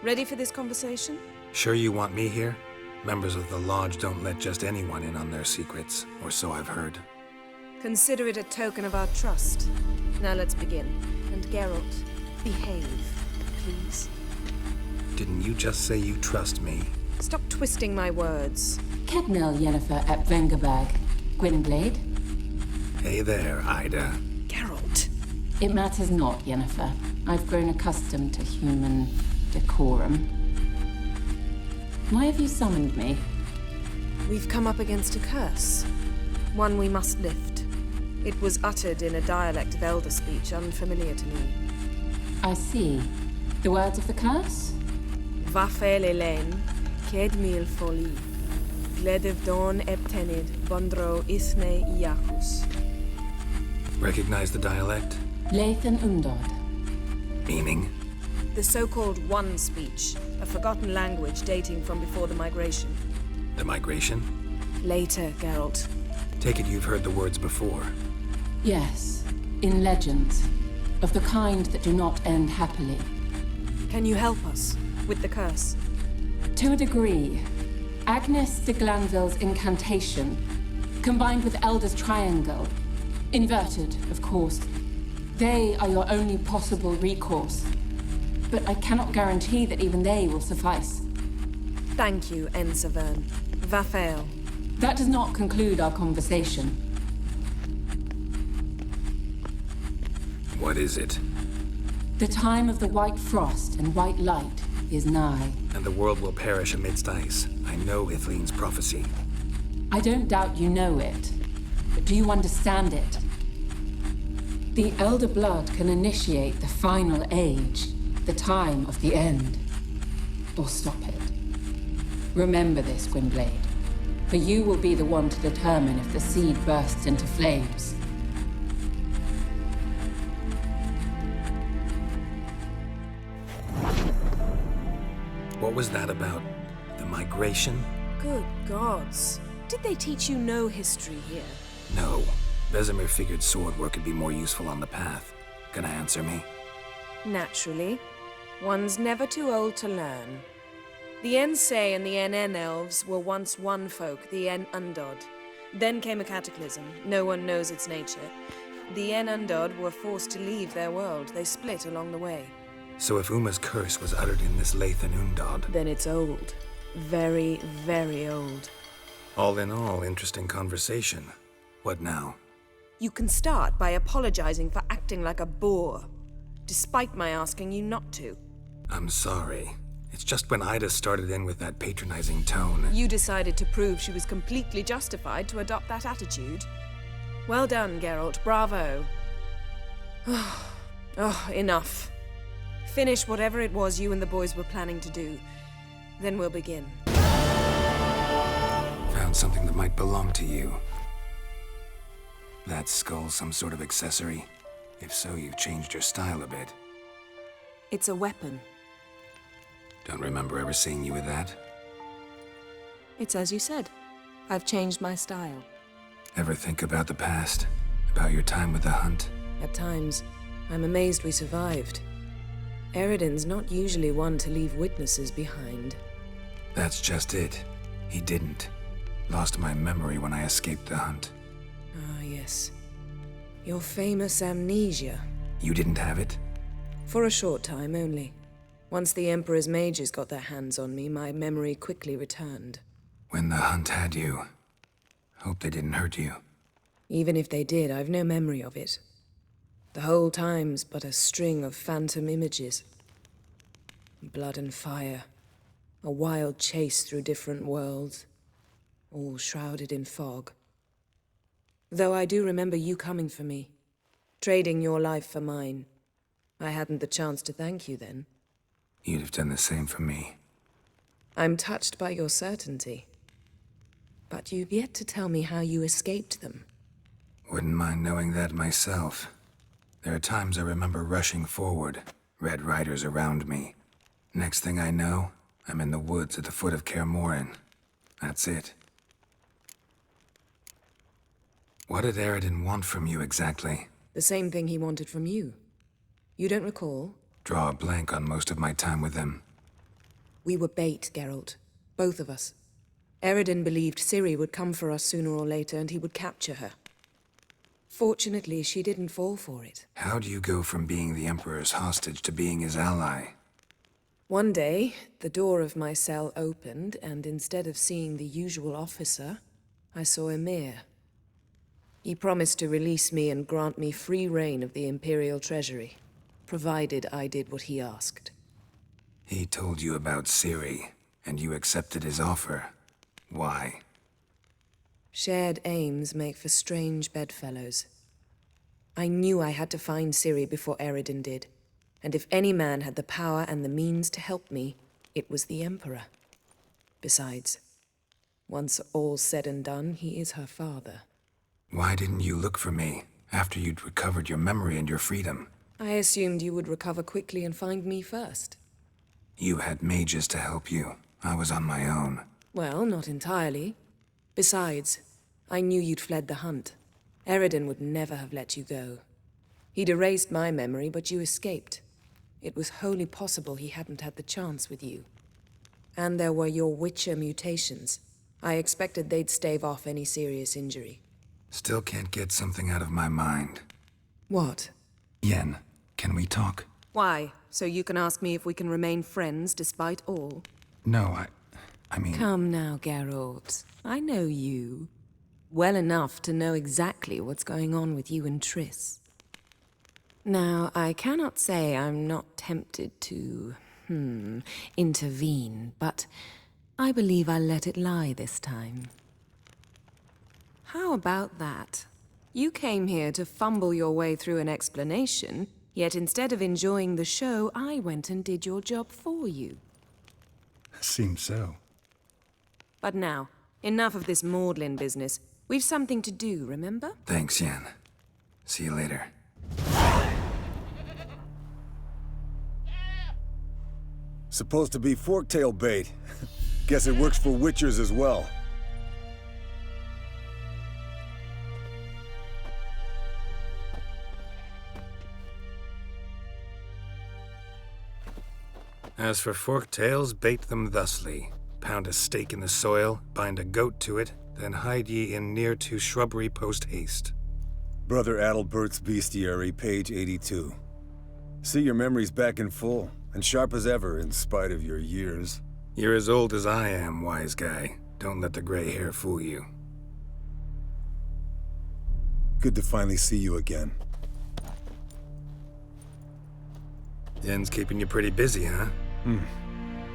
Ready for this conversation? Sure you want me here? Members of the Lodge don't let just anyone in on their secrets, or so I've heard. Consider it a token of our trust. Now let's begin. And Geralt, behave, please. Didn't you just say you trust me? Stop twisting my words. Kednel Yennefer at Vengerberg. Gwynblade? Hey there, Ida. Geralt. It matters not, Yennefer. I've grown accustomed to human decorum. Why have you summoned me? We've come up against a curse. One we must lift. It was uttered in a dialect of Elder speech unfamiliar to me. I see. The words of the curse? Vafel Elaine, Ked mil foli. Gledev don eptenid, bondro isne iacus. Recognize the dialect? Lathan Undod. Meaning? The so-called One speech, a forgotten language dating from before the migration. The migration? Later, Geralt. Take it you've heard the words before. Yes, in legends. Of the kind that do not end happily. Can you help us with the curse? To a degree. Agnes de Glanville's incantation, combined with Elder's triangle, inverted, of course. They are your only possible recourse. But I cannot guarantee that even they will suffice. Thank you, Ensavern. Vafael. That does not conclude our conversation. What is it? The time of the white frost and white light is nigh. And the world will perish amidst ice. I know Ithleen's prophecy. I don't doubt you know it. But do you understand it? The Elder Blood can initiate the final age, the time of the end. Or stop it. Remember this, Gwynblade. For you will be the one to determine if the seed bursts into flames. What was that about? The migration? Good gods. Did they teach you no history here? No. Vesemir figured sword work could be more useful on the path. Gonna answer me? Naturally. One's never too old to learn. The Ensei and the NN elves were once one folk, the En Undod. Then came a cataclysm. No one knows its nature. The En Undod were forced to leave their world. They split along the way. So if Uma's curse was uttered in this Lathan Undod... Then it's old. Very, very old. All in all, interesting conversation. What now? You can start by apologizing for acting like a boor, despite my asking you not to. I'm sorry. It's just when Ida started in with that patronizing tone... You decided to prove she was completely justified to adopt that attitude. Well done, Geralt. Bravo. Oh, enough. Finish whatever it was you and the boys were planning to do. Then we'll begin. Found something that might belong to you. That skull some sort of accessory? If so, you've changed your style a bit. It's a weapon. Don't remember ever seeing you with that. It's as you said. I've changed my style. Ever think about the past? About your time with the hunt? At times, I'm amazed we survived. Eridan's not usually one to leave witnesses behind. That's just it. He didn't. Lost my memory when I escaped the hunt. Ah, yes. Your famous amnesia. You didn't have it? For a short time only. Once the Emperor's mages got their hands on me, my memory quickly returned. When the hunt had you, hope they didn't hurt you. Even if they did, I've no memory of it. The whole time's but a string of phantom images. Blood and fire. A wild chase through different worlds. All shrouded in fog. Though I do remember you coming for me. Trading your life for mine. I hadn't the chance to thank you then. You'd have done the same for me. I'm touched by your certainty. But you've yet to tell me how you escaped them. Wouldn't mind knowing that myself. There are times I remember rushing forward, Red Riders around me. Next thing I know, I'm in the woods at the foot of Kaer Morhen. That's it. What did Eridan want from you exactly? The same thing he wanted from you. You don't recall? Draw a blank on most of my time with him. We were bait, Geralt. Both of us. Eridan believed Ciri would come for us sooner or later and he would capture her. Fortunately, she didn't fall for it. How do you go from being the Emperor's hostage to being his ally? One day, the door of my cell opened, and instead of seeing the usual officer, I saw Emir. He promised to release me and grant me free reign of the Imperial Treasury, provided I did what he asked. He told you about Ciri, and you accepted his offer. Why? Shared aims make for strange bedfellows. I knew I had to find Ciri before Eridan did, and if any man had the power and the means to help me, it was the Emperor. Besides, once all's said and done, he is her father. Why didn't you look for me, after you'd recovered your memory and your freedom? I assumed you would recover quickly and find me first. You had mages to help you. I was on my own. Well, not entirely. Besides, I knew you'd fled the hunt. Eridan would never have let you go. He'd erased my memory, but you escaped. It was wholly possible he hadn't had the chance with you. And there were your Witcher mutations. I expected they'd stave off any serious injury. Still can't get something out of my mind. What? Yen, can we talk? Why? So you can ask me if we can remain friends despite all? No, I mean... Come now, Geralt. I know you. Well enough to know exactly what's going on with you and Triss. Now, I cannot say I'm not tempted to, intervene, but I believe I'll let it lie this time. How about that? You came here to fumble your way through an explanation, yet instead of enjoying the show, I went and did your job for you. Seems so. But now, enough of this maudlin business. We've something to do, remember? Thanks, Yen. See you later. Supposed to be forktail bait. Guess it works for witchers as well. As for forktails, bait them thusly. Pound a stake in the soil, bind a goat to it, then hide ye in near to shrubbery post-haste. Brother Adalbert's Bestiary, page 82. See your memories back in full, and sharp as ever in spite of your years. You're as old as I am, wise guy. Don't let the gray hair fool you. Good to finally see you again. Yen's keeping you pretty busy, huh?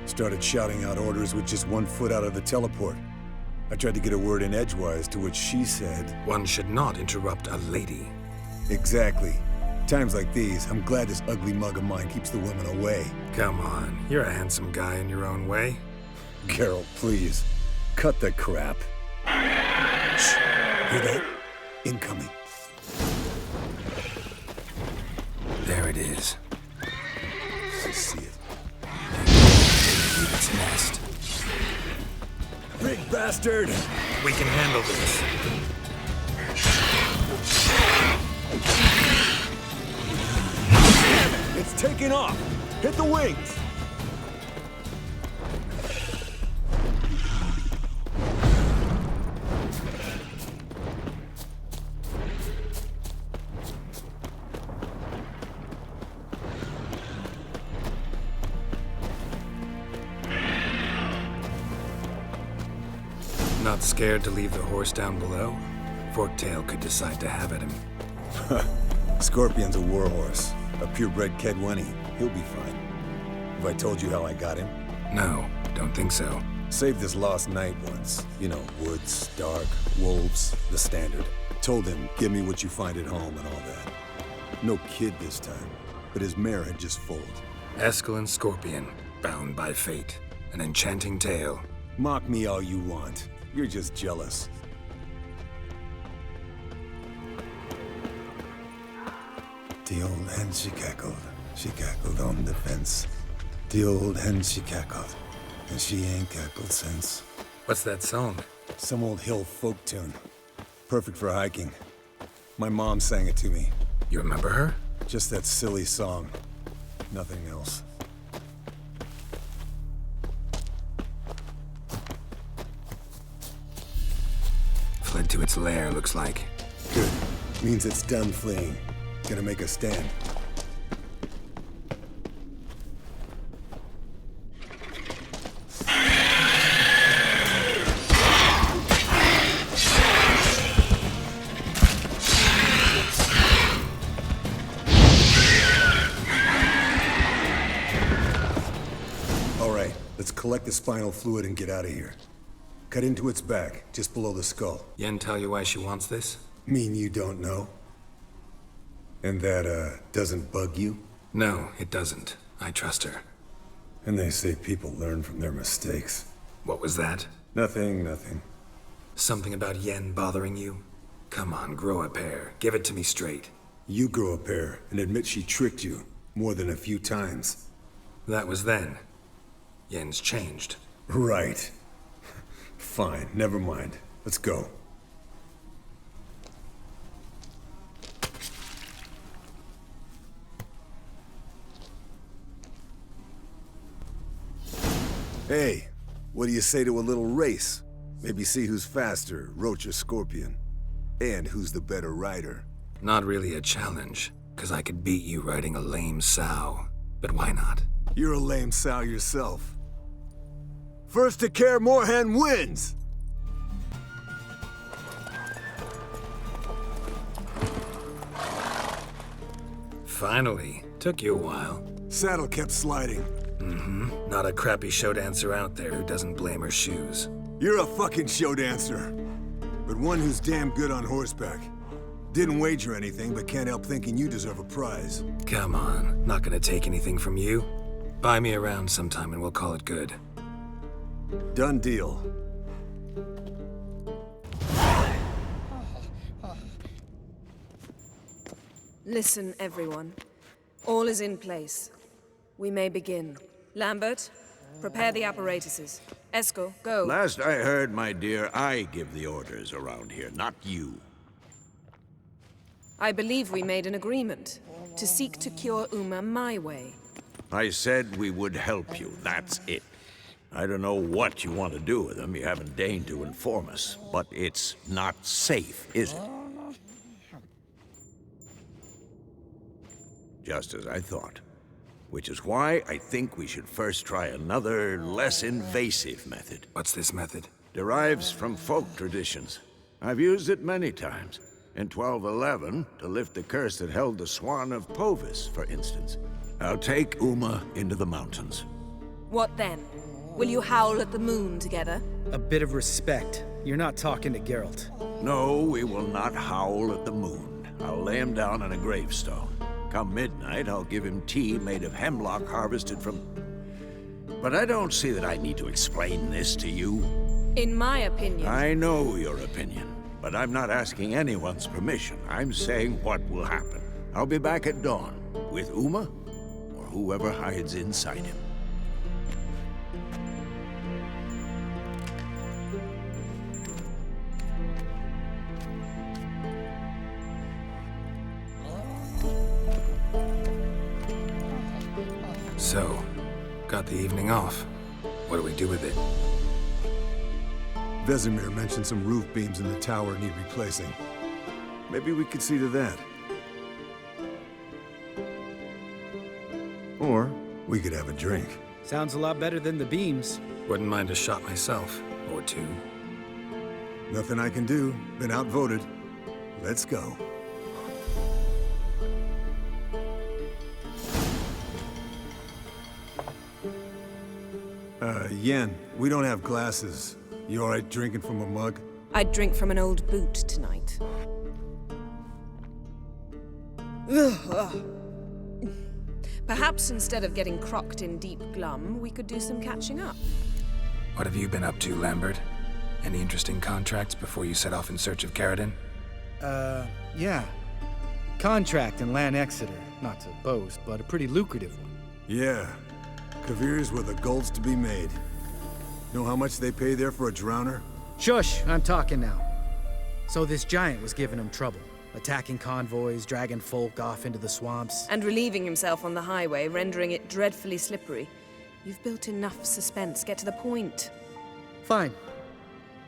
Started shouting out orders with just 1 foot out of the teleport. I tried to get a word in edgewise, to which she said... One should not interrupt a lady. Exactly. Times like these, I'm glad this ugly mug of mine keeps the women away. Come on, you're a handsome guy in your own way. Geralt, please. Cut the crap. Shh. Hear that? Incoming. There it is. I see it. Leave its nest. Big bastard! We can handle this. It's taking off! Hit the wings! Not scared to leave the horse down below? Forktail could decide to have at him. Scorpion's a warhorse. A purebred Kedwenny. He'll be fine. Have I told you how I got him? No, don't think so. Saved this lost knight once. You know, woods, dark, wolves, the standard. Told him, give me what you find at home and all that. No kid this time, but his mare had just foaled. Eskel Scorpion, bound by fate. An enchanting tale. Mock me all you want. You're just jealous. The old hen, she cackled on the fence. The old hen, she cackled, and she ain't cackled since. What's that song? Some old hill folk tune. Perfect for hiking. My mom sang it to me. You remember her? Just that silly song. Nothing else. headed to its lair, looks like. Good. Means it's done fleeing. Gonna make a stand. Let's collect the spinal fluid and get out of here. Cut into its back, just below the skull. Yen tell you why she wants this? Mean you don't know? And that, doesn't bug you? No, it doesn't. I trust her. And they say people learn from their mistakes. What was that? Nothing. Something about Yen bothering you? Come on, grow a pair. Give it to me straight. You grow a pair and admit she tricked you more than a few times. That was then. Yen's changed. Right. Fine, never mind. Let's go. Hey, what do you say to a little race? Maybe see who's faster, Roach or Scorpion. And who's the better rider. Not really a challenge, because I could beat you riding a lame sow. But why not? You're a lame sow yourself. First to Kaer Morhen wins! Finally. Took you a while. Saddle kept sliding. Mm-hmm. Not a crappy show dancer out there who doesn't blame her shoes. You're a fucking show dancer. But one who's damn good on horseback. Didn't wager anything, but can't help thinking you deserve a prize. Come on. Not gonna take anything from you. Buy me around sometime and we'll call it good. Done deal. Listen, everyone. All is in place. We may begin. Lambert, prepare the apparatuses. Esco, go. Last I heard, my dear, I give the orders around here, not you. I believe we made an agreement to seek to cure Uma my way. I said we would help you, that's it. I don't know what you want to do with them. You haven't deigned to inform us. But it's not safe, is it? Just as I thought. Which is why I think we should first try another, less invasive method. What's this method? Derives from folk traditions. I've used it many times. In 1211, to lift the curse that held the Swan of Povis, for instance. I'll take Uma into the mountains. What then? Will you howl at the moon together? A bit of respect. You're not talking to Geralt. No, we will not howl at the moon. I'll lay him down on a gravestone. Come midnight, I'll give him tea made of hemlock harvested from... But I don't see that I need to explain this to you. In my opinion... I know your opinion, but I'm not asking anyone's permission. I'm saying what will happen. I'll be back at dawn, with Uma, or whoever hides inside him. So, got the evening off. What do we do with it? Vesemir mentioned some roof beams in the tower need replacing. Maybe we could see to that. Or we could have a drink. Sounds a lot better than the beams. Wouldn't mind a shot myself, or two. Nothing I can do. Been outvoted. Let's go. Yen, we don't have glasses. You alright drinking from a mug? I'd drink from an old boot tonight. Perhaps instead of getting crocked in deep glum, we could do some catching up. What have you been up to, Lambert? Any interesting contracts before you set off in search of Caradon? Yeah. Contract in Lan Exeter. Not to boast, but a pretty lucrative one. Yeah. Kavir's where the gold's to be made. Know how much they pay there for a drowner? Shush, I'm talking now. So this giant was giving him trouble. Attacking convoys, dragging folk off into the swamps. And relieving himself on the highway, rendering it dreadfully slippery. You've built enough suspense. Get to the point. Fine.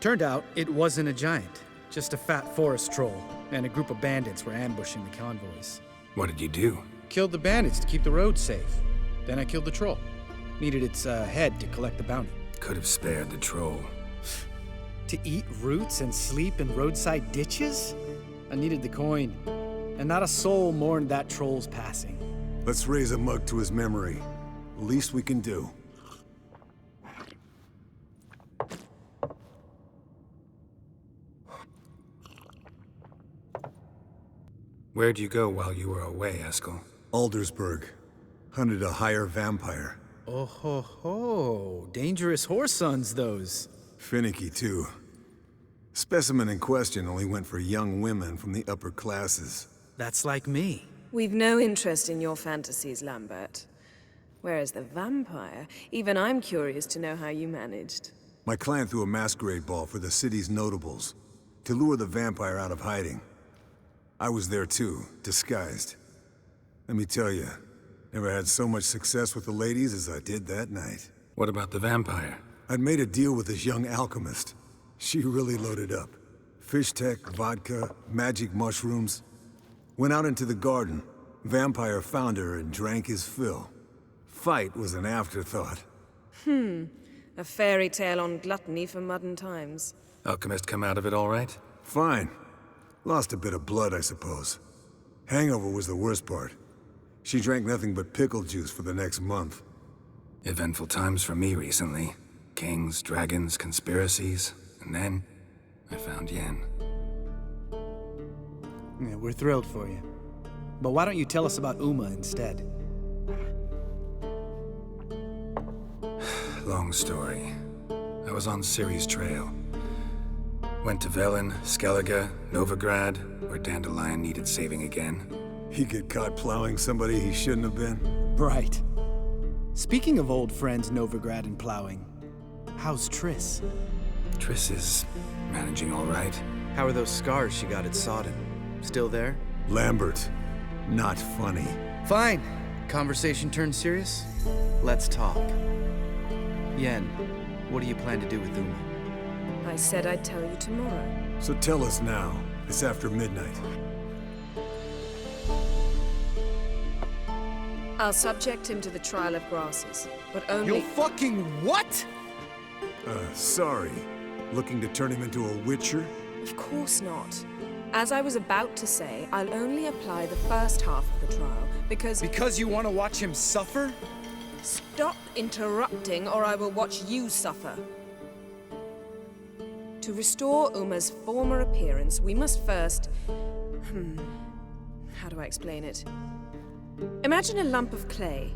Turned out, it wasn't a giant. Just a fat forest troll, and a group of bandits were ambushing the convoys. What did you do? Killed the bandits to keep the road safe. Then I killed the troll. Needed its head to collect the bounty. Could have spared the troll. To eat roots and sleep in roadside ditches? I needed the coin. And not a soul mourned that troll's passing. Let's raise a mug to his memory. Least we can do. Where'd you go while you were away, Eskel? Aldersburg. Hunted a higher vampire. Oh ho ho. Dangerous horse sons, those. Finicky, too. Specimen in question only went for young women from the upper classes. That's like me. We've no interest in your fantasies, Lambert. Whereas the vampire, even I'm curious to know how you managed. My clan threw a masquerade ball for the city's notables, to lure the vampire out of hiding. I was there too, disguised. Let me tell you, never had so much success with the ladies as I did that night. What about the vampire? I'd made a deal with this young alchemist. She really loaded up. Fish tech, vodka, magic mushrooms. Went out into the garden. Vampire found her and drank his fill. Fight was an afterthought. A fairy tale on gluttony for modern times. Alchemist come out of it all right? Fine. Lost a bit of blood, I suppose. Hangover was the worst part. She drank nothing but pickle juice for the next month. Eventful times for me recently. Kings, dragons, conspiracies. And then, I found Yen. Yeah, we're thrilled for you. But why don't you tell us about Uma instead? Long story. I was on Ciri's trail. Went to Velen, Skellige, Novigrad, where Dandelion needed saving again. He get caught plowing somebody he shouldn't have been? Right. Speaking of old friends Novigrad and plowing, how's Triss? Triss is managing all right. How are those scars she got at Sodden? Still there? Lambert, not funny. Fine. Conversation turned serious? Let's talk. Yen, what do you plan to do with Uma? I said I'd tell you tomorrow. So tell us now. It's after midnight. I'll subject him to the trial of grasses, but only— You fucking what? Sorry. Looking to turn him into a witcher? Of course not. As I was about to say, I'll only apply the first half of the trial, because— Because you want to watch him suffer? Stop interrupting, or I will watch you suffer. To restore Uma's former appearance, we must first— how do I explain it? Imagine a lump of clay.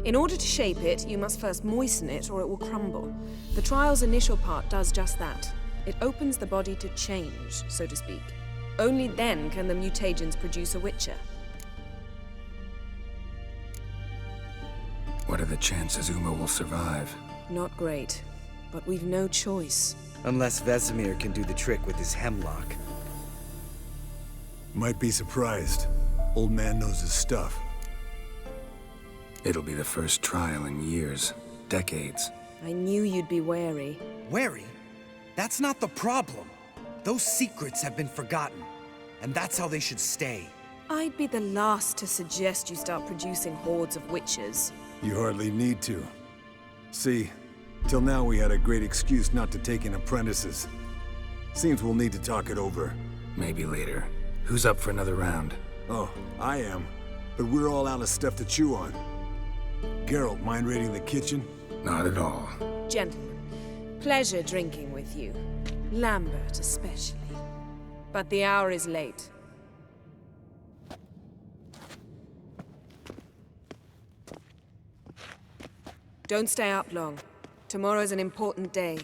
In order to shape it, you must first moisten it, or it will crumble. The trial's initial part does just that. It opens the body to change, so to speak. Only then can the mutagens produce a witcher. What are the chances Uma will survive? Not great, but we've no choice. Unless Vesemir can do the trick with his hemlock. Might be surprised. Old man knows his stuff. It'll be the first trial in years, decades. I knew you'd be wary. Wary? That's not the problem. Those secrets have been forgotten, and that's how they should stay. I'd be the last to suggest you start producing hordes of witches. You hardly need to. See, till now we had a great excuse not to take in apprentices. Seems we'll need to talk it over. Maybe later. Who's up for another round? Oh, I am. But we're all out of stuff to chew on. Geralt, mind raiding the kitchen? Not at all. Gentlemen, pleasure drinking with you. Lambert especially. But the hour is late. Don't stay up long. Tomorrow's an important day.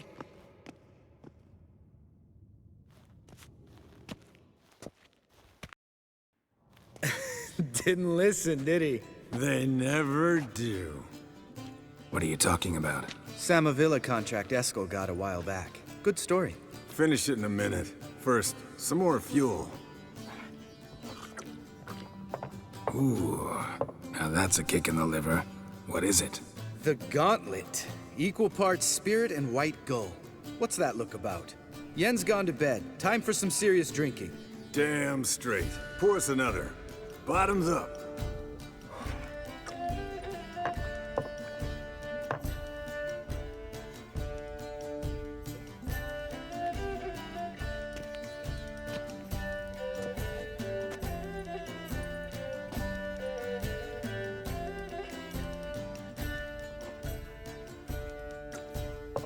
Didn't listen, did he? They never do. What are you talking about? Samavilla contract Eskel got a while back. Good story. Finish it in a minute. First, some more fuel. Ooh, now that's a kick in the liver. What is it? The Gauntlet. Equal parts spirit and white gull. What's that look about? Yen's gone to bed. Time for some serious drinking. Damn straight. Pour us another. Bottoms up.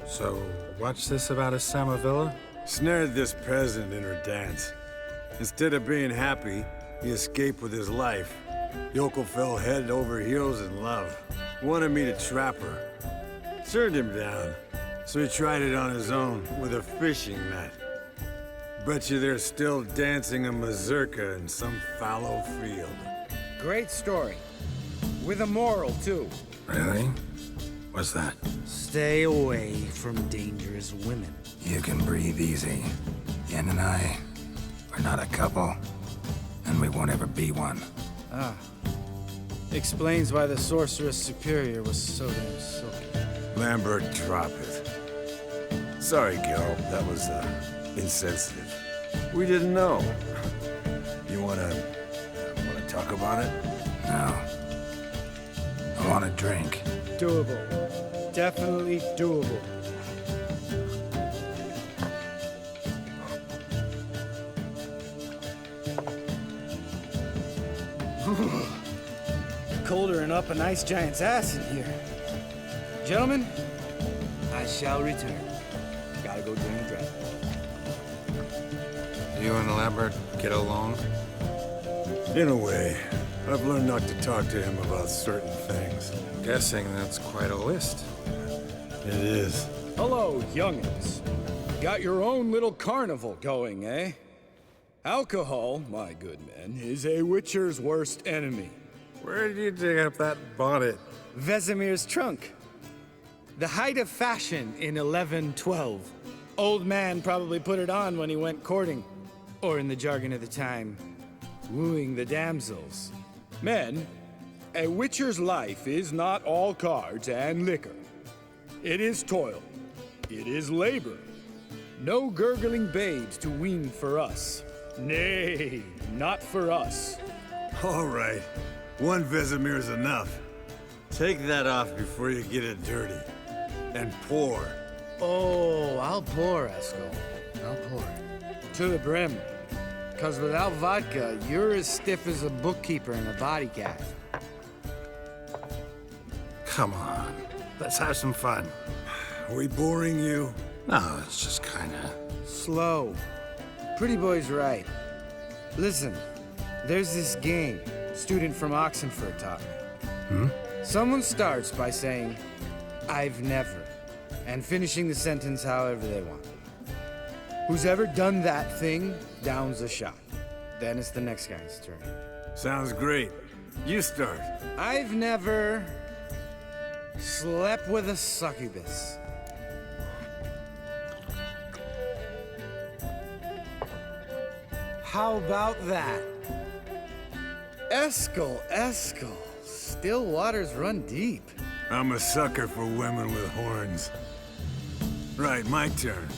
So, what's this about a Samavilla? Snared this peasant in her dance. Instead of being happy, he escaped with his life. Yoko fell head over heels in love. Wanted me to trap her. Turned him down. So he tried it on his own with a fishing net. Bet you they're still dancing a mazurka in some fallow field. Great story. With a moral, too. Really? What's that? Stay away from dangerous women. You can breathe easy. Yen and I, we're not a couple. And we won't ever be one. Ah. Explains why the Sorceress Superior was so damn silky. Lambert, drop it. Sorry, Gil. That was, insensitive. We didn't know. You wanna talk about it? No. I want a drink. Doable. Definitely doable. Colder than up a nice giant's ass in here. Gentlemen, I shall return. Gotta go join the draft. You and Lambert get along? In a way. I've learned not to talk to him about certain things. Guessing that's quite a list. It is. Hello, youngins. Got your own little carnival going, eh? Alcohol, my good men, is a witcher's worst enemy. Where did you dig up that bonnet? Vesemir's trunk. The height of fashion in 1112. Old man probably put it on when he went courting. Or in the jargon of the time, wooing the damsels. Men, a witcher's life is not all cards and liquor. It is toil. It is labor. No gurgling babes to wean for us. Nay, not for us. All right. One Vesemir's enough. Take that off before you get it dirty. And pour. Oh, I'll pour, Esco. I'll pour. To the brim. 'Cause without vodka, you're as stiff as a bookkeeper in a body cast. Come on. Let's have some fun. Are we boring you? No, it's just kinda... Slow. Pretty boy's right. Listen, there's this game student from Oxenford taught me. Someone starts by saying, I've never, and finishing the sentence however they want. Who's ever done that thing downs a shot. Then it's the next guy's turn. Sounds great. You start. I've never slept with a succubus. How about that? Eskel. Still waters run deep. I'm a sucker for women with horns. Right, my turn.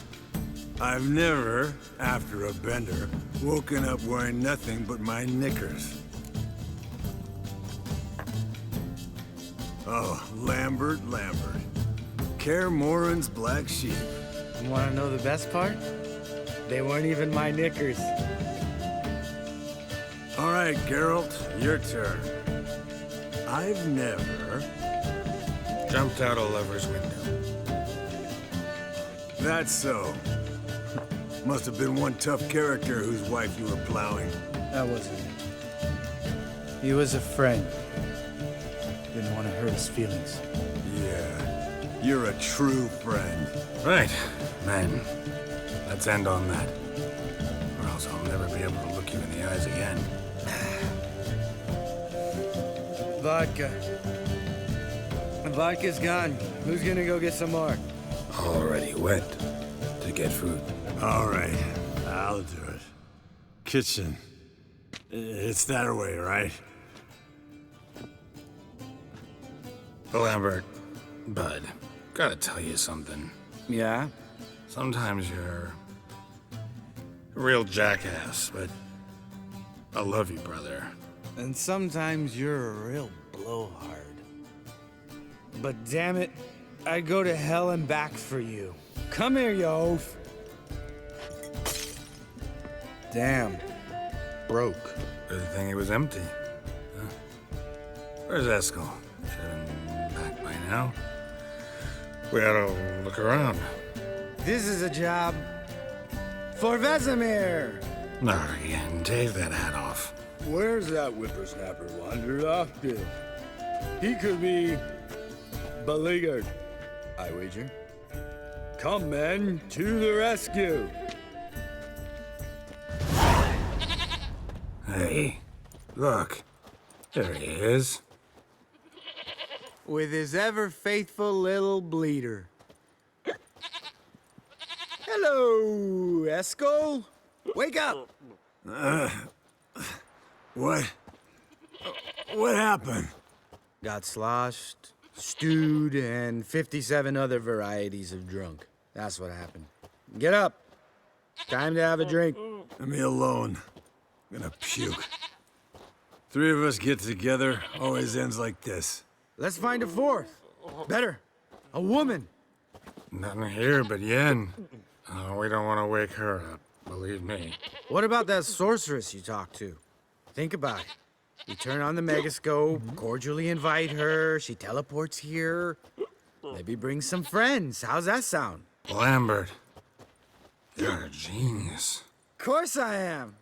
I've never, after a bender, woken up wearing nothing but my knickers. Oh, Lambert. Kaer Morhen's black sheep. You wanna know the best part? They weren't even my knickers. All right, Geralt, your turn. I've never... Jumped out a lover's window. That's so. Must have been one tough character whose wife you were plowing. That wasn't it. He was a friend. Didn't want to hurt his feelings. Yeah, you're a true friend. Right, men. Let's end on that. Or else I'll never be able to look you in the eyes again. Vodka. The vodka's gone. Who's gonna go get some more? Already went to get food. All right, I'll do it. Kitchen. It's that way, right? Lambert, Bud, gotta tell you something. Yeah? Sometimes you're real jackass, but I love you, brother. And sometimes you're a real blowhard. But damn it, I'd go to hell and back for you. Come here, you oaf. Damn. Broke. Good thing he was empty. Huh? Where's Eskel? Should have been back by now. We ought to look around. This is a job for Vesemir. Not again. Take that hat off. Where's that whippersnapper wandered off to? He could be beleaguered, I wager. Come, men, to the rescue. Hey, look. There he is. With his ever-faithful little bleeder. Hello, Eskel. Wake up! What happened? Got sloshed, stewed, and 57 other varieties of drunk. That's what happened. Get up. Time to have a drink. Leave me alone. I'm gonna puke. Three of us get together, always ends like this. Let's find a fourth. Better. A woman. Nothing here but Yen. Oh, we don't want to wake her up, believe me. What about that sorceress you talked to? Think about it. You turn on the megascope, cordially invite her, she teleports here. Maybe bring some friends. How's that sound? Lambert, you're a genius. Of course I am.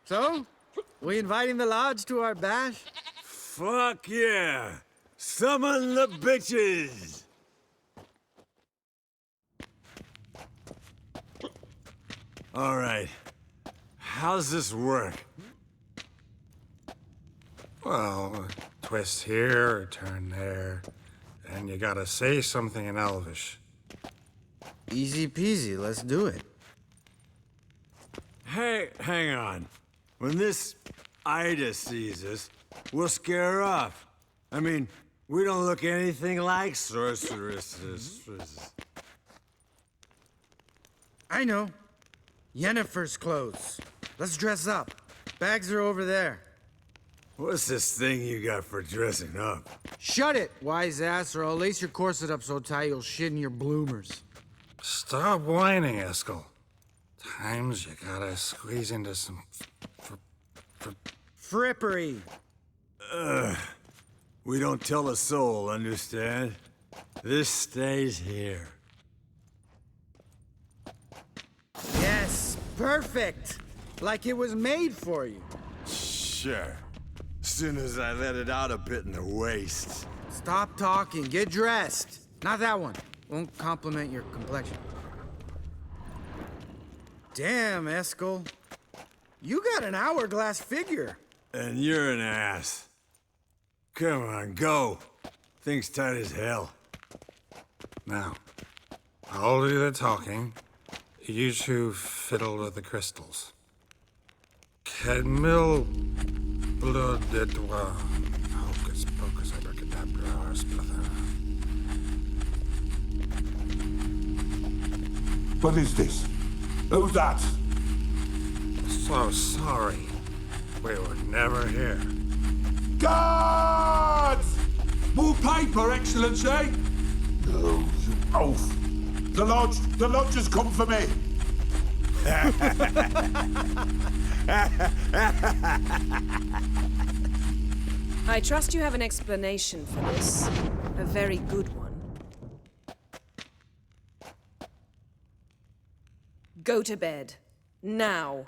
So, we inviting the lodge to our bash? Fuck yeah! Summon the bitches! All right. How's this work? Well, twist here or turn there, and you gotta say something in Elvish. Easy peasy, let's do it. Hey, hang on. When this Ida sees us, we'll scare her off. I mean, we don't look anything like sorceresses. I know. Yennefer's clothes. Let's dress up. Bags are over there. What's this thing you got for dressing up? Shut it, wise ass, or I'll lace your corset up so tight you'll shit in your bloomers. Stop whining, Eskel. Times you gotta squeeze into some frippery. We don't tell a soul, understand? This stays here. Yes, perfect. Like it was made for you. Sure. Soon as I let it out a bit in the waist. Stop talking, get dressed. Not that one. Won't compliment your complexion. Damn, Eskel. You got an hourglass figure. And you're an ass. Come on, go. Thing's tight as hell. Now, I'll do the talking. You two fiddle with the crystals. Cadmil blood de toi. Hocus pocus abracadabra splather. What is this? Who's that? So sorry. We were never here. Guards! More paper, Excellency! No, you oaf. The lodge has come for me. I trust you have an explanation for this. A very good one. Go to bed. Now.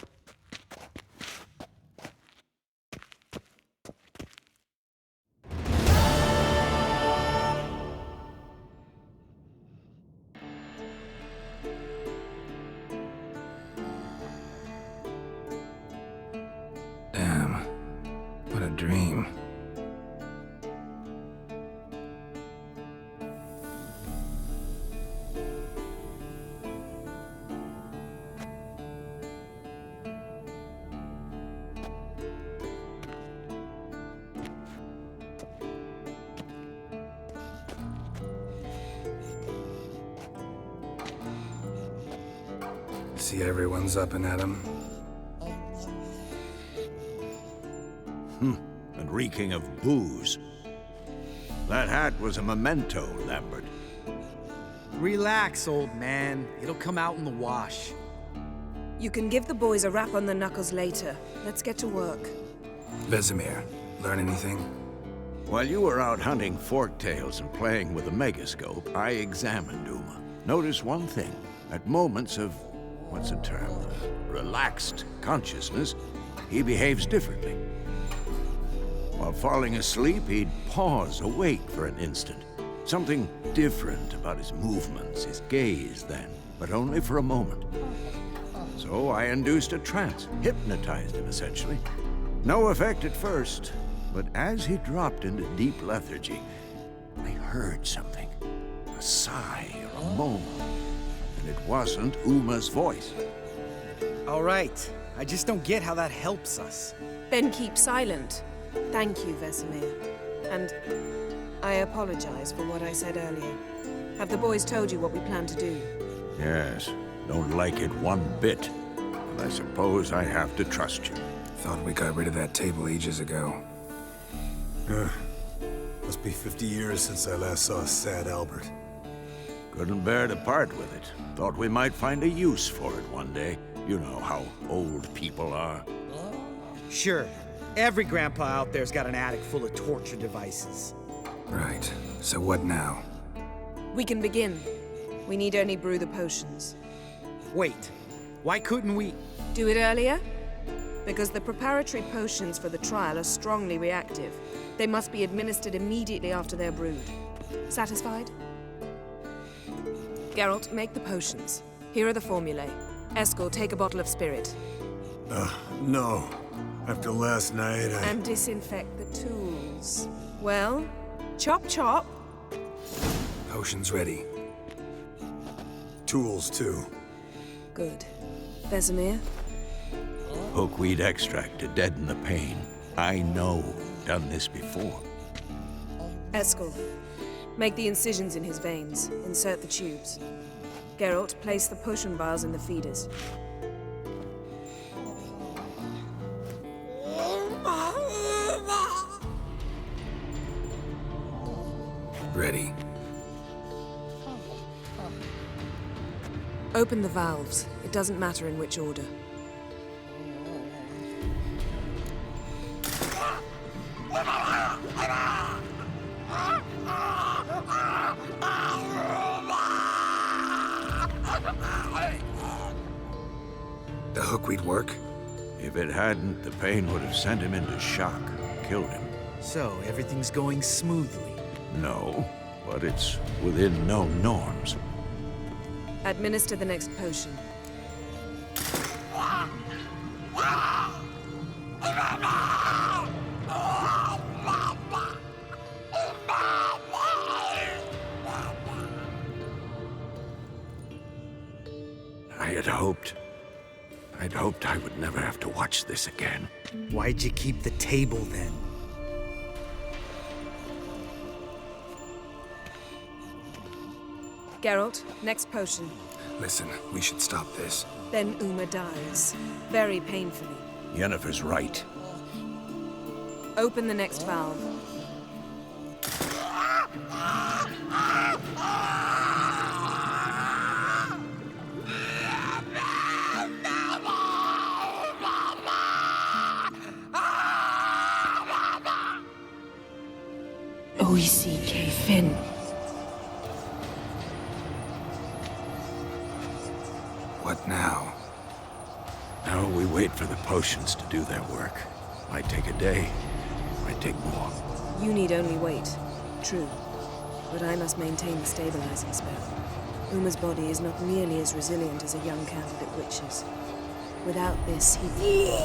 Damn. What a dream. see everyone's up and at 'em. And reeking of booze. That hat was a memento, Lambert. Relax, old man. It'll come out in the wash. You can give the boys a rap on the knuckles later. Let's get to work. Vesemir, learn anything? While you were out hunting forktails and playing with a megascope, I examined Uma. Notice one thing. At moments of, what's the term, relaxed consciousness, he behaves differently. While falling asleep, he'd pause, awake for an instant. Something different about his movements, his gaze then, but only for a moment. So I induced a trance, hypnotized him essentially. No effect at first, but as he dropped into deep lethargy, I heard something. A sigh or a moan. And it wasn't Uma's voice. All right. I just don't get how that helps us. Then keep silent. Thank you, Vesemir. And I apologize for what I said earlier. Have the boys told you what we plan to do? Yes, don't like it one bit. But I suppose I have to trust you. Thought we got rid of that table ages ago. Must be 50 years since I last saw sad Albert. Couldn't bear to part with it. Thought we might find a use for it one day. You know how old people are. Sure. Every grandpa out there's got an attic full of torture devices. Right. So what now? We can begin. We need only brew the potions. Wait. Why couldn't we... Do it earlier? Because the preparatory potions for the trial are strongly reactive. They must be administered immediately after they're brewed. Satisfied? Geralt, make the potions. Here are the formulae. Eskel, take a bottle of spirit. No. After last night, And disinfect the tools. Well, chop chop. Potions ready. Tools, too. Good. Vesemir? Hookweed extract to deaden the pain. I know. Done this before. Eskel, make the incisions in his veins. Insert the tubes. Geralt, place the potion vials in the feeders. Ready. Open the valves. It doesn't matter in which order. The hookweed work? If it hadn't, the pain would have sent him into shock, killed him. So, everything's going smoothly? No, but it's within known norms. Administer the next potion. I'd hoped I would never have to watch this again. Why'd you keep the table then? Geralt, next potion. Listen, we should stop this. Then Uma dies. Very painfully. Yennefer's right. Open the next valve. O-E-C-K, Finn. What now? Now we wait for the potions to do their work. Might take a day, might take more. You need only wait. True. But I must maintain the stabilizing spell. Uma's body is not nearly as resilient as a young candidate witch's. Without this, he...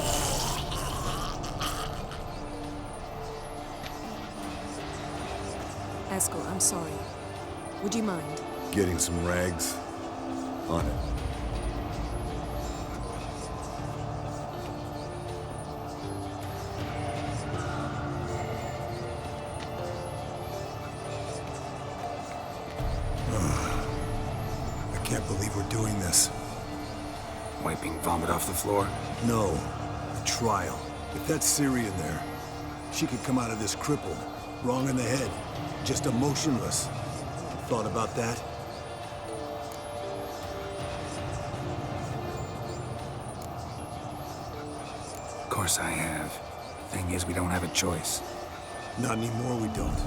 Eskel, I'm sorry. Would you mind? Getting some rags? On it. I can't believe we're doing this. being vomited off the floor? No. The trial. If that's Syrian there, she could come out of this crippled, wrong in the head, just emotionless. Thought about that? Of course I have. Thing is, we don't have a choice. Not anymore, we don't.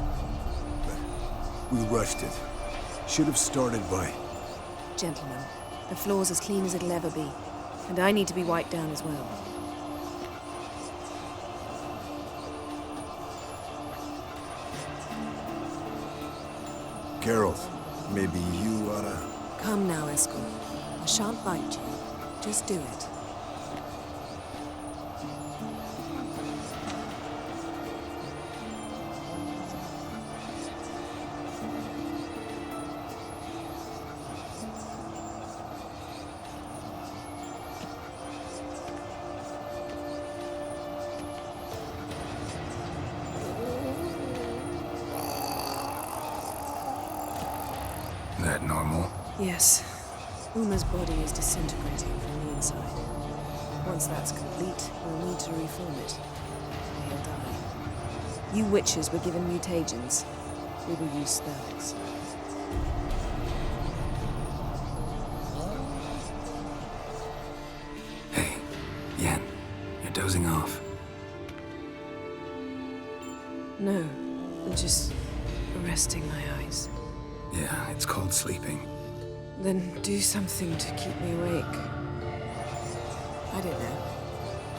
But we rushed it. Should have started by... Gentlemen, the floor's as clean as it'll ever be. And I need to be wiped down as well. Geralt, maybe you oughta... Come now, Eskel. I shan't bite you. Just do it. That normal? Yes. Uma's body is disintegrating from the inside. Once that's complete, we'll need to reform it. He'll die. You witches were given mutagens. We will use spells. Hey, Yen, you're dozing off. No, I'm just resting my eyes. Yeah, it's called sleeping. Then do something to keep me awake. I don't know.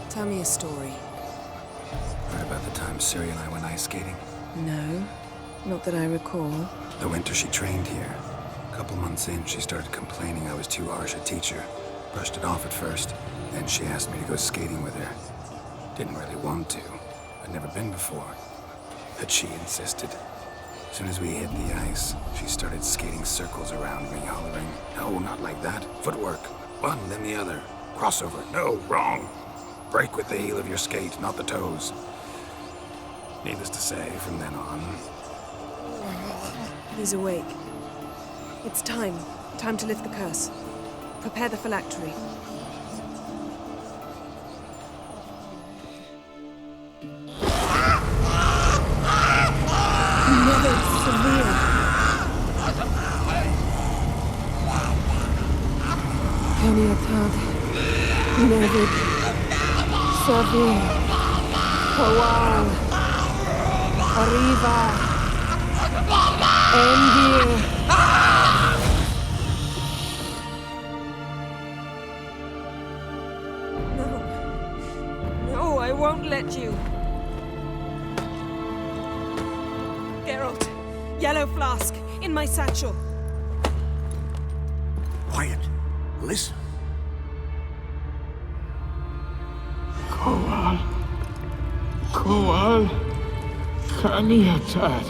Tell me a story. Heard about the time Ciri and I went ice skating? No, not that I recall. The winter she trained here. A couple months in, she started complaining I was too harsh a teacher. Brushed it off at first. Then she asked me to go skating with her. Didn't really want to. I'd never been before. But she insisted. As soon as we hit the ice, she started skating circles around me, hollering, "No, not like that. Footwork. One, then the other. Crossover. No, wrong. Break with the heel of your skate, not the toes." Needless to say, from then on... He's awake. It's time. Time to lift the curse. Prepare the phylactery. Peniatad, Nevid, Savir, Kowal, Arriva, Endir. No, I won't let you. Geralt, yellow flask, in my satchel. Quiet. Listen. Kowal. Kowal. Kaniatad.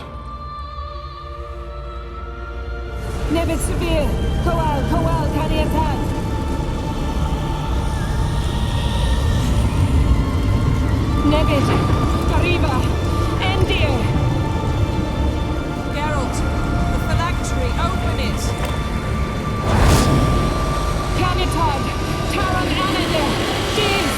Nevid Severe, Kowal, Kaniatad. Nevid, Arriva, Endir. Geralt, the phylactery, open it. Kanitad, Taran Anadir, Diz.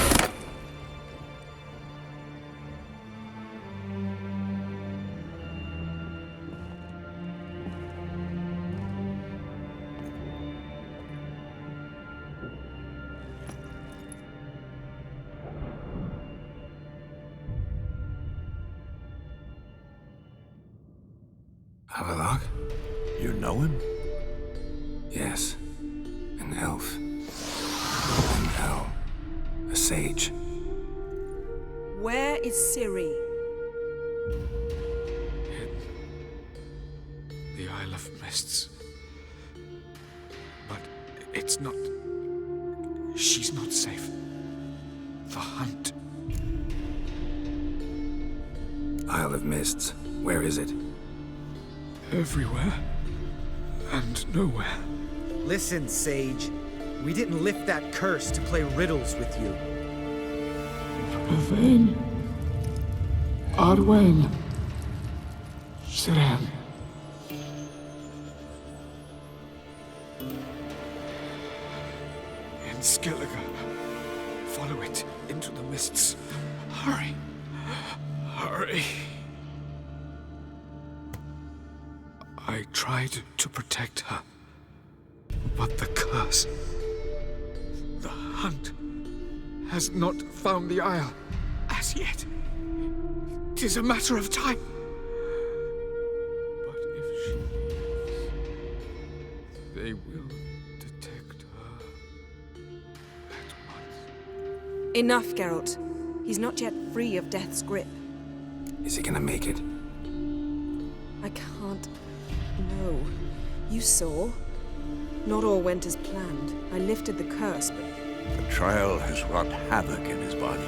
Havelock? You know him? Yes. An elf. An elf. A sage. Where is Ciri? The Isle of Mists. But it's not... She's not safe. The hunt. Isle of Mists. Where is it? Everywhere. And nowhere. Listen, Sage. We didn't lift that curse to play riddles with you. Yvain. Arwen. Siren. In Find Skellige. Follow it into the mists. Hurry. Hurry. I tried to protect her, but the curse, the hunt, has not found the Isle as yet. 'Tis a matter of time. But if she leaves, they will detect her at once. Enough, Geralt. He's not yet free of death's grip. Is he gonna make it? I can't. No. You saw? Not all went as planned. I lifted the curse, but... The trial has wrought havoc in his body.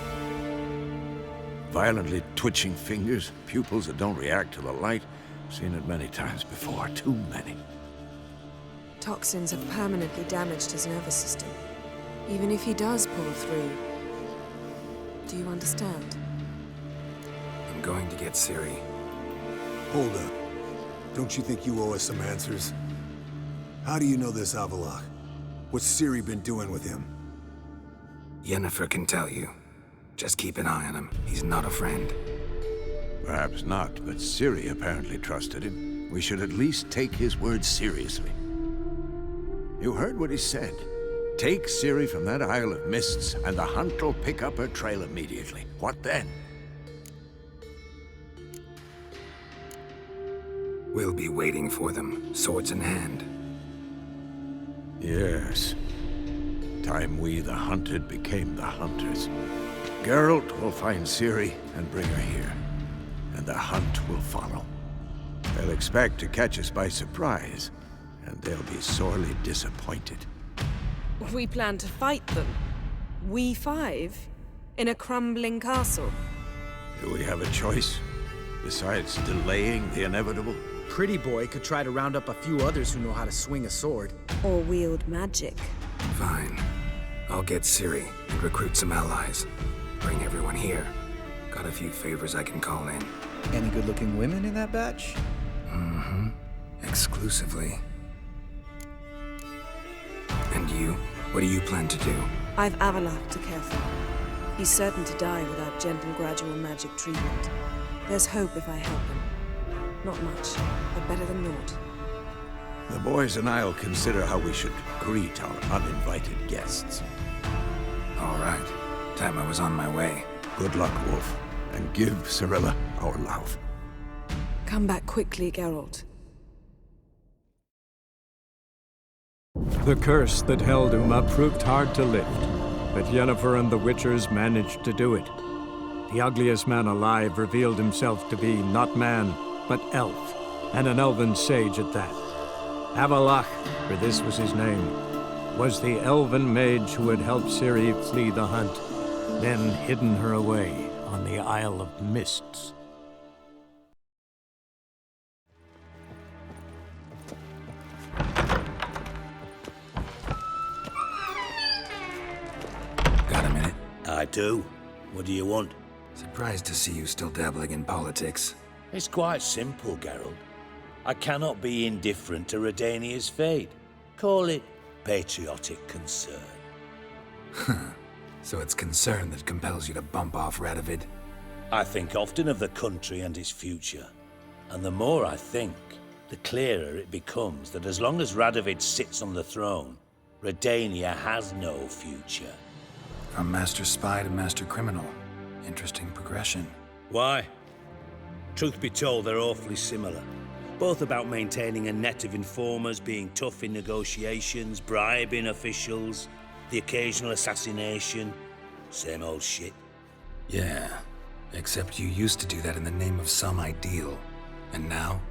Violently twitching fingers, pupils that don't react to the light. Seen it many times before, too many. Toxins have permanently damaged his nervous system. Even if he does pull through. Do you understand? I'm going to get Ciri. Hold up. Don't you think you owe us some answers? How do you know this Avallac'h? What's Ciri been doing with him? Yennefer can tell you. Just keep an eye on him. He's not a friend. Perhaps not, but Ciri apparently trusted him. We should at least take his words seriously. You heard what he said. Take Ciri from that Isle of Mists, and the hunt will pick up her trail immediately. What then? We'll be waiting for them, swords in hand. Yes. Time we, the hunted, became the hunters. Geralt will find Ciri and bring her here, and the hunt will follow. They'll expect to catch us by surprise, and they'll be sorely disappointed. We plan to fight them. We five? In a crumbling castle? Do we have a choice? Besides delaying the inevitable? Pretty Boy could try to round up a few others who know how to swing a sword. Or wield magic. Fine. I'll get Ciri and recruit some allies. Bring everyone here. Got a few favors I can call in. Any good-looking women in that batch? Mm-hmm. Exclusively. And you? What do you plan to do? I've Avallac'h to care for. He's certain to die without gentle, gradual magic treatment. There's hope if I help him. Not much, but better than naught. The boys and I'll consider how we should greet our uninvited guests. All right. Time I was on my way. Good luck, Wolf, and give Cirilla our love. Come back quickly, Geralt. The curse that held Uma proved hard to lift, but Yennefer and the Witchers managed to do it. The ugliest man alive revealed himself to be not man, but elf, and an elven sage at that. Avallac'h, for this was his name, was the elven mage who had helped Ciri flee the hunt, then hidden her away on the Isle of Mists. Got a minute? I do. What do you want? Surprised to see you still dabbling in politics. It's quite simple, Geralt. I cannot be indifferent to Redania's fate. Call it patriotic concern. So it's concern that compels you to bump off Radovid? I think often of the country and its future. And the more I think, the clearer it becomes that as long as Radovid sits on the throne, Redania has no future. From master spy to master criminal. Interesting progression. Why? Truth be told, they're awfully similar. Both about maintaining a net of informers, being tough in negotiations, bribing officials, the occasional assassination. Same old shit. Yeah, except you used to do that in the name of some ideal. And now?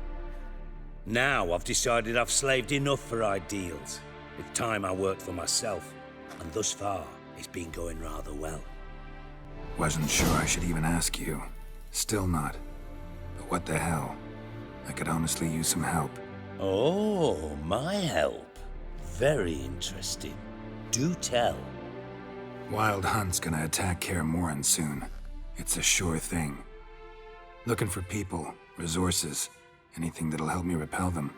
Now I've decided I've slaved enough for ideals. It's time I worked for myself. And thus far, it's been going rather well. Wasn't sure I should even ask you. Still not. But what the hell? I could honestly use some help. Oh, my help. Very interesting. Do tell. Wild Hunt's gonna attack Kaer Morhen soon. It's a sure thing. Looking for people, resources, anything that'll help me repel them.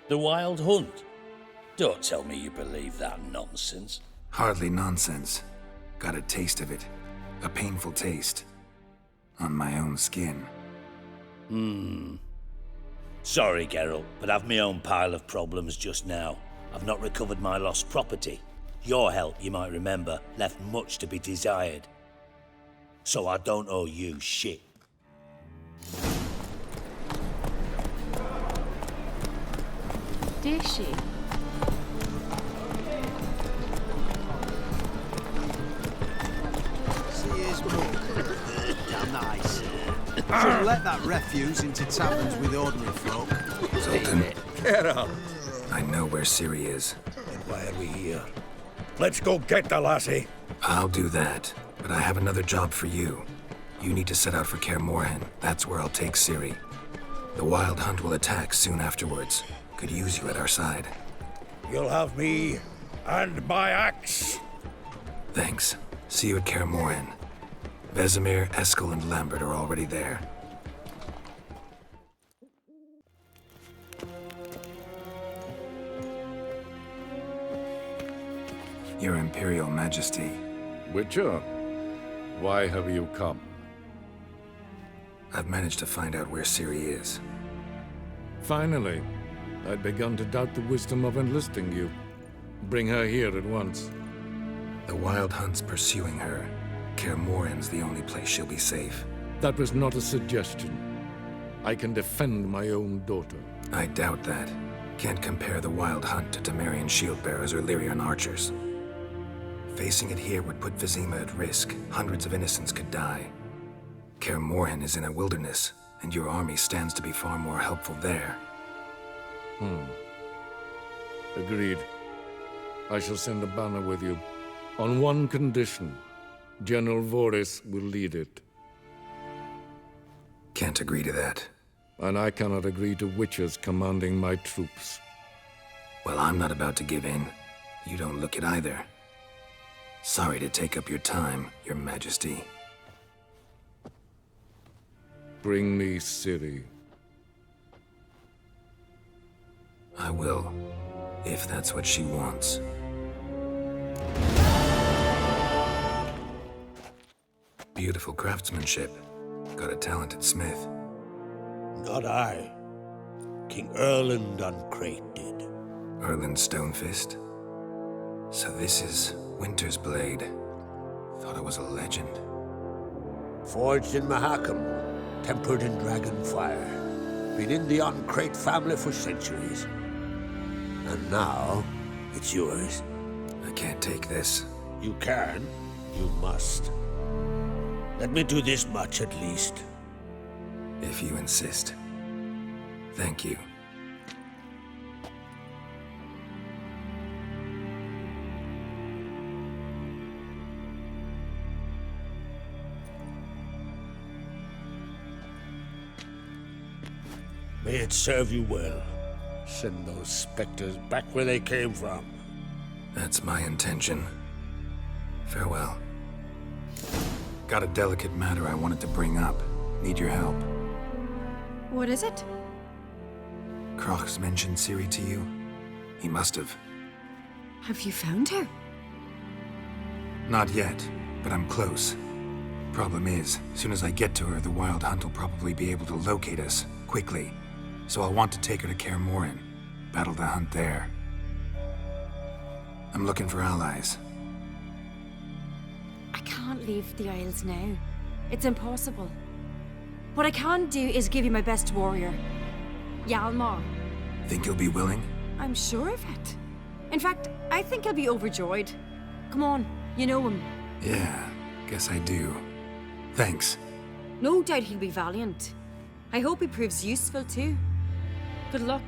The Wild Hunt? Don't tell me you believe that nonsense. Hardly nonsense. Got a taste of it. A painful taste. On my own skin. Sorry, Geralt, but I've my own pile of problems just now. I've not recovered my lost property. Your help, you might remember, left much to be desired. So I don't owe you shit. Did she? See his mug. Damn nice. Shouldn't let that refuse into taverns with ordinary folk. Zoltan, Get up! I know where Ciri is. And why are we here? Let's go get the lassie. I'll do that, but I have another job for you. You need to set out for Kaer Morhen. That's where I'll take Ciri. The Wild Hunt will attack soon afterwards. Could use you at our side. You'll have me and my axe. Thanks. See you at Kaer Morhen. Vesemir, Eskel, and Lambert are already there. Your Imperial Majesty. Witcher, why have you come? I've managed to find out where Ciri is. Finally. I'd begun to doubt the wisdom of enlisting you. Bring her here at once. The Wild Hunt's pursuing her. Kaer Morhen's the only place she'll be safe. That was not a suggestion. I can defend my own daughter. I doubt that. Can't compare the Wild Hunt to Temerian shield-bearers or Lyrian archers. Facing it here would put Vizima at risk. Hundreds of innocents could die. Kaer Morhen is in a wilderness, and your army stands to be far more helpful there. Agreed. I shall send a banner with you. On one condition. General Voris will lead it. Can't agree to that. And I cannot agree to Witchers commanding my troops. Well, I'm not about to give in. You don't look it either. Sorry to take up your time, Your Majesty. Bring me Ciri. I will, if that's what she wants. Beautiful craftsmanship. Got a talented smith. Not I. King Erland Uncrate did. Erland Stonefist? So this is Winter's Blade. Thought it was a legend. Forged in Mahakam, tempered in dragon fire. Been in the Uncrate family for centuries. And now, it's yours. I can't take this. You can. You must. Let me do this much at least. If you insist. Thank you. May it serve you well. Send those specters back where they came from. That's my intention. Farewell. Got a delicate matter I wanted to bring up. Need your help. What is it? Crocs mentioned Ciri to you? He must have. Have you found her? Not yet, but I'm close. Problem is, as soon as I get to her, the Wild Hunt will probably be able to locate us, quickly. So I'll want to take her to Kaer Morhen. Battle the hunt there. I'm looking for allies. I can't leave the Isles now. It's impossible. What I can do is give you my best warrior, Hjalmar. Think you'll be willing? I'm sure of it. In fact, I think he'll be overjoyed. Come on, you know him. Yeah, guess I do. Thanks. No doubt he'll be valiant. I hope he proves useful too. Good luck.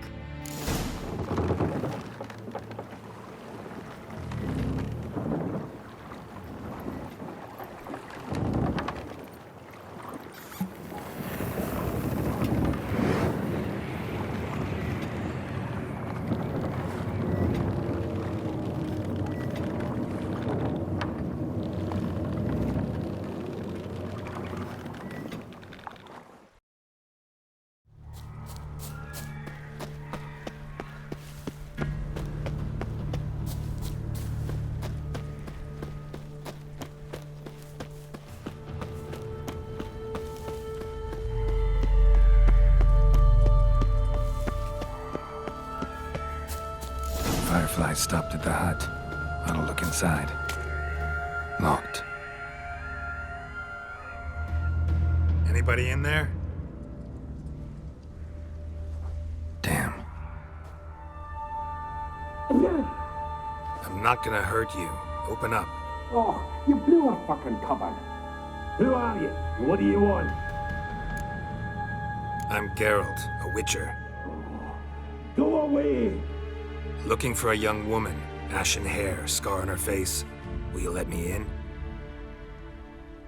stopped at the hut. I'll look inside. Locked. Anybody in there? Damn. I'm not gonna hurt you. Open up. Oh, you blew our fucking cupboard. Who are you? What do you want? I'm Geralt, a witcher. Go away! Looking for a young woman. Ashen hair, scar on her face. Will you let me in?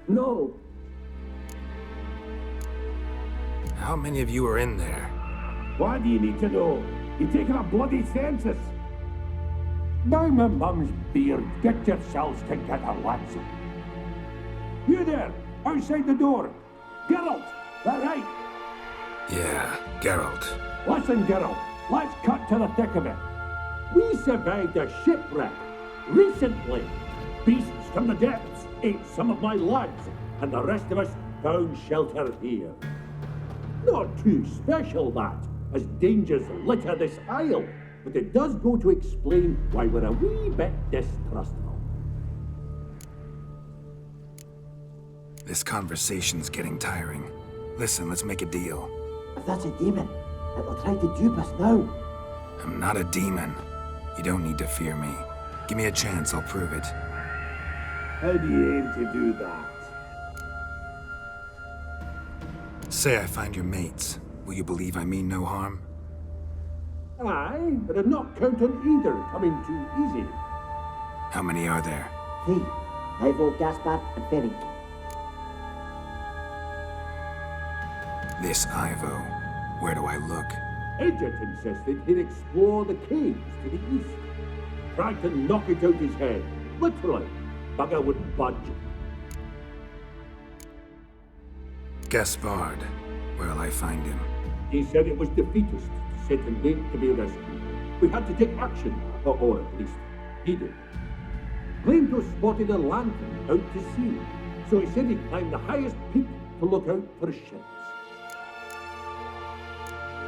No. How many of you are in there? Why do you need to know? You're taking a bloody census. Now my mum's beard, get yourselves together, lads. You there, outside the door. Geralt, that right? Yeah, Geralt. Listen, Geralt, let's cut to the thick of it. We survived a shipwreck recently. Beasts from the depths ate some of my lads, and the rest of us found shelter here. Not too special, that, as dangers litter this isle, but it does go to explain why we're a wee bit distrustful. This conversation's getting tiring. Listen, let's make a deal. If that's a demon, it'll try to dupe us now. I'm not a demon. You don't need to fear me. Give me a chance, I'll prove it. How do you aim to do that? Say I find your mates. Will you believe I mean no harm? Aye, but I'm not counting either coming too easy. How many are there? 3. Ivo, Gaspar, and Ferenc. This Ivo. Where do I look? Edget insisted he'd explore the caves to the east. Tried to knock it out his head. Literally. Bugger wouldn't budge. Gaspard. Where'll I find him? He said it was defeatist, set and late to be rescued. We had to take action, or at least, he did. Claimed to have spotted a lantern out to sea, so he said he'd climb the highest peak to look out for ships.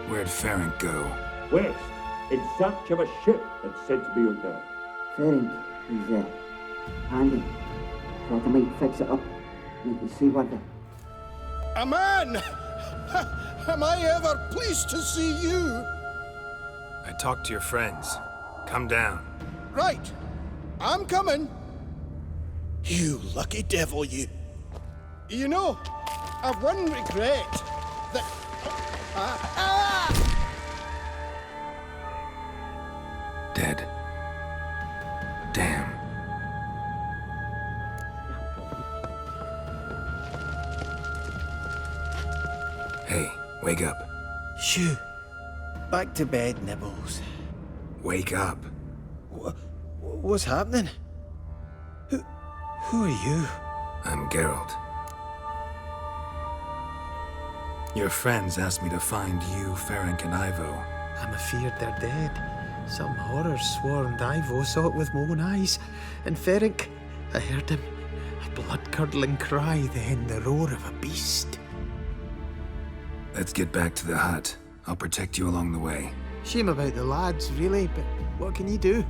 Where'd Ferenc go? West, in search of a ship that's said to be out there. Ferenc, he's handy. Thought I might fix it up, make it see wonder. A man! Am I ever pleased to see you? I talked to your friends. Come down. Right. I'm coming. You lucky devil, you. You know, I've one regret. That... Dead. Damn. Hey, wake up. Shoo. Back to bed, Nibbles. Wake up. What's happening? Who are you? I'm Geralt. Your friends asked me to find you, Ferenc, and Ivo. I'm afeard they're dead. Some horror swarmed Ivo, saw it with my own eyes. And Ferenc, I heard him. A blood-curdling cry, then the roar of a beast. Let's get back to the hut. I'll protect you along the way. Shame about the lads, really, but what can you do?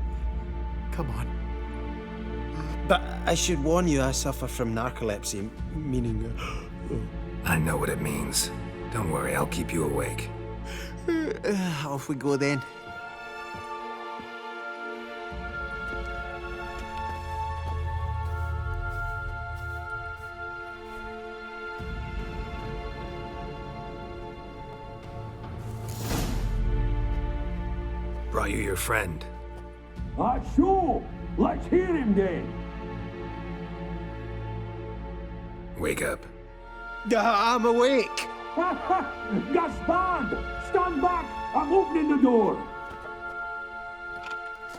Come on. But I should warn you, I suffer from narcolepsy, meaning... I know what it means. Don't worry, I'll keep you awake. Off we go then. Brought you your friend. So, let's hear him then. Wake up. I'm awake. Gaspard! Stand back! I'm opening the door.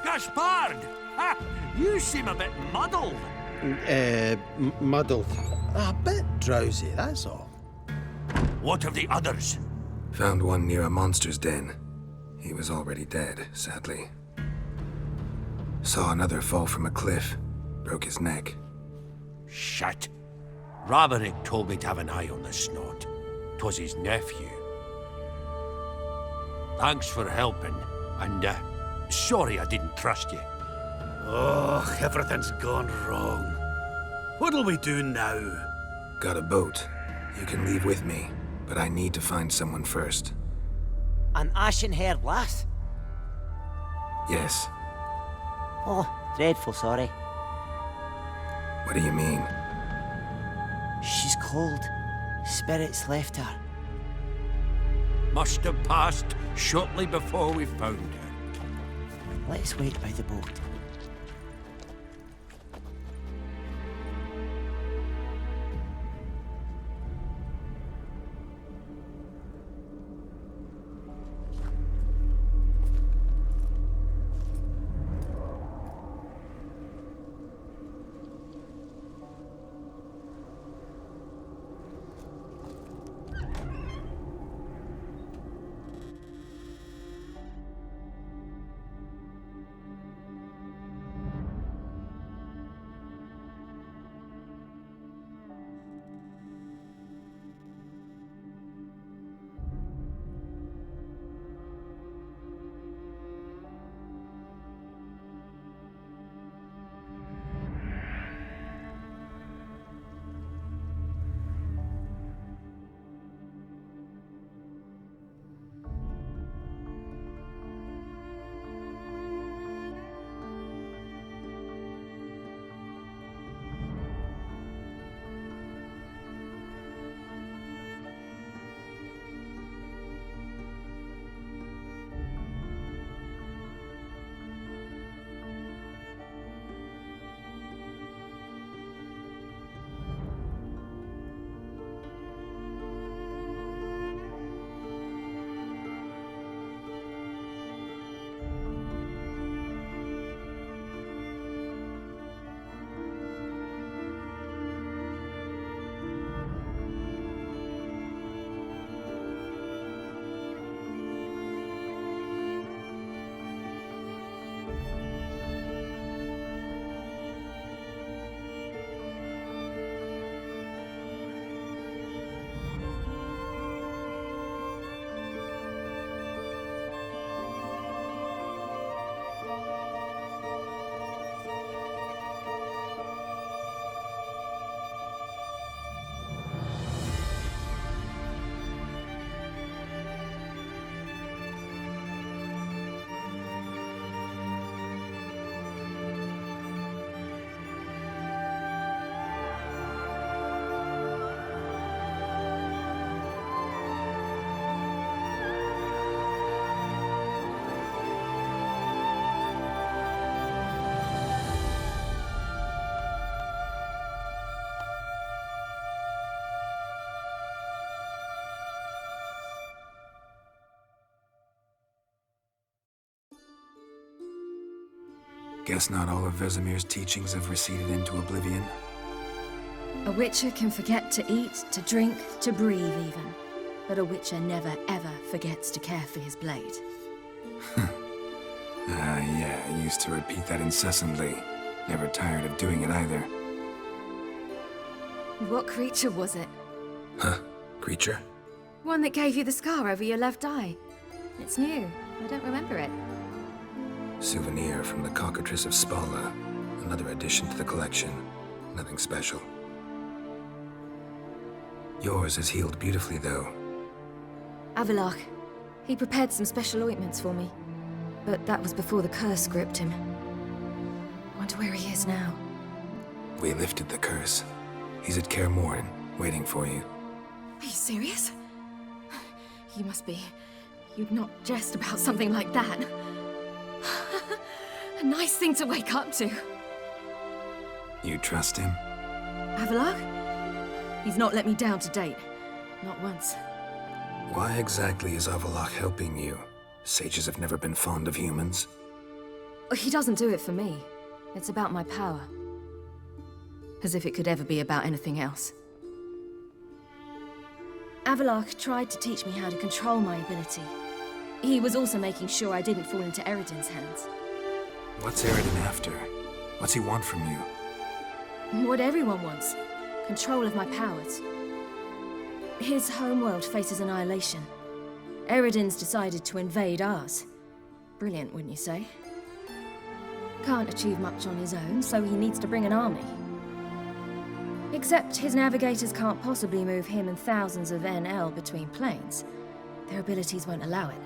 Gaspard! Ha! You seem a bit muddled. Muddled. A bit drowsy, that's all. What of the others? Found one near a monster's den. He was already dead, sadly. Saw another fall from a cliff. Broke his neck. Shit. Raverick told me to have an eye on the snot. 'Twas his nephew. Thanks for helping, and sorry I didn't trust you. Oh, everything's gone wrong. What'll we do now? Got a boat. You can leave with me, but I need to find someone first. An ashen-haired lass? Yes. Oh, dreadful sorry. What do you mean? She's cold. Spirits left her. Must have passed shortly before we found her. Let's wait by the boat. Guess not all of Vesemir's teachings have receded into oblivion. A Witcher can forget to eat, to drink, to breathe even. But a Witcher never ever forgets to care for his blade. Yeah, I used to repeat that incessantly. Never tired of doing it either. What creature was it? Huh? Creature? One that gave you the scar over your left eye. It's new. I don't remember it. Souvenir from the Cockatrice of Spala. Another addition to the collection. Nothing special. Yours has healed beautifully, though. Avalok. He prepared some special ointments for me. But that was before the curse gripped him. Wonder where he is now. We lifted the curse. He's at Kaer Morhen, waiting for you. Are you serious? You must be. You'd not jest about something like that. A nice thing to wake up to. You trust him? Avalok? He's not let me down to date. Not once. Why exactly is Avalok helping you? Sages have never been fond of humans. He doesn't do it for me. It's about my power. As if it could ever be about anything else. Avalok tried to teach me how to control my ability. He was also making sure I didn't fall into Eredin's hands. What's Eredin after? What's he want from you? What everyone wants. Control of my powers. His homeworld faces annihilation. Eredin's decided to invade ours. Brilliant, wouldn't you say? Can't achieve much on his own, so he needs to bring an army. Except his navigators can't possibly move him and thousands of NL between planes. Their abilities won't allow it.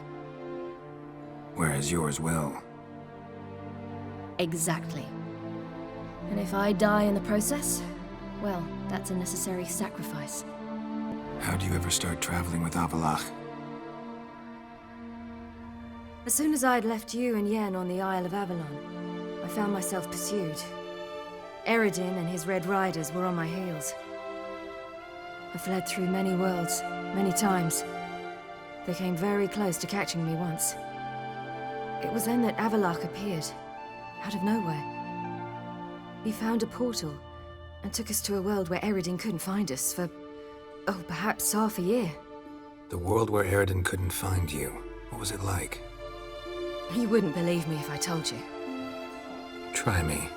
Whereas yours will. Exactly. And if I die in the process, well, that's a necessary sacrifice. How do you ever start traveling with Avallac'h? As soon as I'd left you and Yen on the Isle of Avalon, I found myself pursued. Eredin and his Red Riders were on my heels. I fled through many worlds, many times. They came very close to catching me once. It was then that Avallac'h appeared, out of nowhere. He found a portal and took us to a world where Eredin couldn't find us for, oh, perhaps half a year. The world where Eredin couldn't find you. What was it like? You wouldn't believe me if I told you. Try me.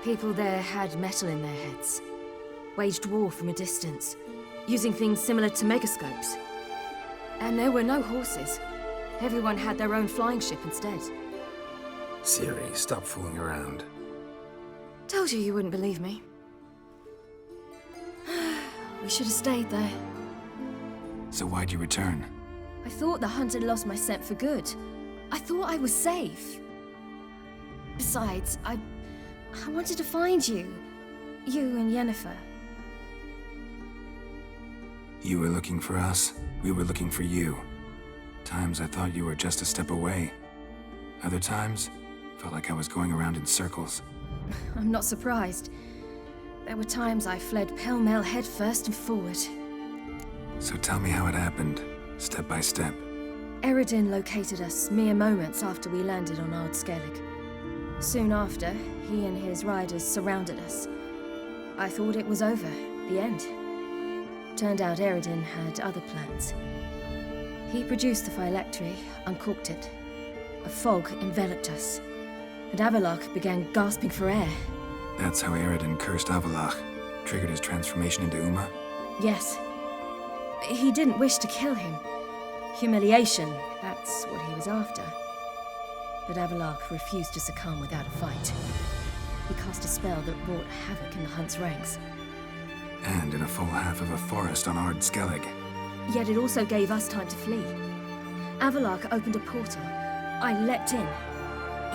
People there had metal in their heads, waged war from a distance, using things similar to megascopes. And there were no horses. Everyone had their own flying ship instead. Siri, stop fooling around. Told you wouldn't believe me. We should have stayed there. So why'd you return? I thought the hunt had lost my scent for good. I thought I was safe. Besides, I wanted to find you. You and Yennefer. You were looking for us, we were looking for you. Times I thought you were just a step away. Other times, felt like I was going around in circles. I'm not surprised. There were times I fled pell-mell head first and forward. So tell me how it happened, step by step. Eredin located us mere moments after we landed on Ard Skellig. Soon after, he and his riders surrounded us. I thought it was over, the end. Turned out Eredin had other plans. He produced the phylactery, uncorked it. A fog enveloped us, and Avallac'h began gasping for air. That's how Eredin cursed Avallac'h, triggered his transformation into Uma? Yes. He didn't wish to kill him. Humiliation, that's what he was after. But Avallac'h refused to succumb without a fight. He cast a spell that wrought havoc in the hunt's ranks. And in a full half of a forest on Ard Skellig. Yet it also gave us time to flee. Avallac'h opened a portal. I leapt in.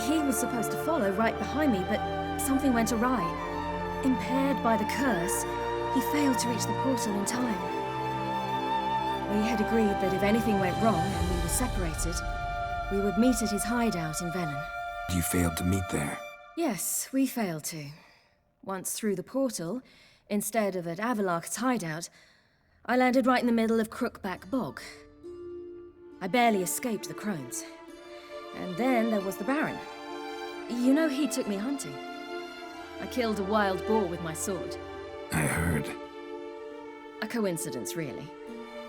He was supposed to follow right behind me, but something went awry. Impaired by the curse, he failed to reach the portal in time. We had agreed that if anything went wrong and we were separated, we would meet at his hideout in Velen. You failed to meet there? Yes, we failed to. Once through the portal, instead of at Avallac'h's hideout, I landed right in the middle of Crookback Bog. I barely escaped the crones. And then there was the Baron. You know, he took me hunting. I killed a wild boar with my sword. I heard. A coincidence, really.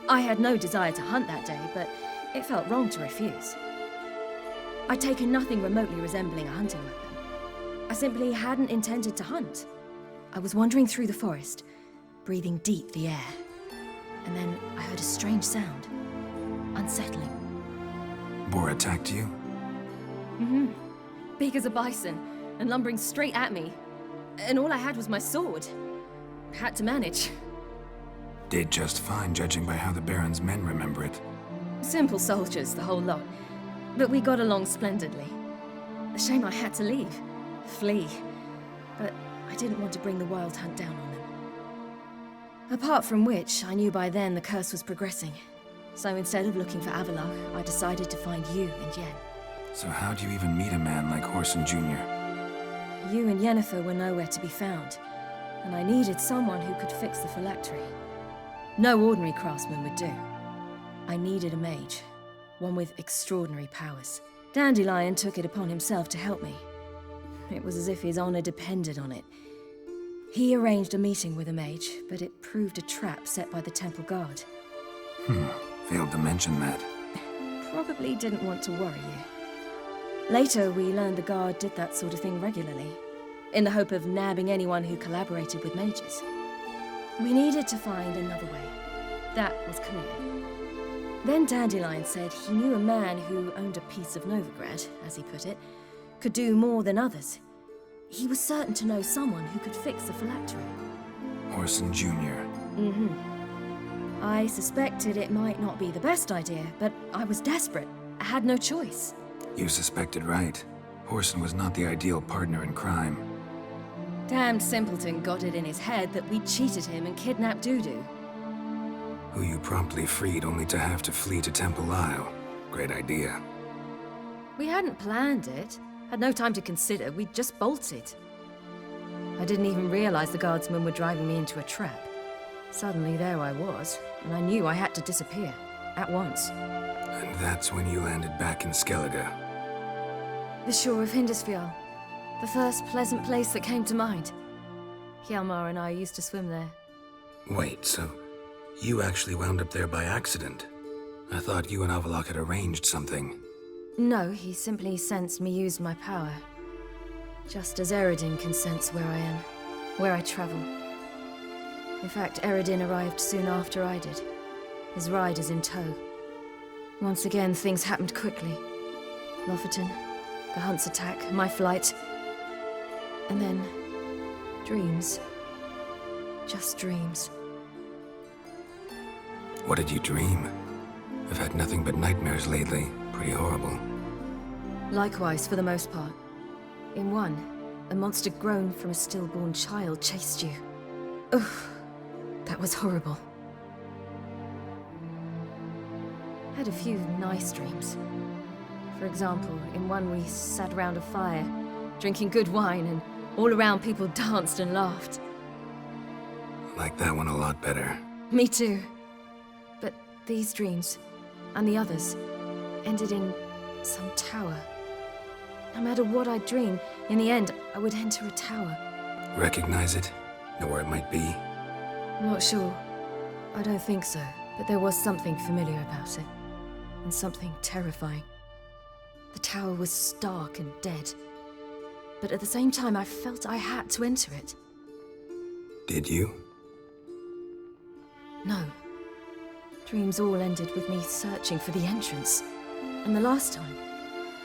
I had no desire to hunt that day, but it felt wrong to refuse. I'd taken nothing remotely resembling a hunting weapon. I simply hadn't intended to hunt. I was wandering through the forest, breathing deep the air. And then I heard a strange sound. Unsettling. Boar attacked you? Mm-hmm. Big as a bison, and lumbering straight at me. And all I had was my sword. Had to manage. Did just fine, judging by how the Baron's men remember it. Simple soldiers, the whole lot. But we got along splendidly. A shame I had to leave. Flee. But I didn't want to bring the wild hunt down on them. Apart from which, I knew by then the curse was progressing. So instead of looking for Avallac'h, I decided to find you and Yen. So how'd you even meet a man like Whoreson Jr.? You and Yennefer were nowhere to be found, and I needed someone who could fix the phylactery. No ordinary craftsman would do. I needed a mage, one with extraordinary powers. Dandelion took it upon himself to help me. It was as if his honor depended on it. He arranged a meeting with a mage, but it proved a trap set by the temple guard. Failed to mention that. Probably didn't want to worry you. Later, we learned the guard did that sort of thing regularly, in the hope of nabbing anyone who collaborated with mages. We needed to find another way. That was clear. Then Dandelion said he knew a man who owned a piece of Novigrad, as he put it, could do more than others. He was certain to know someone who could fix the phylactery. Orson Jr. Mm-hmm. I suspected it might not be the best idea, but I was desperate. I had no choice. You suspected right. Orson was not the ideal partner in crime. Damned simpleton got it in his head that we'd cheated him and kidnapped Dudu. Who you promptly freed only to have to flee to Temple Isle. Great idea. We hadn't planned it. Had no time to consider. We just bolted. I didn't even realize the guardsmen were driving me into a trap. Suddenly there I was, and I knew I had to disappear. At once. And that's when you landed back in Skellige. The shore of Hindisfjall. The first pleasant place that came to mind. Hjalmar and I used to swim there. Wait, so you actually wound up there by accident? I thought you and Avalok had arranged something. No, he simply sensed me use my power. Just as Eredin can sense where I am, where I travel. In fact, Eredin arrived soon after I did. His riders in tow. Once again, things happened quickly. Lofoten, the Hunt's attack, my flight. And then, dreams. Just dreams. What did you dream? I've had nothing but nightmares lately. Pretty horrible. Likewise, for the most part. In one, a monster grown from a stillborn child chased you. Ugh, that was horrible. Had a few nice dreams. For example, in one we sat around a fire, drinking good wine, and all around people danced and laughed. Like that one a lot better. Me too. But these dreams, and the others, ended in some tower. No matter what I dream, in the end, I would enter a tower. Recognize it? Know where it might be? Not sure. I don't think so, but there was something familiar about it. And something terrifying. The tower was stark and dead. But at the same time, I felt I had to enter it. Did you? No. Dreams all ended with me searching for the entrance. And the last time,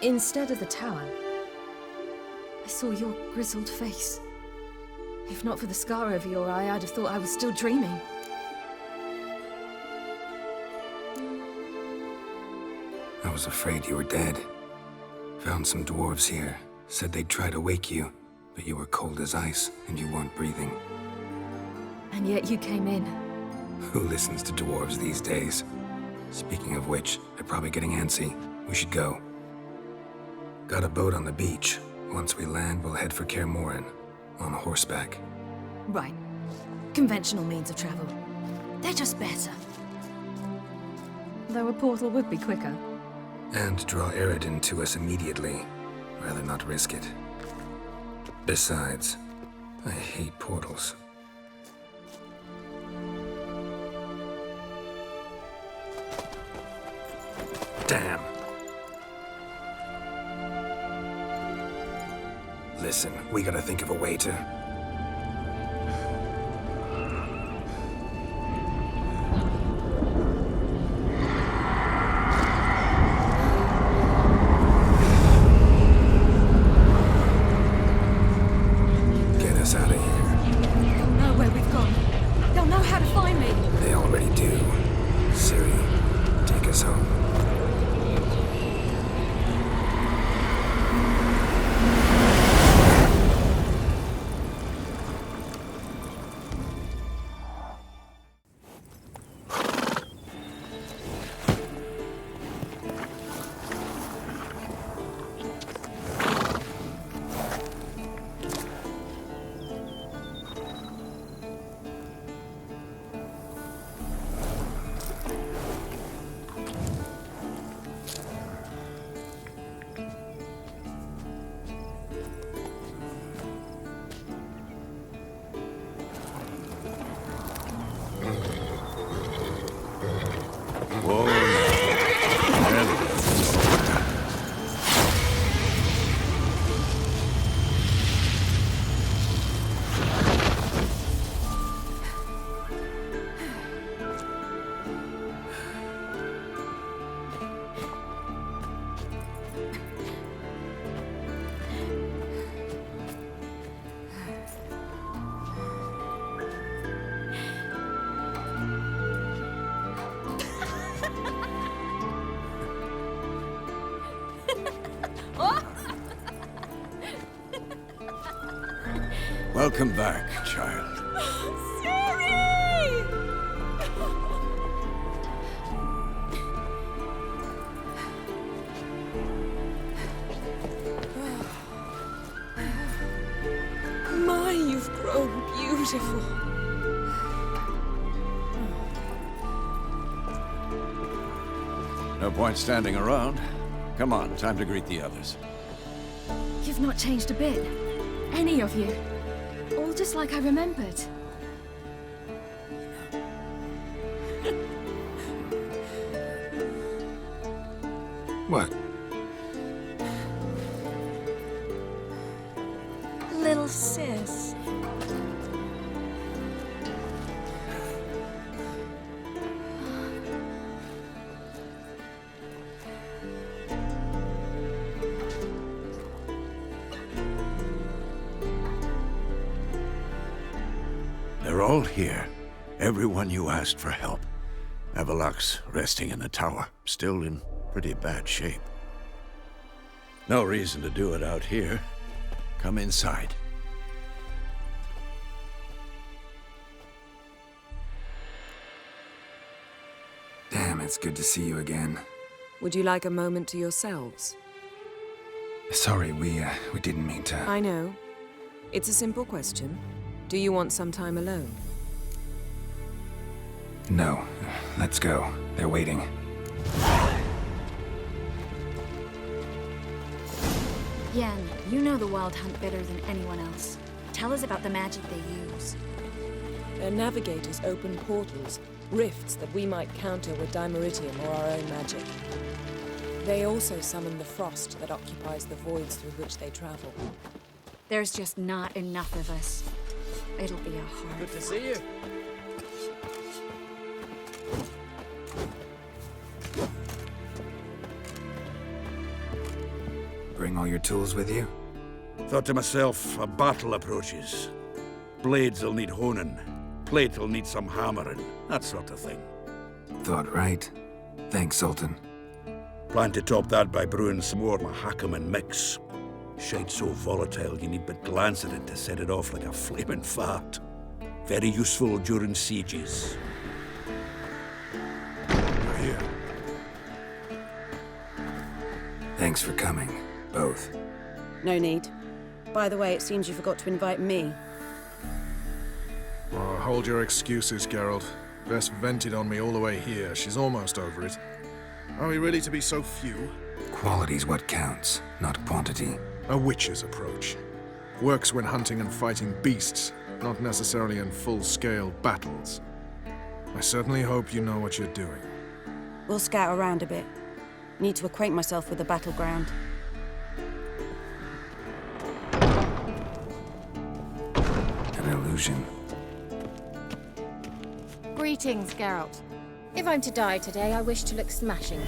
instead of the tower, I saw your grizzled face. If not for the scar over your eye, I'd have thought I was still dreaming. I was afraid you were dead. Found some dwarves here. Said they'd try to wake you, but you were cold as ice and you weren't breathing. And yet you came in. Who listens to dwarves these days? Speaking of which, they're probably getting antsy. We should go. Got a boat on the beach. Once we land, we'll head for Kaer Morhen. On horseback. Right. Conventional means of travel. They're just better. Though a portal would be quicker. And draw Eredin to us immediately. Rather not risk it. Besides, I hate portals. Damn. Listen, we gotta think of a way to... Get us out of here. They'll know where we've gone. They'll know how to find me. They already do. Ciri, take us home. Welcome back, child. My, you've grown beautiful. No point standing around. Come on, time to greet the others. You've not changed a bit. Any of you. All just like I remembered. What? Little sis. They're all here. Everyone you asked for help. Avalok's resting in the tower, still in pretty bad shape. No reason to do it out here. Come inside. Damn, it's good to see you again. Would you like a moment to yourselves? Sorry, we didn't mean to... I know. It's a simple question. Do you want some time alone? No. Let's go. They're waiting. Yen, you know the Wild Hunt better than anyone else. Tell us about the magic they use. Their navigators open portals, rifts that we might counter with dimeritium or our own magic. They also summon the frost that occupies the voids through which they travel. There's just not enough of us. It'll be a hard Good to see you. Bring all your tools with you? Thought to myself, a battle approaches. Blades will need honing. Plate will need some hammering. That sort of thing. Thought right. Thanks, Sultan. Plan to top that by brewing some more Mahakaman mix. Shite so volatile you need but glance at it to set it off like a flaming fart. Very useful during sieges. You're here. Thanks for coming, both. No need. By the way, it seems you forgot to invite me. Oh, hold your excuses, Geralt. Vess vented on me all the way here. She's almost over it. Are we really to be so few? Quality's what counts, not quantity. A witch's approach. Works when hunting and fighting beasts, not necessarily in full-scale battles. I certainly hope you know what you're doing. We'll scout around a bit. Need to acquaint myself with the battleground. An illusion. Greetings, Geralt. If I'm to die today, I wish to look smashing.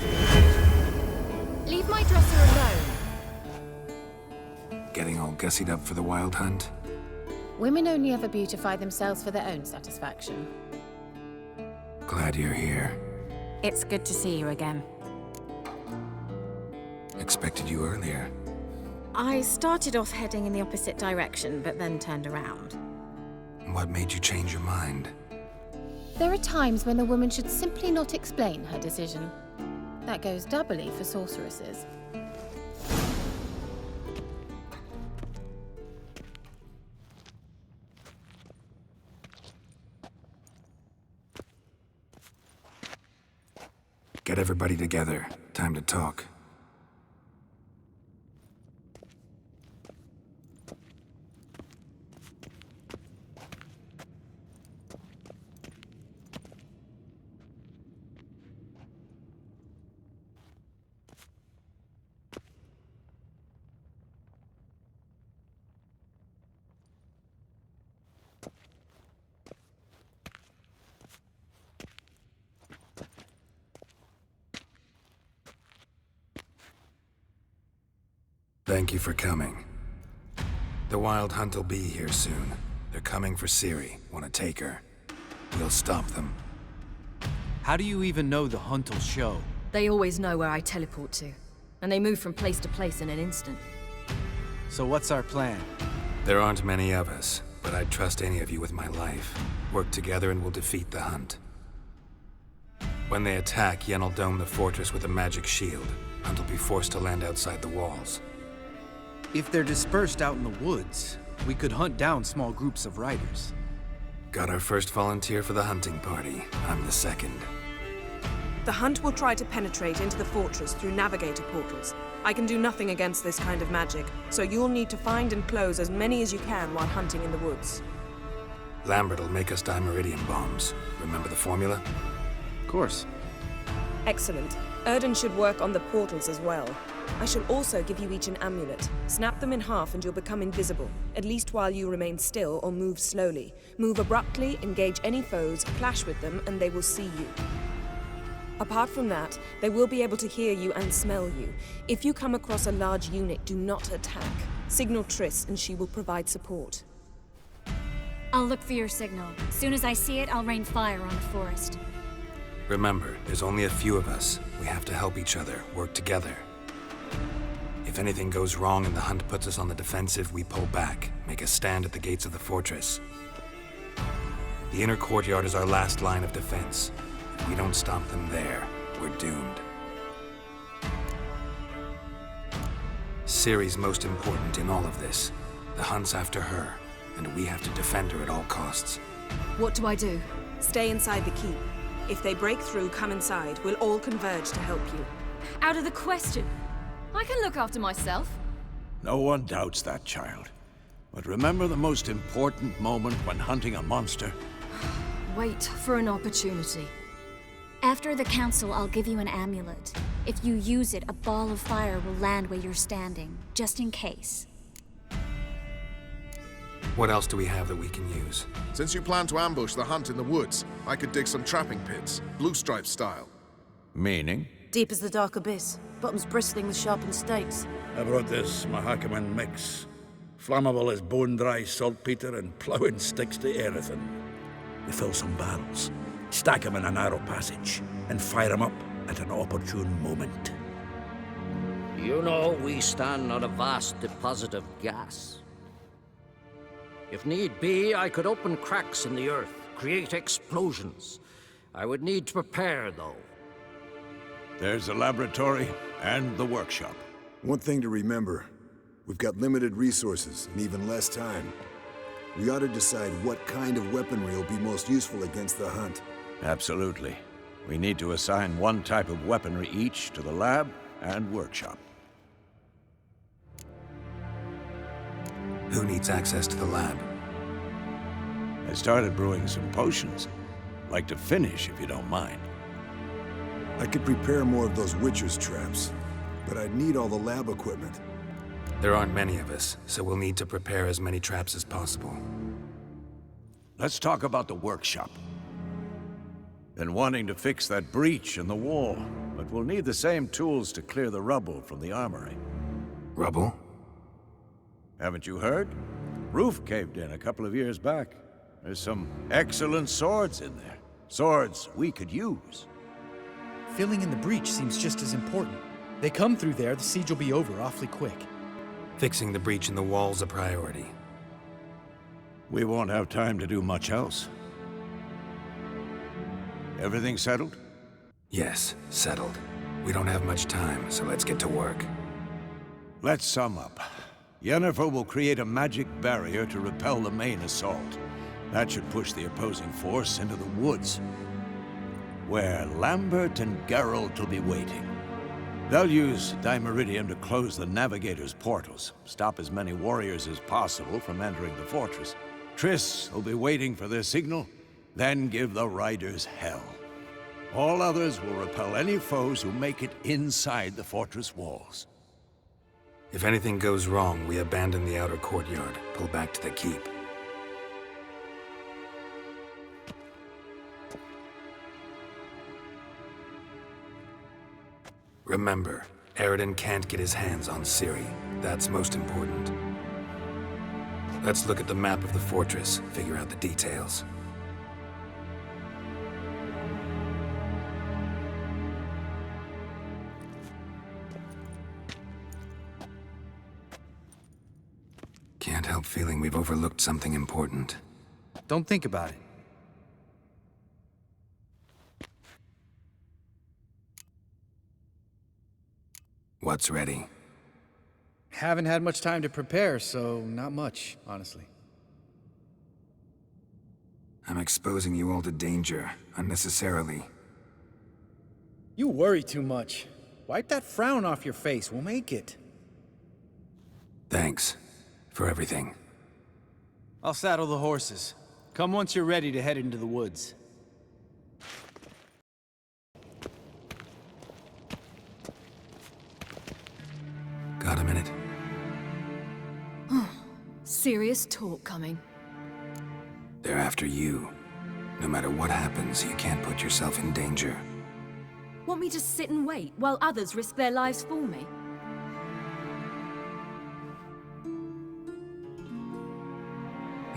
Leave my dresser alone. Getting all gussied up for the Wild Hunt? Women only ever beautify themselves for their own satisfaction. Glad you're here. It's good to see you again. Expected you earlier. I started off heading in the opposite direction, but then turned around. What made you change your mind? There are times when a woman should simply not explain her decision. That goes doubly for sorceresses. Get everybody together. Time to talk. Thank you for coming. The Wild Hunt will be here soon. They're coming for Ciri. Want to take her. We'll stop them. How do you even know the Hunt will show? They always know where I teleport to, and they move from place to place in an instant. So what's our plan? There aren't many of us. but I'd trust any of you with my life. Work together and we'll defeat the hunt. When they attack, Yen'll dome the fortress with a magic shield. Hunt will be forced to land outside the walls. If they're dispersed out in the woods, we could hunt down small groups of riders. Got our first volunteer for the hunting party. I'm the second. The hunt will try to penetrate into the fortress through navigator portals. I can do nothing against this kind of magic, so you'll need to find and close as many as you can while hunting in the woods. Lambert'll make us dimeridium bombs. Remember the formula? Of course. Excellent. Erden should work on the portals as well. I shall also give you each an amulet. Snap them in half and you'll become invisible, at least while you remain still or move slowly. Move abruptly, engage any foes, clash with them, and they will see you. Apart from that, they will be able to hear you and smell you. If you come across a large unit, do not attack. Signal Triss and she will provide support. I'll look for your signal. As soon as I see it, I'll rain fire on the forest. Remember, there's only a few of us. We have to help each other, work together. If anything goes wrong and the hunt puts us on the defensive, we pull back, make a stand at the gates of the fortress. The inner courtyard is our last line of defense. If we don't stop them there, we're doomed. Ciri's most important in all of this. The hunt's after her, and we have to defend her at all costs. What do I do? Stay inside the keep. If they break through, come inside. We'll all converge to help you. Out of the question. I can look after myself. No one doubts that, child. But remember the most important moment when hunting a monster? Wait for an opportunity. After the council, I'll give you an amulet. If you use it, a ball of fire will land where you're standing, just in case. What else do we have that we can use? Since you plan to ambush the hunt in the woods, I could dig some trapping pits, blue stripe style. Meaning? Deep as the dark abyss, bottoms bristling with sharpened stakes. I brought this Mahakaman mix. Flammable as bone-dry saltpeter and ploughing sticks to anything. We fill some barrels, stack them in a narrow passage, and fire them up at an opportune moment. You know, we stand on a vast deposit of gas. If need be, I could open cracks in the earth, create explosions. I would need to prepare, though. There's the laboratory and the workshop. One thing to remember, we've got limited resources and even less time. We ought to decide what kind of weaponry will be most useful against the hunt. Absolutely. We need to assign one type of weaponry each to the lab and workshop. Who needs access to the lab? I started brewing some potions. Like to finish, if you don't mind. I could prepare more of those Witcher's traps, but I'd need all the lab equipment. There aren't many of us, so we'll need to prepare as many traps as possible. Let's talk about the workshop. Been wanting to fix that breach in the wall, but we'll need the same tools to clear the rubble from the armory. Rubble? Haven't you heard? Roof caved in a couple of years back. There's some excellent swords in there. Swords we could use. Filling in the breach seems just as important. They come through there, the siege will be over awfully quick. Fixing the breach in the wall's a priority. We won't have time to do much else. Everything settled? Yes, settled. We don't have much time, so let's get to work. Let's sum up. Yennefer will create a magic barrier to repel the main assault. That should push the opposing force into the woods, where Lambert and Geralt will be waiting. They'll use dimeridium to close the Navigator's portals, stop as many warriors as possible from entering the fortress. Triss will be waiting for their signal, then give the riders hell. All others will repel any foes who make it inside the fortress walls. If anything goes wrong, we abandon the outer courtyard, pull back to the keep. Remember, Erden can't get his hands on Ciri. That's most important. Let's look at the map of the fortress, figure out the details. Can't help feeling we've overlooked something important. Don't think about it. What's ready? Haven't had much time to prepare, so not much, honestly. I'm exposing you all to danger, unnecessarily. You worry too much. Wipe that frown off your face, we'll make it. Thanks. For everything. I'll saddle the horses. Come once you're ready to head into the woods. Got a minute? Serious talk coming. They're after you. No matter what happens, you can't put yourself in danger. Want me to sit and wait while others risk their lives for me?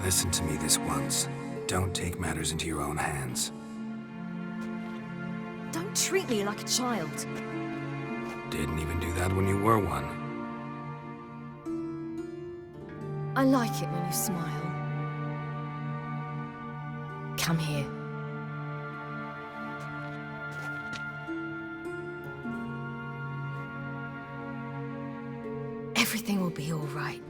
Listen to me this once. Don't take matters into your own hands. Don't treat me like a child. Didn't even do that when you were one. I like it when you smile. Come here. Everything will be all right.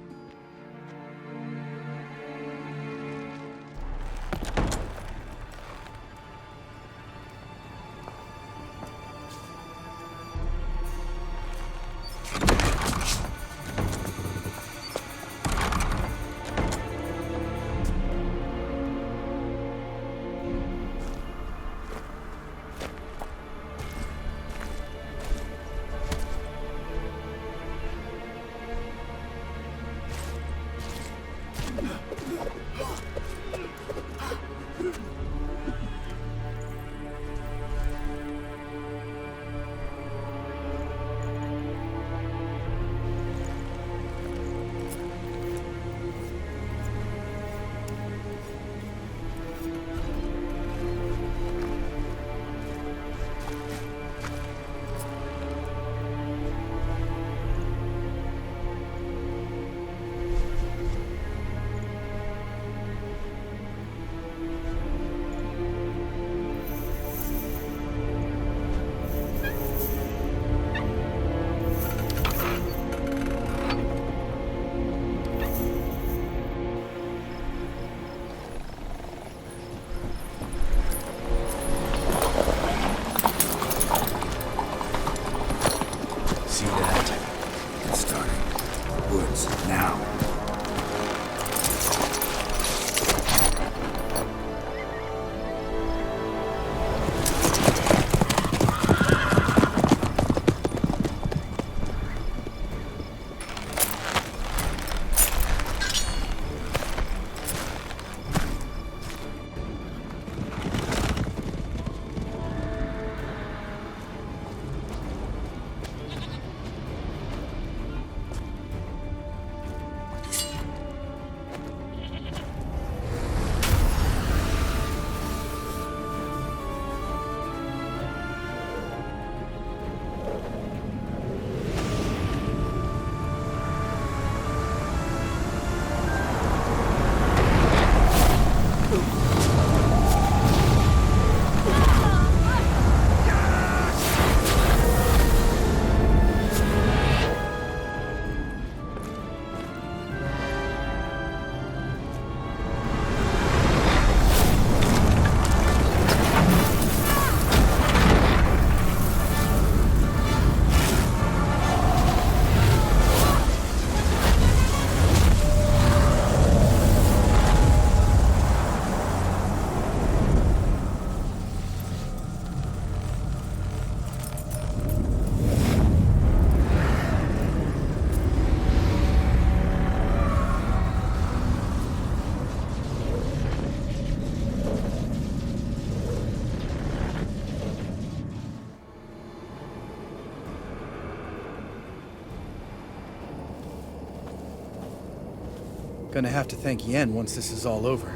Gonna have to thank Yen once this is all over.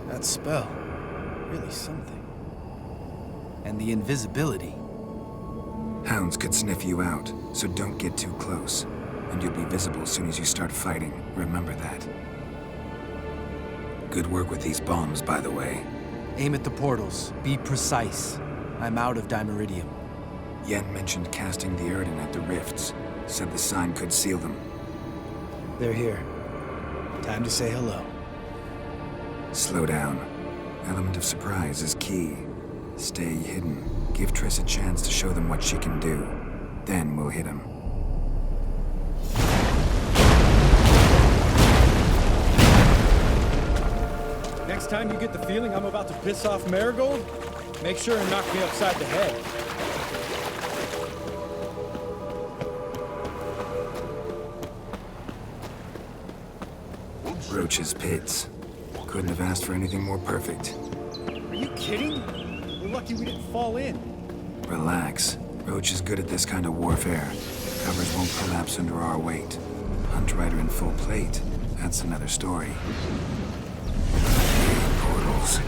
That spell, really something. And the invisibility. Hounds could sniff you out, so don't get too close. And you'll be visible as soon as you start fighting. Remember that. Good work with these bombs, by the way. Aim at the portals. Be precise. I'm out of dimeridium. Yen mentioned casting the Erden at the rifts. Said the sign could seal them. They're here. Time to say hello. Slow down. Element of surprise is key. Stay hidden. Give Triss a chance to show them what she can do. Then we'll hit him. Next time you get the feeling I'm about to piss off Marigold, make sure and knock me upside the head. Roach's pits. Couldn't have asked for anything more perfect. Are you kidding? We're lucky we didn't fall in. Relax. Roach is good at this kind of warfare. Covers won't collapse under our weight. Hunt Rider in full plate. That's another story. Portals.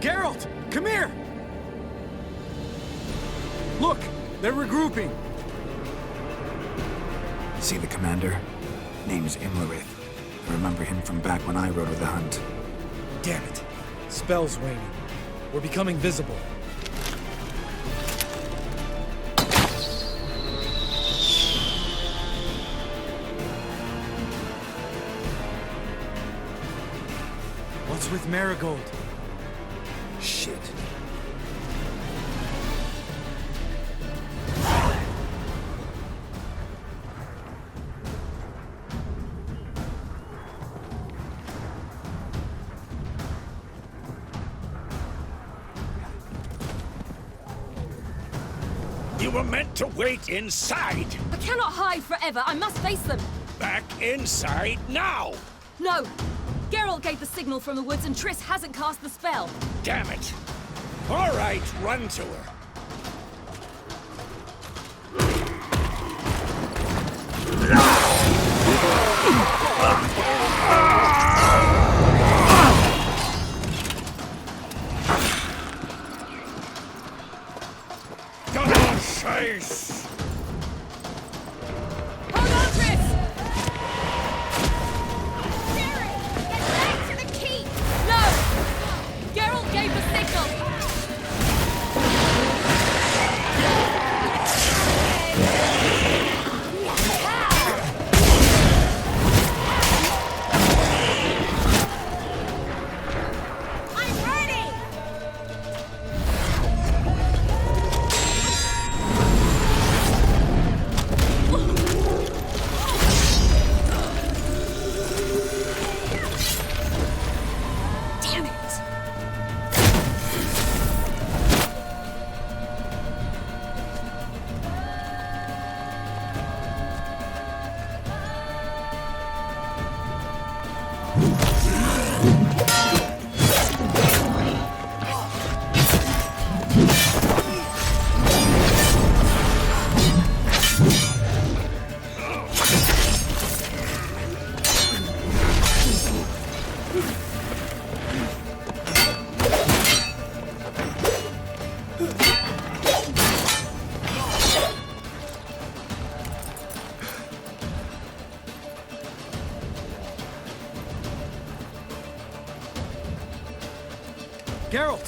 Geralt, come here! Look, they're regrouping. See the commander? Name's Imlerith. I remember him from back when I rode with the hunt. Damn it. Spell's waning. We're becoming visible. What's with Marigold? Shit. You were meant to wait inside. I cannot hide forever. I must face them. Back inside now. No. Geralt gave the signal from the woods and Triss hasn't cast the spell. Damn it. All right, run to her. Double chase! Hold on, Triss! Jerry! Get back to the keep! No! Geralt gave the signal! I'm ready! Damn it! Geralt!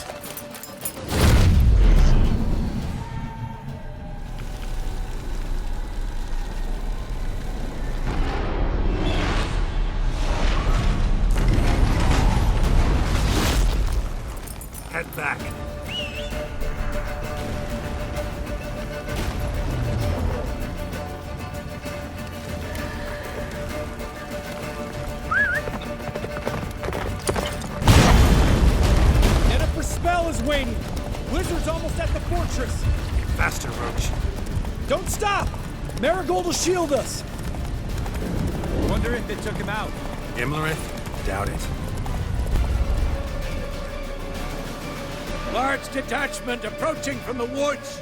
Head back. Jennifer's spell is waning. Blizzard's almost at the fortress. Faster, Roach. Don't stop! Marigold will shield us. Wonder if it took him out. Imlerith? Doubt it. Large detachment approaching from the woods.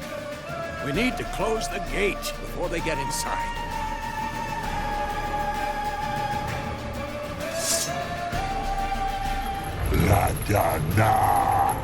We need to close the gate before they get inside. La da da.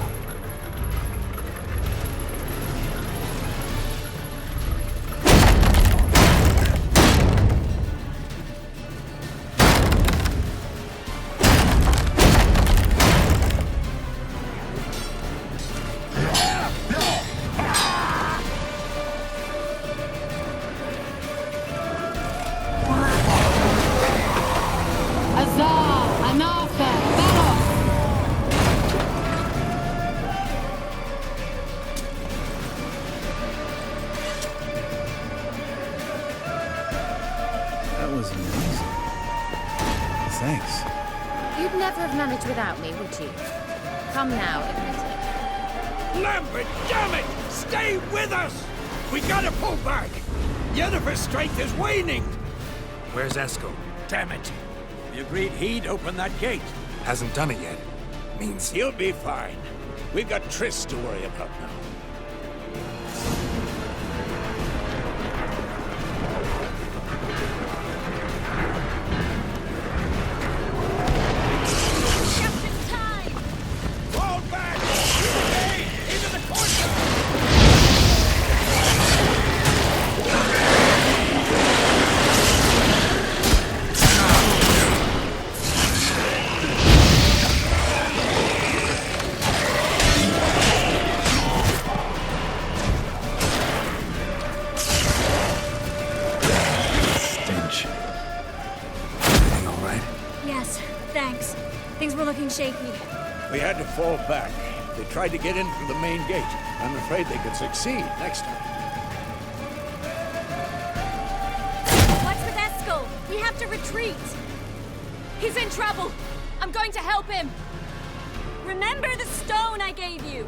Thanks. You'd never have managed without me, would you? Come now, admit it. Lambert, damn it! Stay with us! We gotta pull back! Yennefer's strength is waning! Where's Eskel? Damn it! We agreed he'd open that gate. Hasn't done it yet. Means he'll be fine. We've got Triss to worry about now. Shaky. We had to fall back. They tried to get in through the main gate. I'm afraid they could succeed next time. What's with Eskel? We have to retreat. He's in trouble. I'm going to help him. Remember the stone I gave you.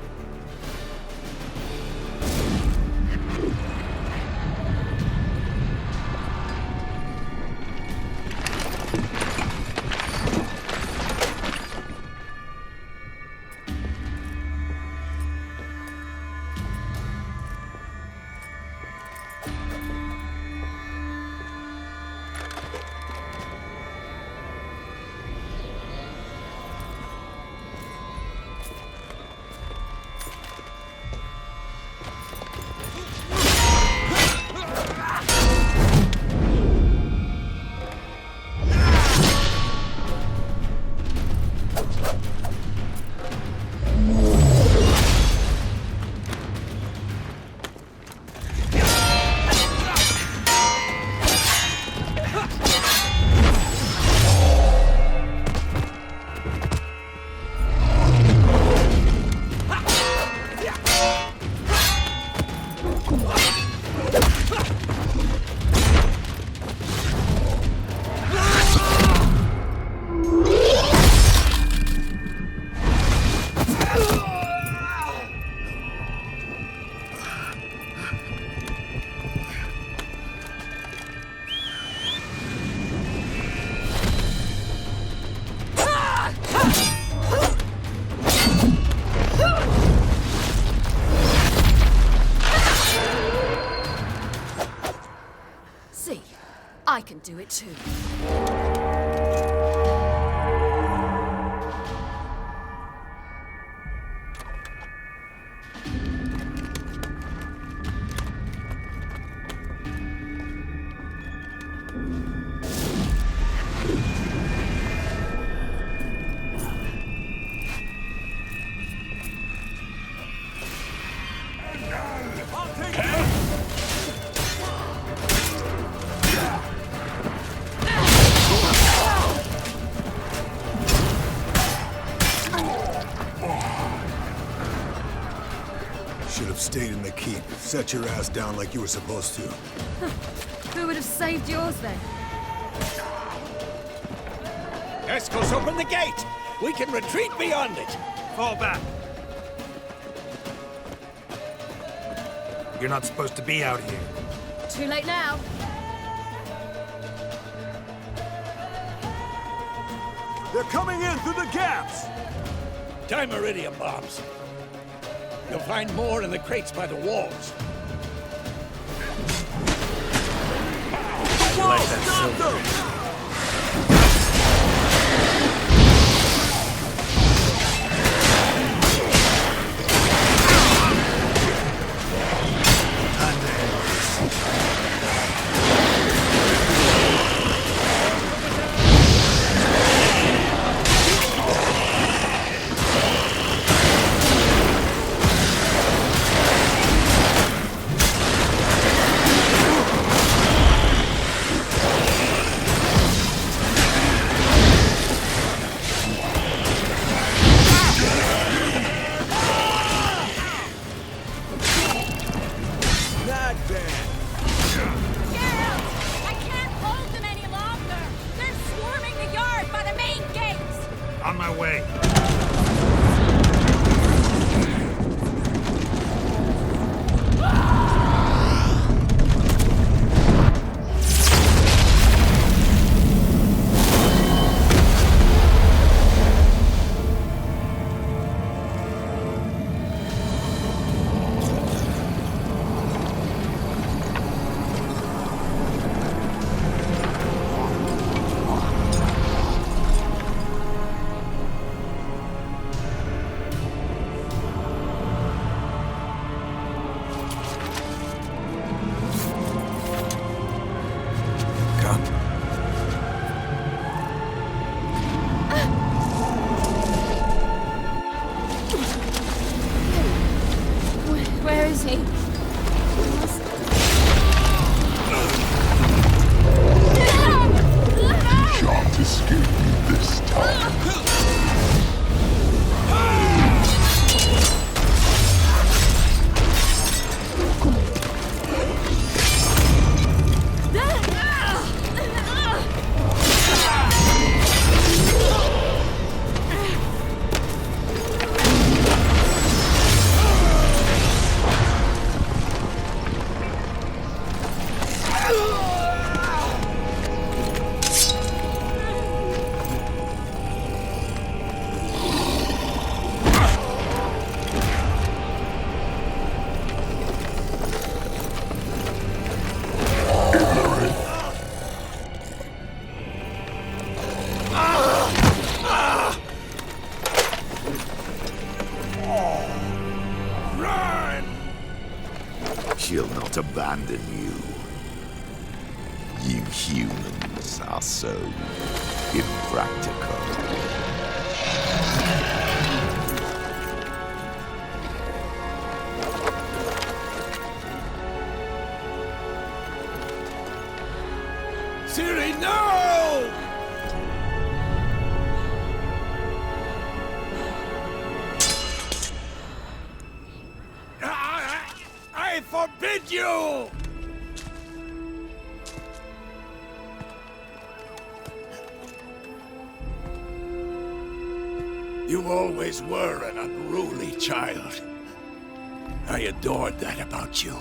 I can do it too. Stayed in the keep. Set your ass down like you were supposed to. Who would have saved yours then? Eskel's open the gate! We can retreat beyond it! Fall back. You're not supposed to be out here. Too late now. They're coming in through the gaps! Time iridium bombs. You'll find more in the crates by the walls. collect that silver. On my way. Where is he? You shan't escape me this time. She'll not abandon you. You humans are so impractical. Siri, no! I forbid you! You always were an unruly child. I adored that about you.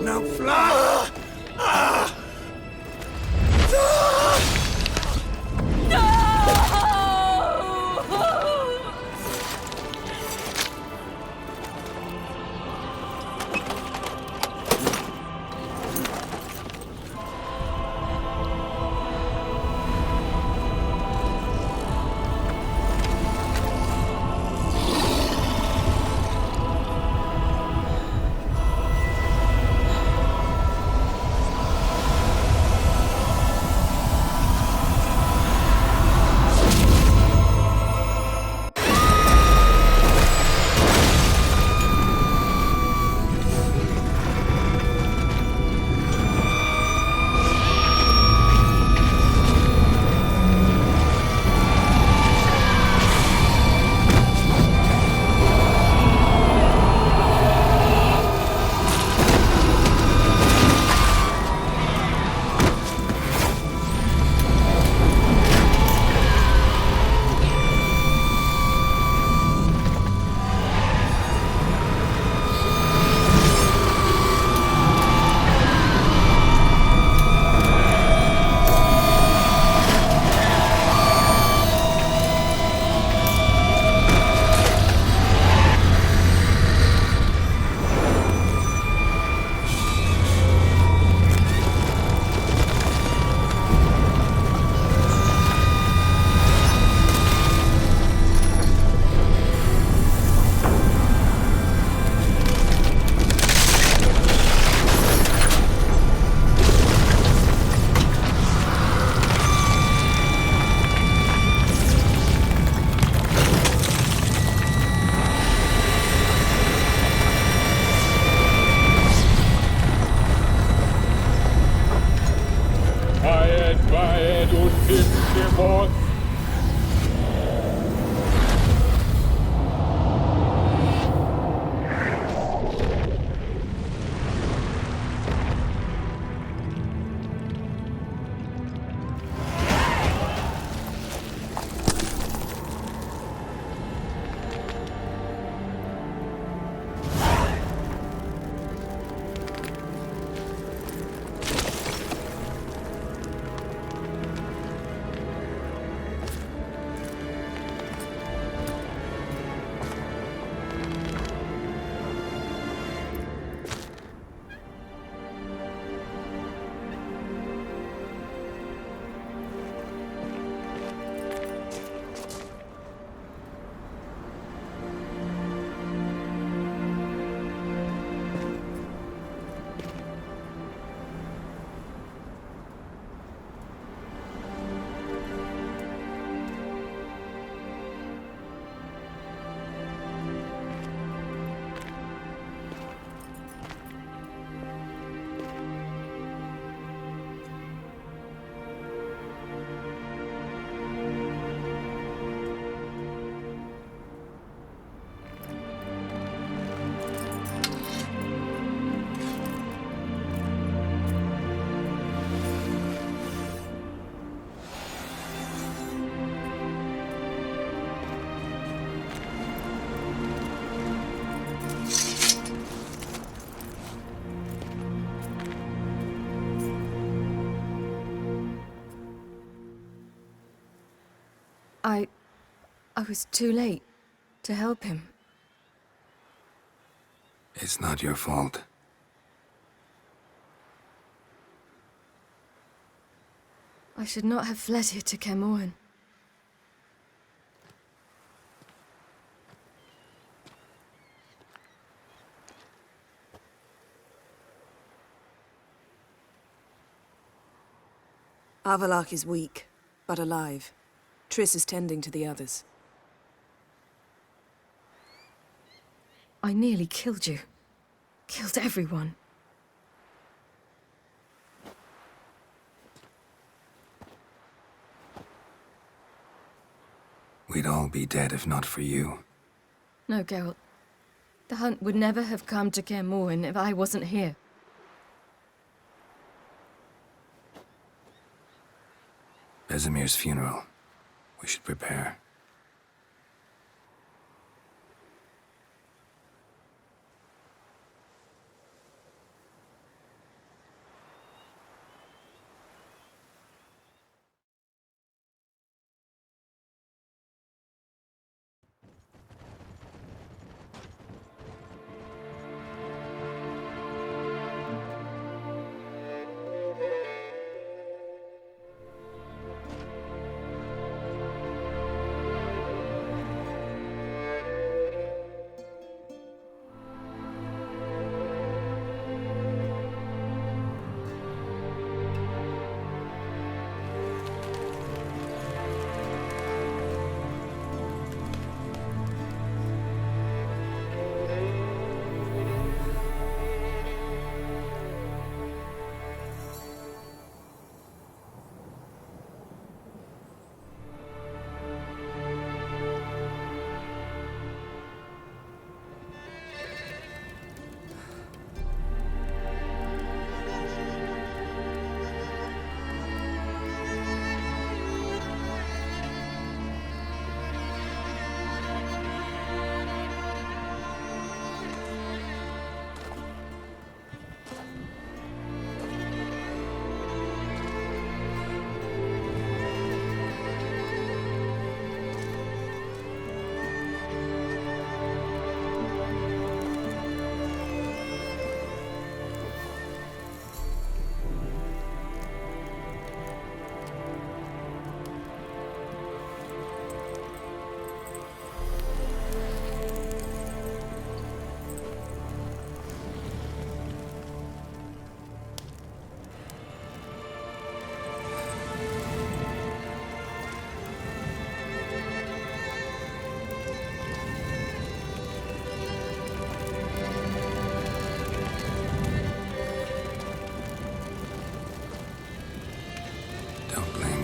Now fly! I was too late to help him. It's not your fault. I should not have fled here to Caermorhen. Avalok is weak, but alive. Triss is tending to the others. I nearly killed you. Killed everyone. We'd all be dead if not for you. No, Geralt. The hunt would never have come to Caermorhen if I wasn't here. Vesemir's funeral. We should prepare.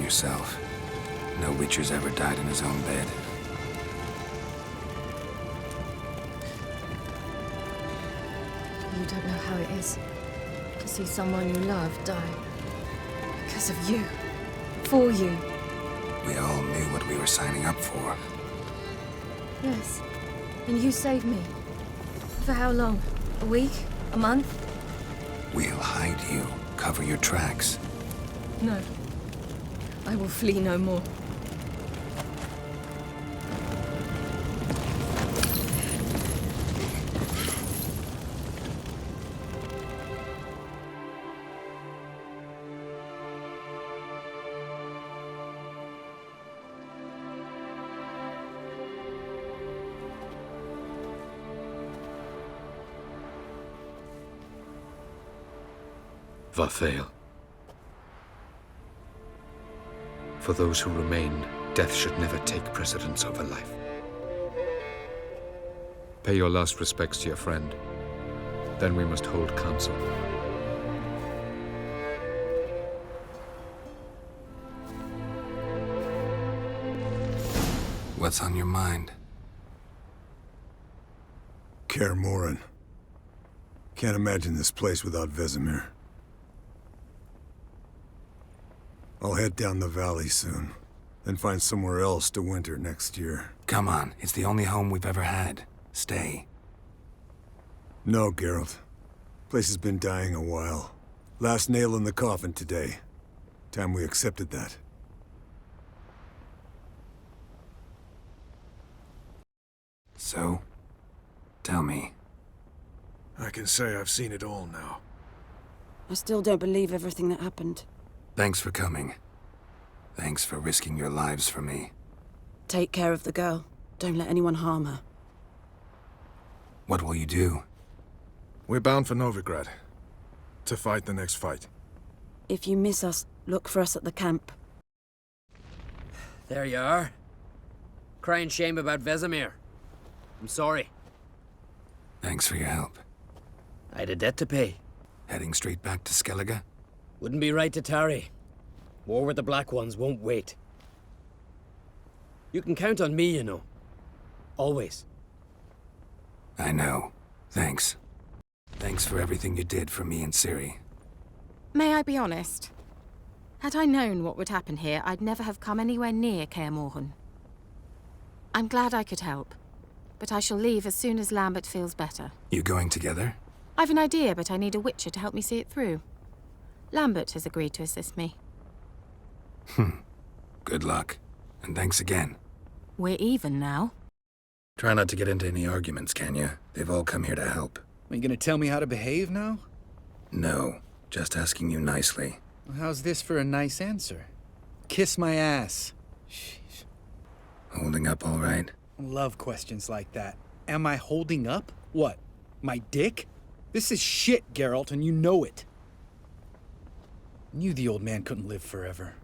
Yourself. No Witcher's ever died in his own bed. You don't know how it is to see someone you love die. Because of you. For you. We all knew what we were signing up for. Yes. And you saved me. For how long? A week? A month? We'll hide you. Cover your tracks. No. I will flee no more. Vathael. For those who remain, death should never take precedence over life. Pay your last respects to your friend. Then we must hold council. What's on your mind? Caermorhen. Can't imagine this place without Vesemir. I'll head down the valley soon, then find somewhere else to winter next year. Come on, it's the only home we've ever had. Stay. No, Geralt. Place has been dying a while. Last nail in the coffin today. Time we accepted that. So? Tell me. I can say I've seen it all now. I still don't believe everything that happened. Thanks for coming. Thanks for risking your lives for me. Take care of the girl. Don't let anyone harm her. What will you do? We're bound for Novigrad. To fight the next fight. If you miss us, look for us at the camp. There you are. Crying shame about Vesemir. I'm sorry. Thanks for your help. I had a debt to pay. Heading straight back to Skellige? Wouldn't be right to tarry. War with the Black Ones won't wait. You can count on me, you know. Always. I know. Thanks. Thanks for everything you did for me and Ciri. May I be honest? Had I known what would happen here, I'd never have come anywhere near Kaer Morhen. I'm glad I could help, but I shall leave as soon as Lambert feels better. You going together? I've an idea, but I need a witcher to help me see it through. Lambert has agreed to assist me. Good luck. And thanks again. We're even now. Try not to get into any arguments, can you? They've all come here to help. Are you gonna tell me how to behave now? No. Just asking you nicely. Well, how's this for a nice answer? Kiss my ass. Sheesh. Holding up all right? I love questions like that. Am I holding up? What? My dick? This is shit, Geralt, and you know it. Knew the old man couldn't live forever.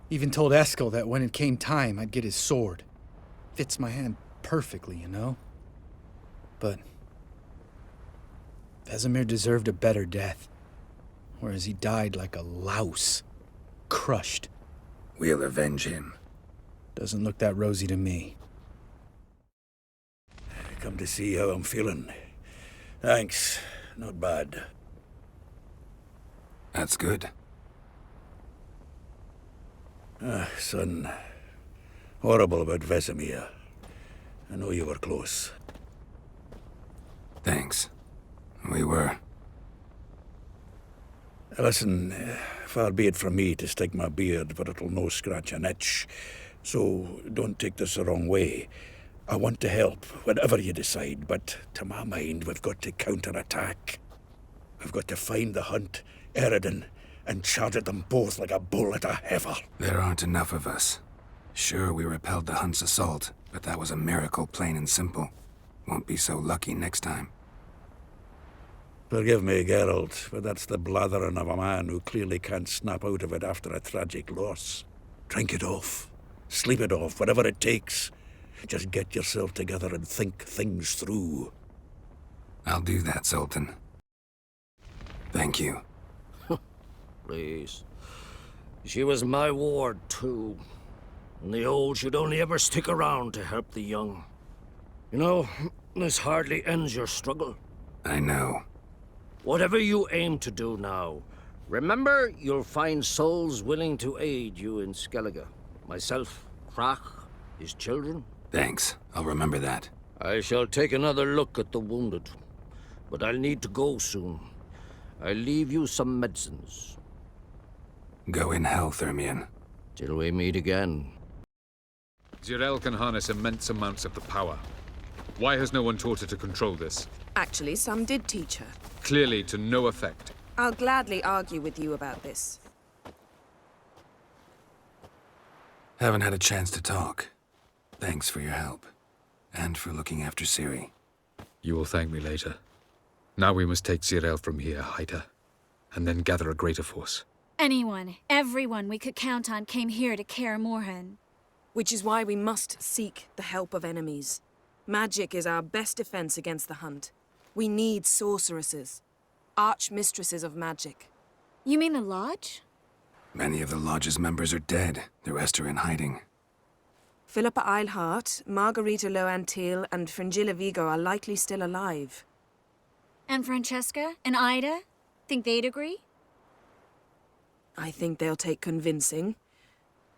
Even told Eskel that when it came time, I'd get his sword. Fits my hand perfectly, you know? But Vesemir deserved a better death. Whereas he died like a louse. Crushed. We'll avenge him. Doesn't look that rosy to me. Come to see how I'm feeling. Thanks. Not bad. That's good. Son. Horrible about Vesemir. I know you were close. Thanks. We were. Listen, far be it from me to stick my beard, but it'll no scratch an itch. So don't take this the wrong way. I want to help, whatever you decide, but to my mind, we've got to counterattack. We've got to find the Hunt, Eredin, and charge at them both like a bull at a heifer. There aren't enough of us. Sure, we repelled the Hunt's assault, but that was a miracle, plain and simple. Won't be so lucky next time. Forgive me, Geralt, but that's the blathering of a man who clearly can't snap out of it after a tragic loss. Drink it off. Sleep it off, whatever it takes. Just get yourself together and think things through. I'll do that, Sultan. Thank you. Please. She was my ward, too. And the old should only ever stick around to help the young. You know, this hardly ends your struggle. I know. Whatever you aim to do now, remember you'll find souls willing to aid you in Skellige. Myself, Krach, his children. Thanks. I'll remember that. I shall take another look at the wounded. But I'll need to go soon. I'll leave you some medicines. Go in health, Ermion. Till we meet again. Zirael can harness immense amounts of the power. Why has no one taught her to control this? Actually, some did teach her. Clearly to no effect. I'll gladly argue with you about this. Haven't had a chance to talk. Thanks for your help. And for looking after Ciri. You will thank me later. Now we must take Zirael from here, hide her, and then gather a greater force. Anyone, everyone we could count on came here to Kaer Morhen. Which is why we must seek the help of enemies. Magic is our best defense against the Hunt. We need sorceresses. Archmistresses of magic. You mean the Lodge? Many of the Lodge's members are dead. The rest are in hiding. Philippa Eilhart, Margarita Loantil, and Fringilla Vigo are likely still alive. And Francesca and Ida? Think they'd agree? I think they'll take convincing.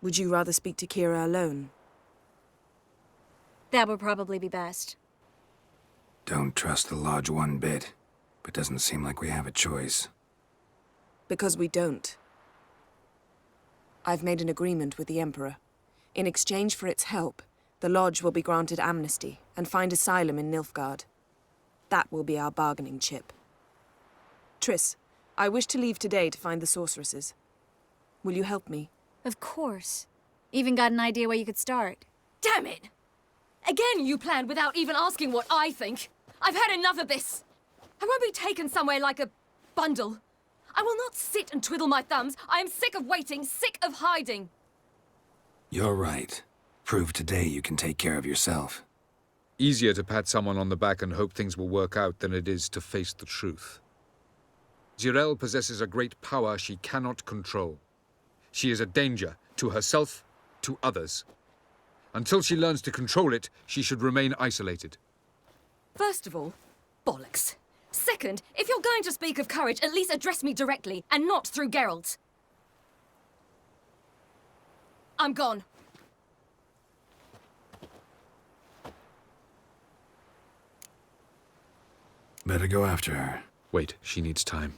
Would you rather speak to Kira alone? That would probably be best. Don't trust the Lodge one bit, but doesn't seem like we have a choice. Because we don't. I've made an agreement with the Emperor. In exchange for its help, The Lodge will be granted amnesty and find asylum in Nilfgaard. That will be our bargaining chip. Triss, I wish to leave today to find the sorceresses. Will you help me? Of course. Even got an idea where you could start. Damn it! Again you planned without even asking what I think. I've had enough of this. I won't be taken somewhere like a bundle. I will not sit and twiddle my thumbs. I am sick of waiting, sick of hiding. You're right. Prove today you can take care of yourself. Easier to pat someone on the back and hope things will work out than it is to face the truth. Zirel possesses a great power she cannot control. She is a danger to herself, to others. Until she learns to control it, she should remain isolated. First of all, bollocks. Second, if you're going to speak of courage, at least address me directly, and not through Geralt. I'm gone. Better go after her. Wait, she needs time.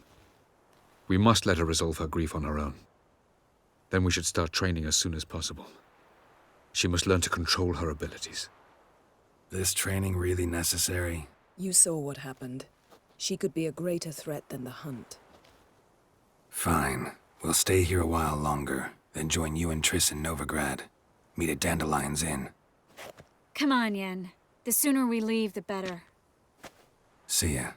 We must let her resolve her grief on her own. Then we should start training as soon as possible. She must learn to control her abilities. This training really necessary? You saw what happened. She could be a greater threat than the Hunt. Fine. We'll stay here a while longer, then join you and Triss in Novigrad. Meet at Dandelion's Inn. Come on, Yen. The sooner we leave, the better. See ya.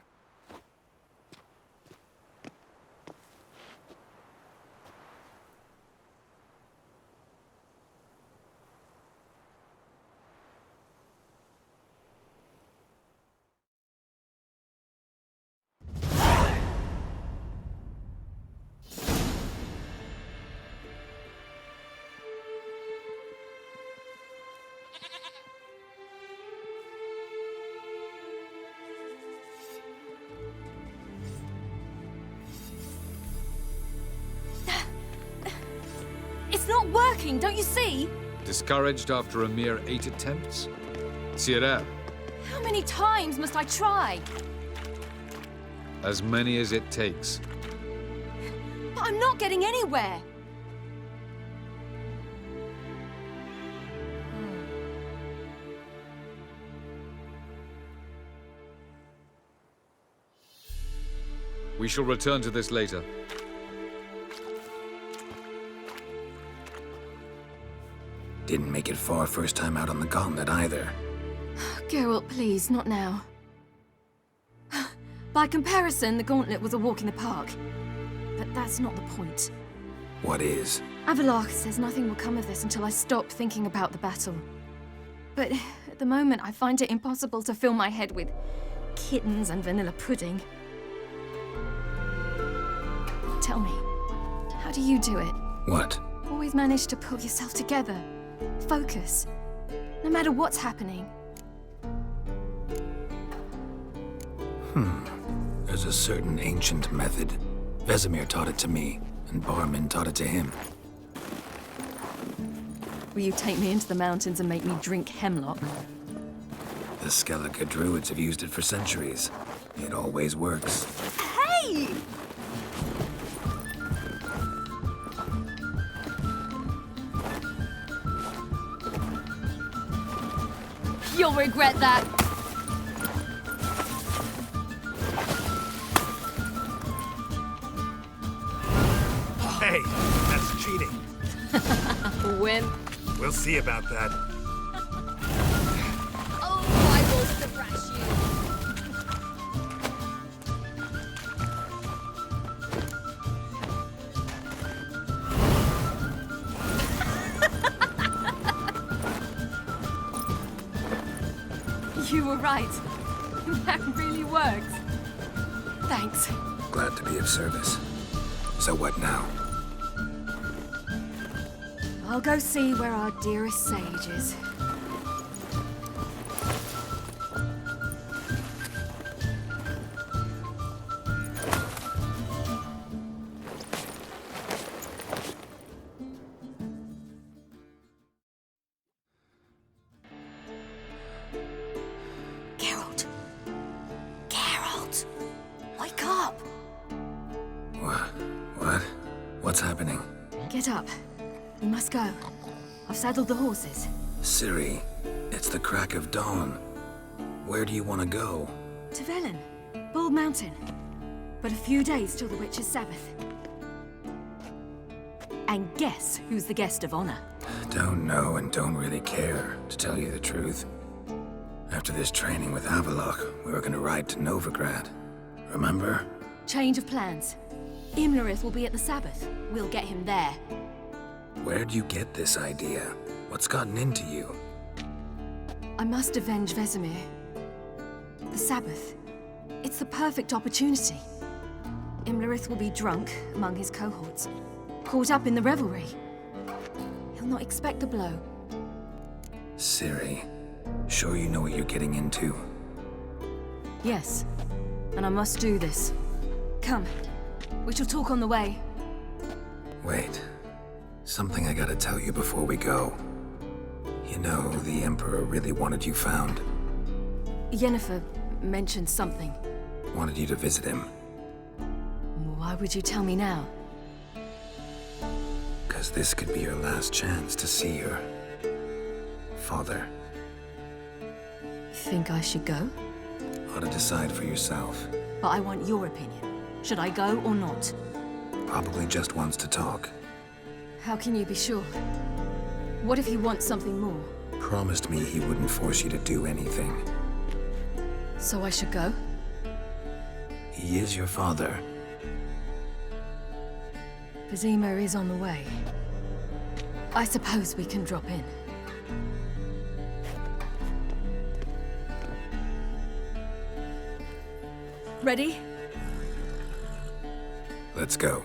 It's not working, don't you see? Discouraged after a mere 8 attempts? Cyril, How many times must I try? as many as it takes. But I'm not getting anywhere. We shall return to this later. Didn't make it far first time out on the gauntlet either. Geralt, please, not now. By comparison, the gauntlet was a walk in the park. But that's not the point. What is? Avallac'h says nothing will come of this until I stop thinking about the battle. But at the moment, I find it impossible to fill my head with kittens and vanilla pudding. Tell me, how do you do it? What? Always manage to pull yourself together. Focus. No matter what's happening. There's a certain ancient method. Vesemir taught it to me, and Barman taught it to him. Will you take me into the mountains and make me drink hemlock? The Skellige druids have used it for centuries. It always works. Hey! You'll regret that. Hey, that's cheating. Win. We'll see about that. Oh, I will thrash you. You were right. That really works. Thanks. Glad to be of service. So what now? I'll go see where our dearest sage is. Geralt. Geralt! Wake up! What? What's happening? Get up. We must go. I've saddled the horses. Ciri, It's the crack of dawn. Where do you want to go? To Velen, Bald Mountain. But a few days till the Witch's Sabbath. And guess who's the guest of honor? Don't know and don't really care, to tell you the truth. After this training with Avalok, we were gonna ride to Novigrad. Remember? Change of plans. Imlerith will be at the Sabbath. We'll get him there. Where'd you get this idea? What's gotten into you? I must avenge Vesemir. The Sabbath. It's the perfect opportunity. Imlerith will be drunk among his cohorts, caught up in the revelry. He'll not expect the blow. Ciri, sure you know what you're getting into? Yes, and I must do this. Come, we shall talk on the way. Wait. Something I gotta tell you before we go. You know, the Emperor really wanted you found. Yennefer mentioned something. Wanted you to visit him. Why would you tell me now? 'Cause this could be your last chance to see your father. Think I should go? Ought to decide for yourself. But I want your opinion. Should I go or not? Probably just wants to talk. How can you be sure? What if he wants something more? Promised me he wouldn't force you to do anything. So I should go? He is your father. Vesemir is on the way. I suppose we can drop in. Ready? Let's go.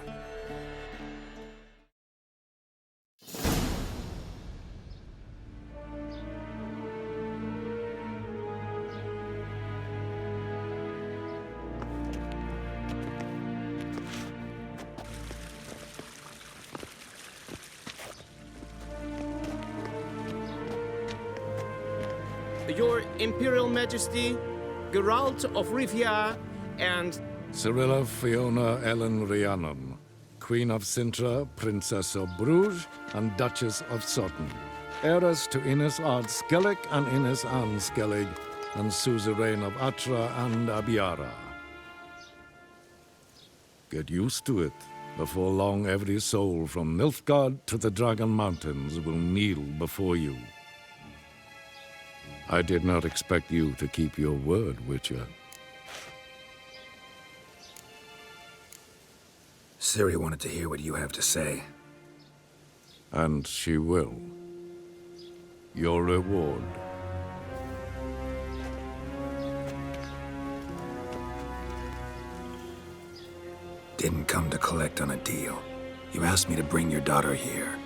Your Imperial Majesty, Geralt of Rivia, and Cyrilla Fiona Ellen Rhiannon, Queen of Sintra, Princess of Bruges, and Duchess of Sutton, heiress to Innes Ard Skellig and Innes Anne Skellig, and suzerain of Atra and Abiara. Get used to it. Before long, every soul from Nilfgaard to the Dragon Mountains will kneel before you. I did not expect you to keep your word, Witcher. Ciri wanted to hear what you have to say. And she will. Your reward. Didn't come to collect on a deal. You asked me to bring your daughter here.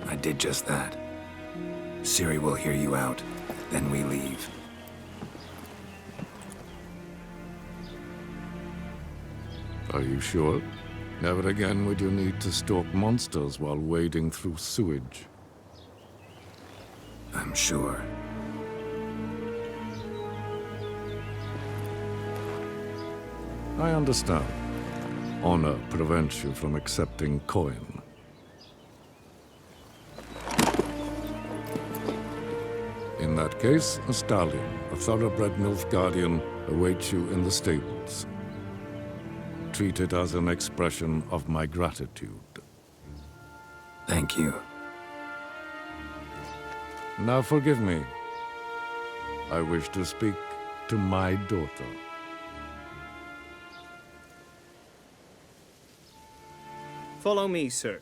I did just that. Ciri will hear you out. Then we leave. Are you sure? Never again would you need to stalk monsters while wading through sewage. I'm sure. I understand. Honor prevents you from accepting coin. In that case, a stallion, a thoroughbred Nilfgaardian, awaits you in the stables. Treat it as an expression of my gratitude. Thank you. Now forgive me. I wish to speak to my daughter. follow me, sir.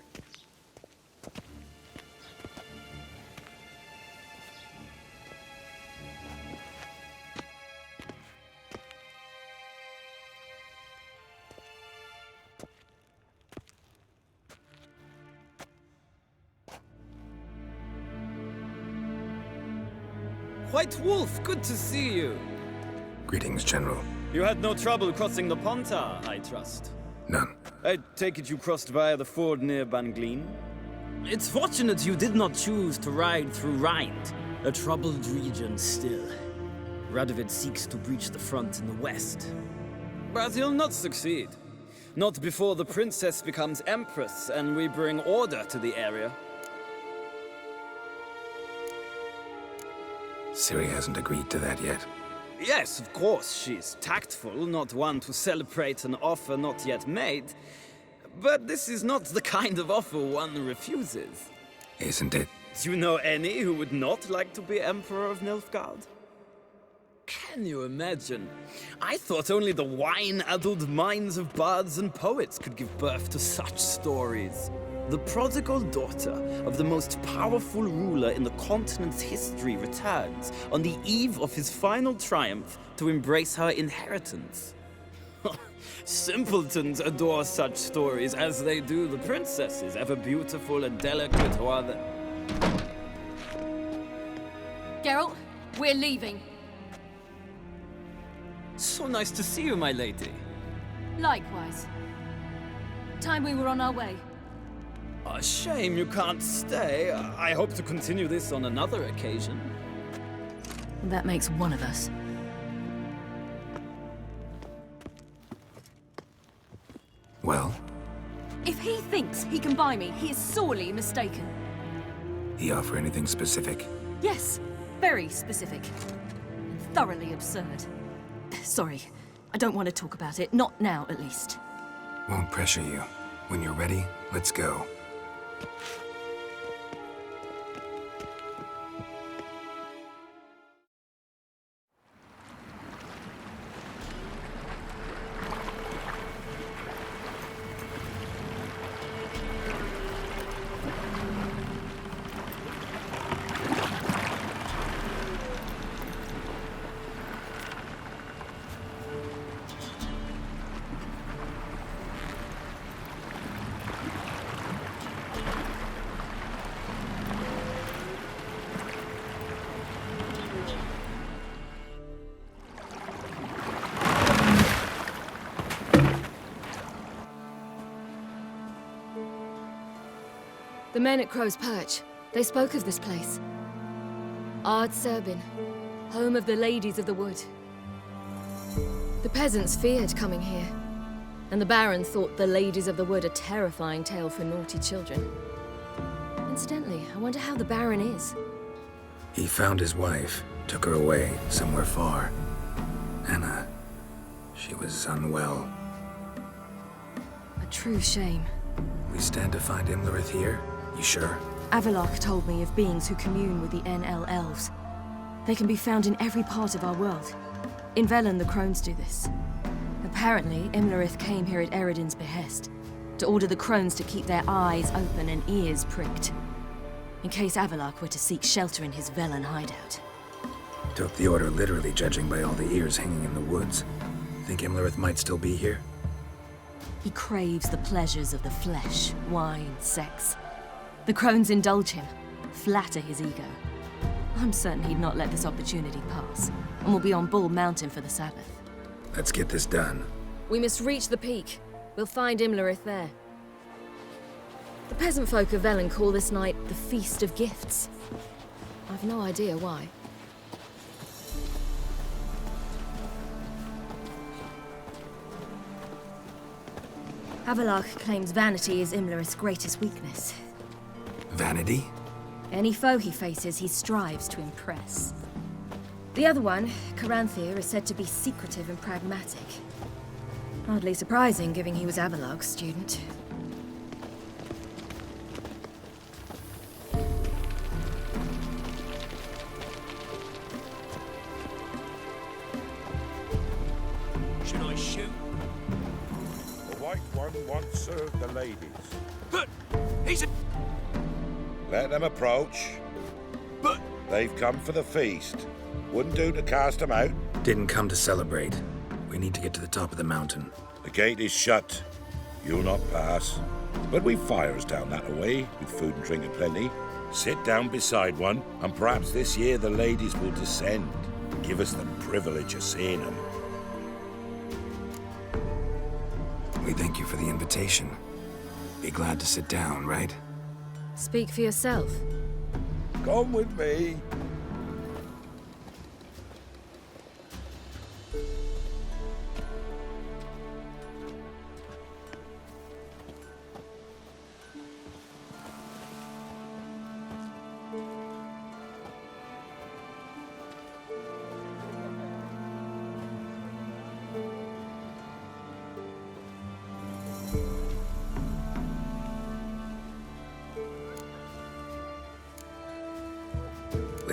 White Wolf, good to see you. Greetings, General. You had no trouble crossing the Pontar, I trust. None. I take it you crossed via the ford near Banglin? It's fortunate you did not choose to ride through Rind, a troubled region still. Radovid seeks to breach the front in the west. But he'll not succeed. Not before the princess becomes empress and we bring order to the area. Ciri hasn't agreed to that yet. Yes, of course, she's tactful, not one to celebrate an offer not yet made. But this is not the kind of offer one refuses. Isn't it? Do you know any who would not like to be Emperor of Nilfgaard? Can you imagine? I thought only the wine-addled minds of bards and poets could give birth to such stories. The prodigal daughter of the most powerful ruler in the continent's history returns on the eve of his final triumph to embrace her inheritance. Simpletons adore such stories as they do the princesses, ever beautiful and delicate who are the... Geralt, we're leaving. So nice to see you, my lady. Likewise. Time we were on our way. A shame you can't stay. I hope to continue this on another occasion. That makes one of us. Well? If he thinks he can buy me, he is sorely mistaken. He offer anything specific? Yes, very specific. Thoroughly absurd. Sorry, I don't want to talk about it. Not now, at least. Won't pressure you. When you're ready, let's go. The men at Crow's Perch, they spoke of this place. Ard Serbin, home of the Ladies of the Wood. The peasants feared coming here, and the Baron thought the Ladies of the Wood a terrifying tale for naughty children. Incidentally, I wonder how the Baron is. He found his wife, took her away, somewhere far. Anna, she was unwell. A true shame. We stand to find Imlerith here? You sure? Avalok told me of beings who commune with the NL elves. They can be found in every part of our world. In Velen, the Crones do this. Apparently, Imlerith came here at Eredin's behest, to order the Crones to keep their eyes open and ears pricked, in case Avalok were to seek shelter in his Velen hideout. Took the order literally, judging by all the ears hanging in the woods. Think Imlerith might still be here? He craves the pleasures of the flesh, wine, sex. The Crones indulge him, flatter his ego. I'm certain he'd not let this opportunity pass, and will be on Bull Mountain for the Sabbath. Let's get this done. We must reach the peak. We'll find Imlerith there. The peasant folk of Velen call this night the Feast of Gifts. I've no idea why. Avalok claims vanity is Imlerith's greatest weakness. Vanity? Any foe he faces, he strives to impress. The other one, Caranthir, is said to be secretive and pragmatic. Hardly surprising, given he was Avalok's student. Should I shoot? The White One once served the ladies. But he's a... Let them approach. But... They've come for the feast. Wouldn't do to cast them out. Didn't come to celebrate. We need to get to the top of the mountain. The gate is shut. You'll not pass. But we've fires down that way, with food and drink aplenty. Sit down beside one, and perhaps this year the ladies will descend. Give us the privilege of seeing them. We thank you for the invitation. Be glad to sit down, right? Speak for yourself. Come with me.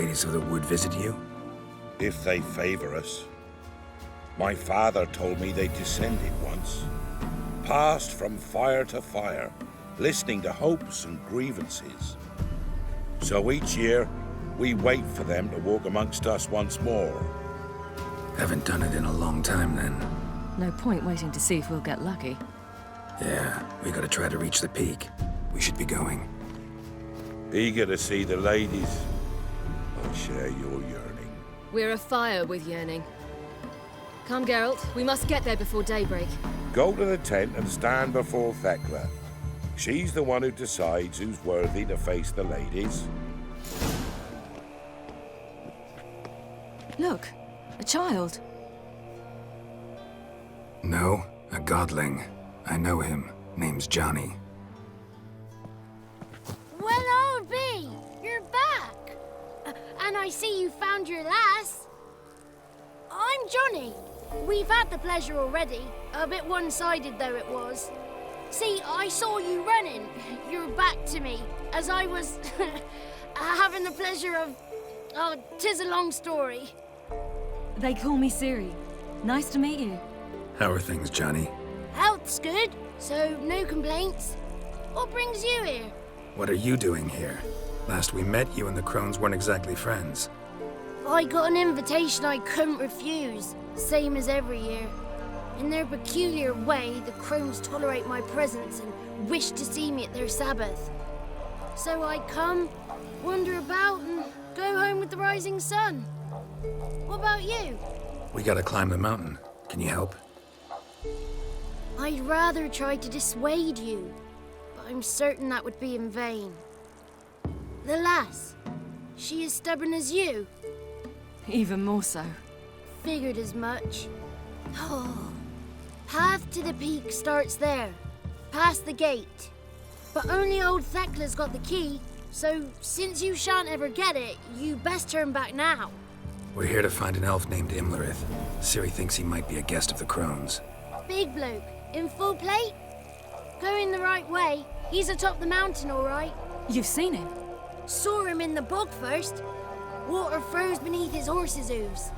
ladies of the wood visit you? If they favor us. My father told me they descended once, passed from fire to fire, listening to hopes and grievances. So each year, we wait for them to walk amongst us once more. Haven't done it in a long time, then. No point waiting to see if we'll get lucky. Yeah, we gotta try to reach the peak. We should be going. Eager to see the ladies. I share your yearning. We're afire with yearning. Come, Geralt. We must get there before daybreak. Go to the tent and stand before Thekla. She's the one who decides who's worthy to face the ladies. Look, a child. No, a godling. I know him. Name's Johnny. Well, I'll be. You're back. And I see you found your lass. I'm Johnny. We've had the pleasure already. A bit one-sided though it was. See, I saw you running. Your back to me, as I was having the pleasure of... Oh, 'tis a long story. They call me Ciri. Nice to meet you. How are things, Johnny? Health's good, so no complaints. What brings you here? What are you doing here? Last we met, you and the crones weren't exactly friends. I got an invitation I couldn't refuse, same as every year. In their peculiar way, the crones tolerate my presence and wish to see me at their Sabbath. So I come, wander about, and go home with the rising sun. What about you? We gotta climb the mountain. Can you help? I'd rather try to dissuade you, but I'm certain that would be in vain. The lass, she as stubborn as you? Even more so. Figured as much. Oh. Path to the peak starts there, past the gate. But only old Thekla's got the key, so since you shan't ever get it, you best turn back now. We're here to find an elf named Imlerith. Ciri thinks he might be a guest of the crones. Big bloke, in full plate? Going the right way, he's atop the mountain, all right. You've seen him? Saw him in the bog first. Water froze beneath his horse's hooves.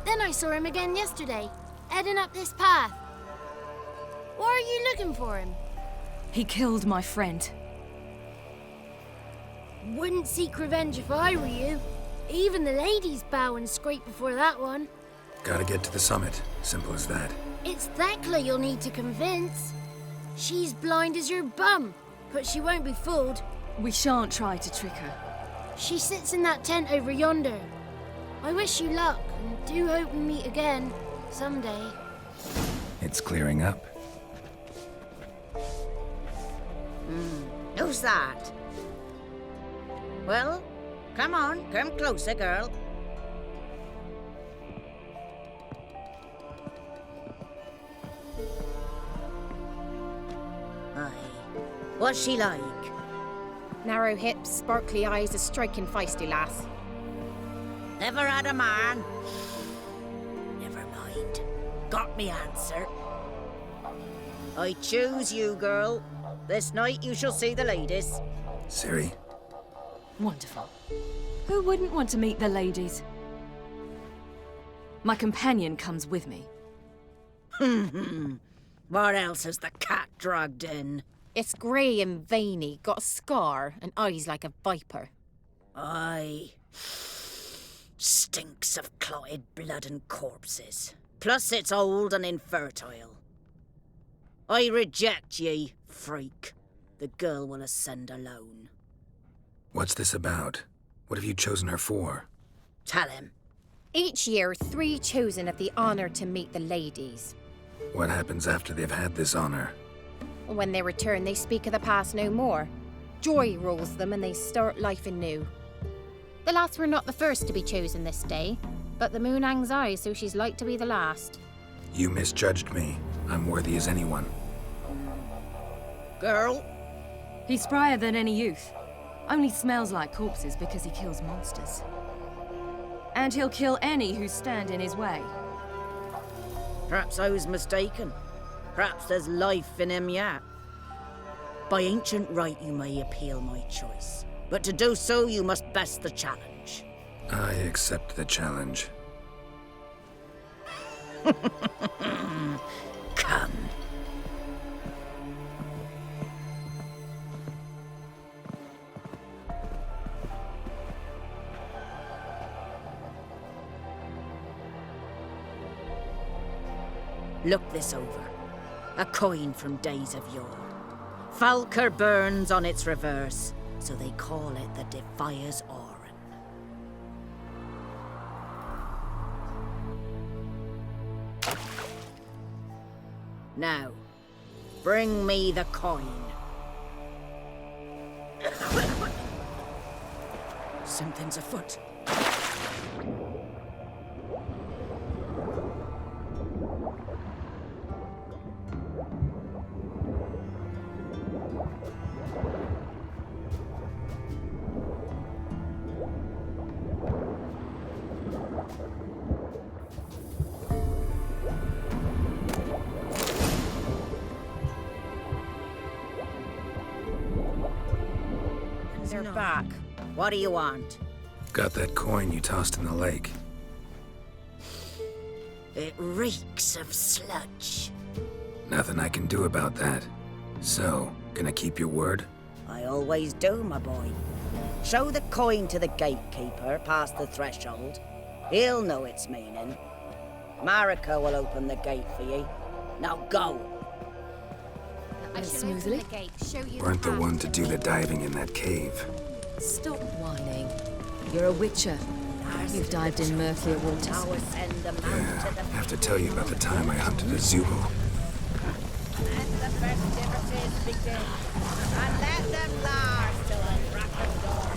Then I saw him again yesterday, heading up this path. Why are you looking for him? He killed my friend. Wouldn't seek revenge if I were you. Even the ladies bow and scrape before that one. Gotta get to the summit. Simple as that. It's Thekla you'll need to convince. She's blind as your bum, but she won't be fooled. We shan't try to trick her. She sits in that tent over yonder. I wish you luck, and do hope we meet again, someday. It's clearing up. Who's that? Well, come on, come closer, girl. Aye. What's she like? Narrow hips, sparkly eyes, a striking feisty lass. Never had a man. Never mind. Got me answer. I choose you, girl. This night you shall see the ladies. Ciri? Wonderful. Who wouldn't want to meet the ladies? My companion comes with me. What else has the cat dragged in? It's grey and veiny, got a scar, and eyes like a viper. Aye. Stinks of clotted blood and corpses. Plus it's old and infertile. I reject ye, freak. The girl will ascend alone. What's this about? What have you chosen her for? Tell him. Each year, 3 chosen have the honour to meet the ladies. What happens after they've had this honor? When they return, they speak of the past no more. Joy rules them and they start life anew. The lass were not the first to be chosen this day, but the moon hangs high, so she's like to be the last. You misjudged me. I'm worthy as anyone. Girl? He's sprier than any youth. Only smells like corpses because he kills monsters. And he'll kill any who stand in his way. Perhaps I was mistaken. Perhaps there's life in him yet. By ancient right you may appeal my choice. But to do so, you must best the challenge. I accept the challenge. Come. Look this over. A coin from days of yore. Falker burns on its reverse, so they call it the Defier's Oran. Now, bring me the coin. Something's afoot. They're back. What do you want? Got that coin you tossed in the lake. It reeks of sludge. Nothing I can do about that. So, gonna keep your word? I always do, my boy. Show the coin to the gatekeeper past the threshold. He'll know its meaning. Marika will open the gate for you. Now go! Smoothly. Weren't the one to do the diving in that cave. Stop whining. You're a witcher. You've dived in murkier waters. Yeah, I have to tell you about the time I hunted a Zulu. Let the festivities begin, and let them last till the crack of dawn.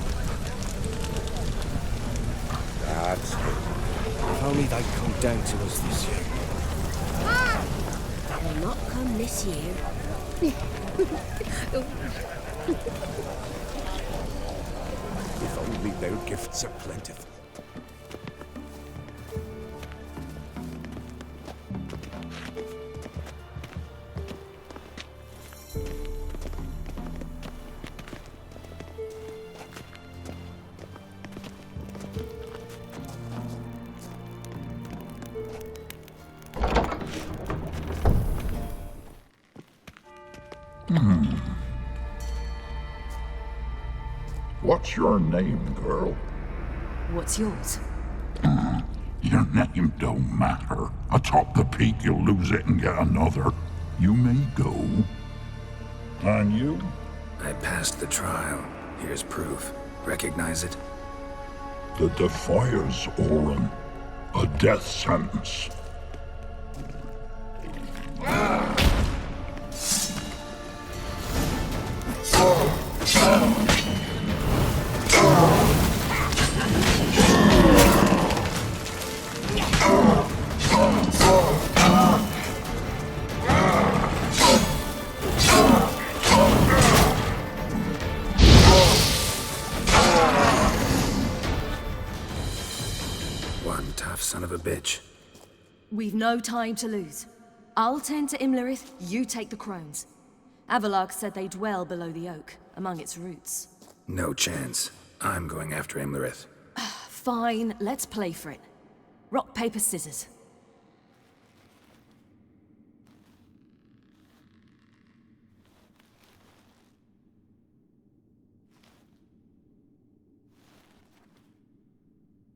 That's it. If only they'd come down to us this year. They'll not come this year. If only their gifts are plentiful. What's your name, girl? What's yours? Your name don't matter. Atop the peak, you'll lose it and get another. You may go. And you? I passed the trial. Here's proof. Recognize it? The Defier's Oran. A death sentence. One tough son of a bitch. We've no time to lose. I'll tend to Imlerith, you take the crones. Avalark said they dwell below the oak, among its roots. No chance. I'm going after Imlerith. Fine, let's play for it. Rock, paper, scissors.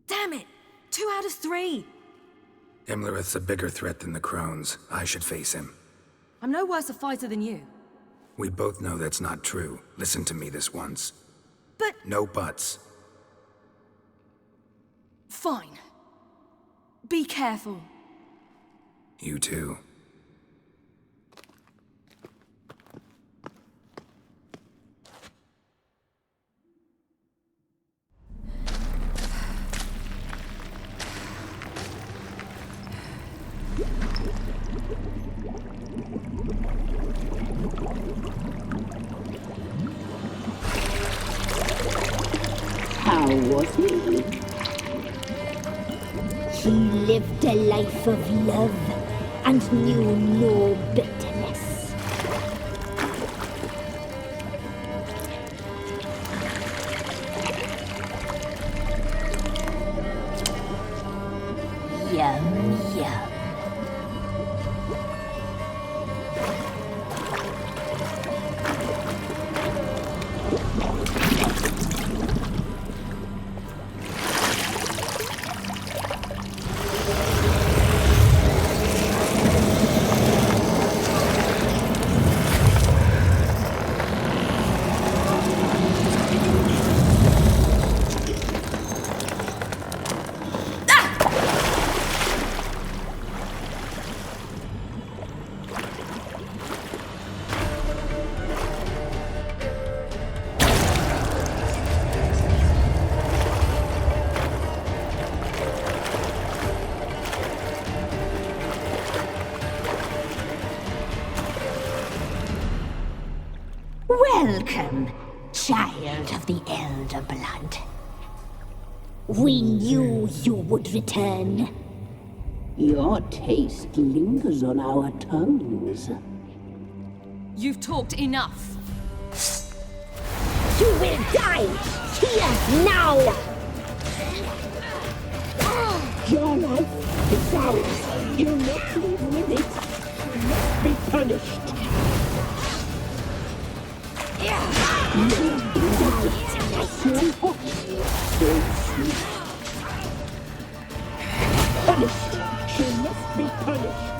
Damn it! 2 out of 3! Imlerith's a bigger threat than the crones. I should face him. I'm no worse a fighter than you. We both know that's not true. Listen to me this once. But... No buts. Fine. Be careful. You too. How was he? He lived a life of love and knew no bitterness. Welcome, child of the Elder Blood. We knew you would return. Your taste lingers on our tongues. You've talked enough. You will die here now! Your life is ours. You'll not live with it. You must be punished. You'll die tonight. So sweet. Punished. She must be punished.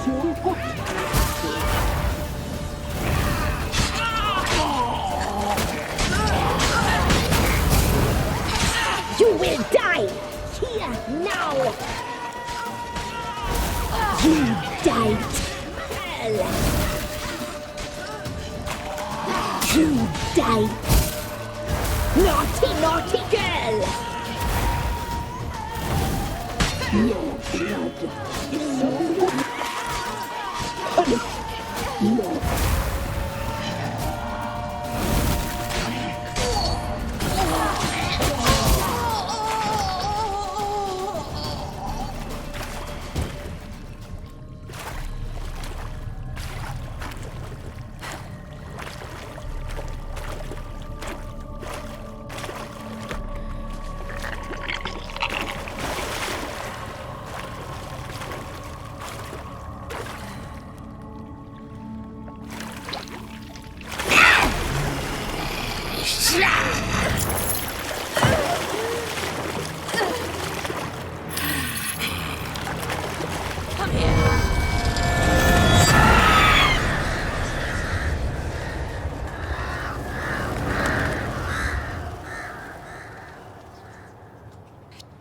So hot. You will die here now. You died. Hell. You died. Naughty, naughty girl. Your blood is so punished. Your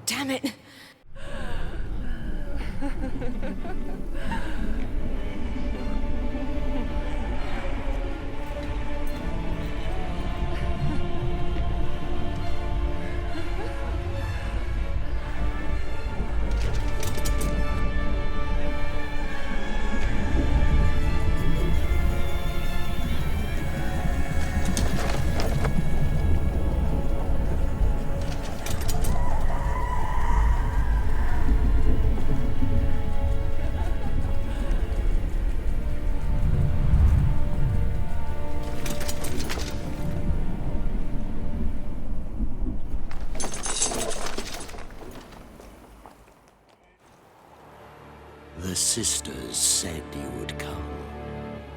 Damn it! The sisters said you would come.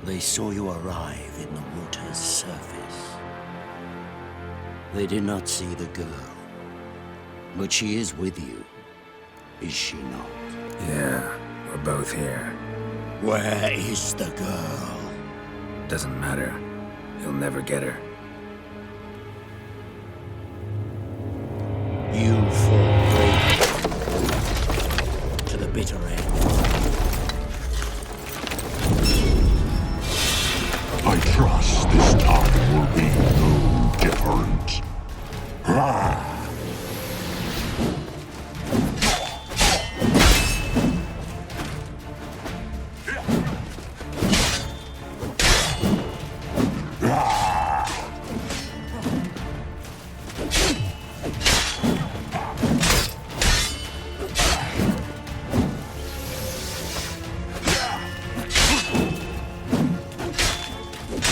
They saw you arrive in the water's surface. They did not see the girl. But she is with you, is she not? Yeah, we're both here. Where is the girl? Doesn't matter. You'll never get her. You fought bravely to the bitter end. I trust this time will be no different.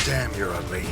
Damn, you're ugly.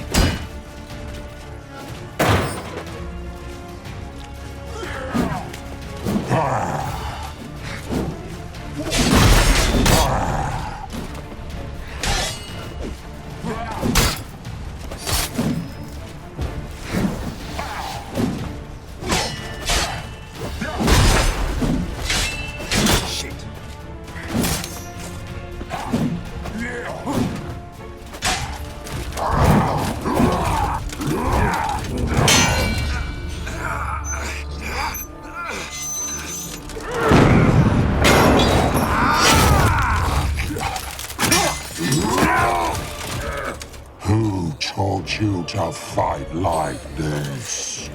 Who told you to fight like this?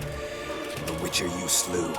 The Witcher you slew.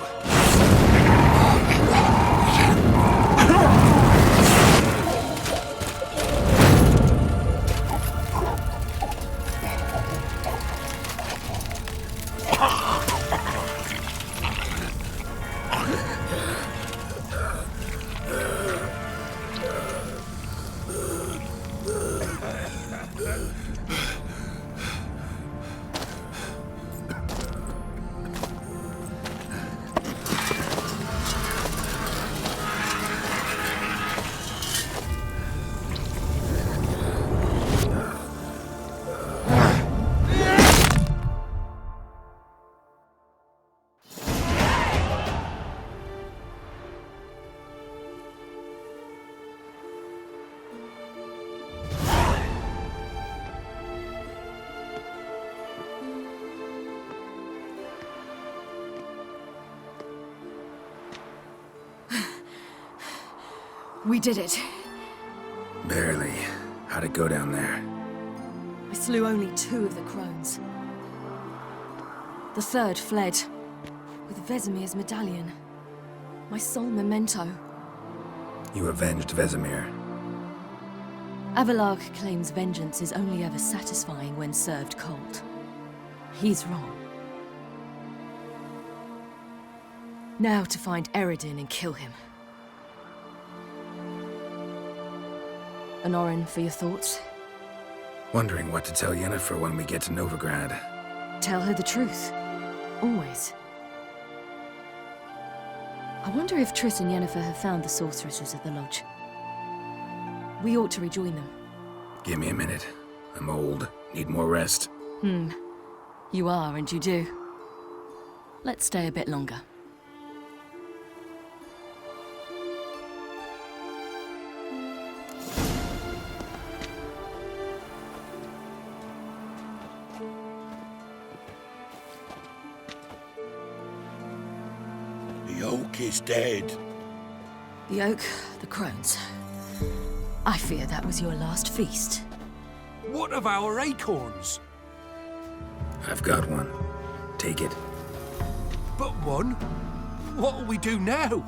We did it. Barely. How'd it go down there? I slew only 2 of the crones. The third fled, with Vesemir's medallion. My sole memento. You avenged Vesemir. Avalark claims vengeance is only ever satisfying when served cold. He's wrong. Now to find Eredin and kill him. Honorin, for your thoughts? Wondering what to tell Yennefer when we get to Novigrad. Tell her the truth. Always. I wonder if Triss and Yennefer have found the sorceresses of the Lodge. We ought to rejoin them. Give me a minute. I'm old. Need more rest. You are, and you do. Let's stay a bit longer. The oak is dead. The oak, the crones. I fear that was your last feast. What of our acorns? I've got one. Take it. But one? What'll we do now?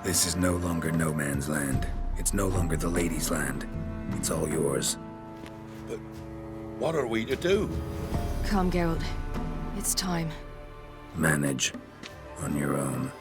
This is no longer no man's land. It's no longer the lady's land. It's all yours. But what are we to do? Come, Geralt. It's time. Manage on your own.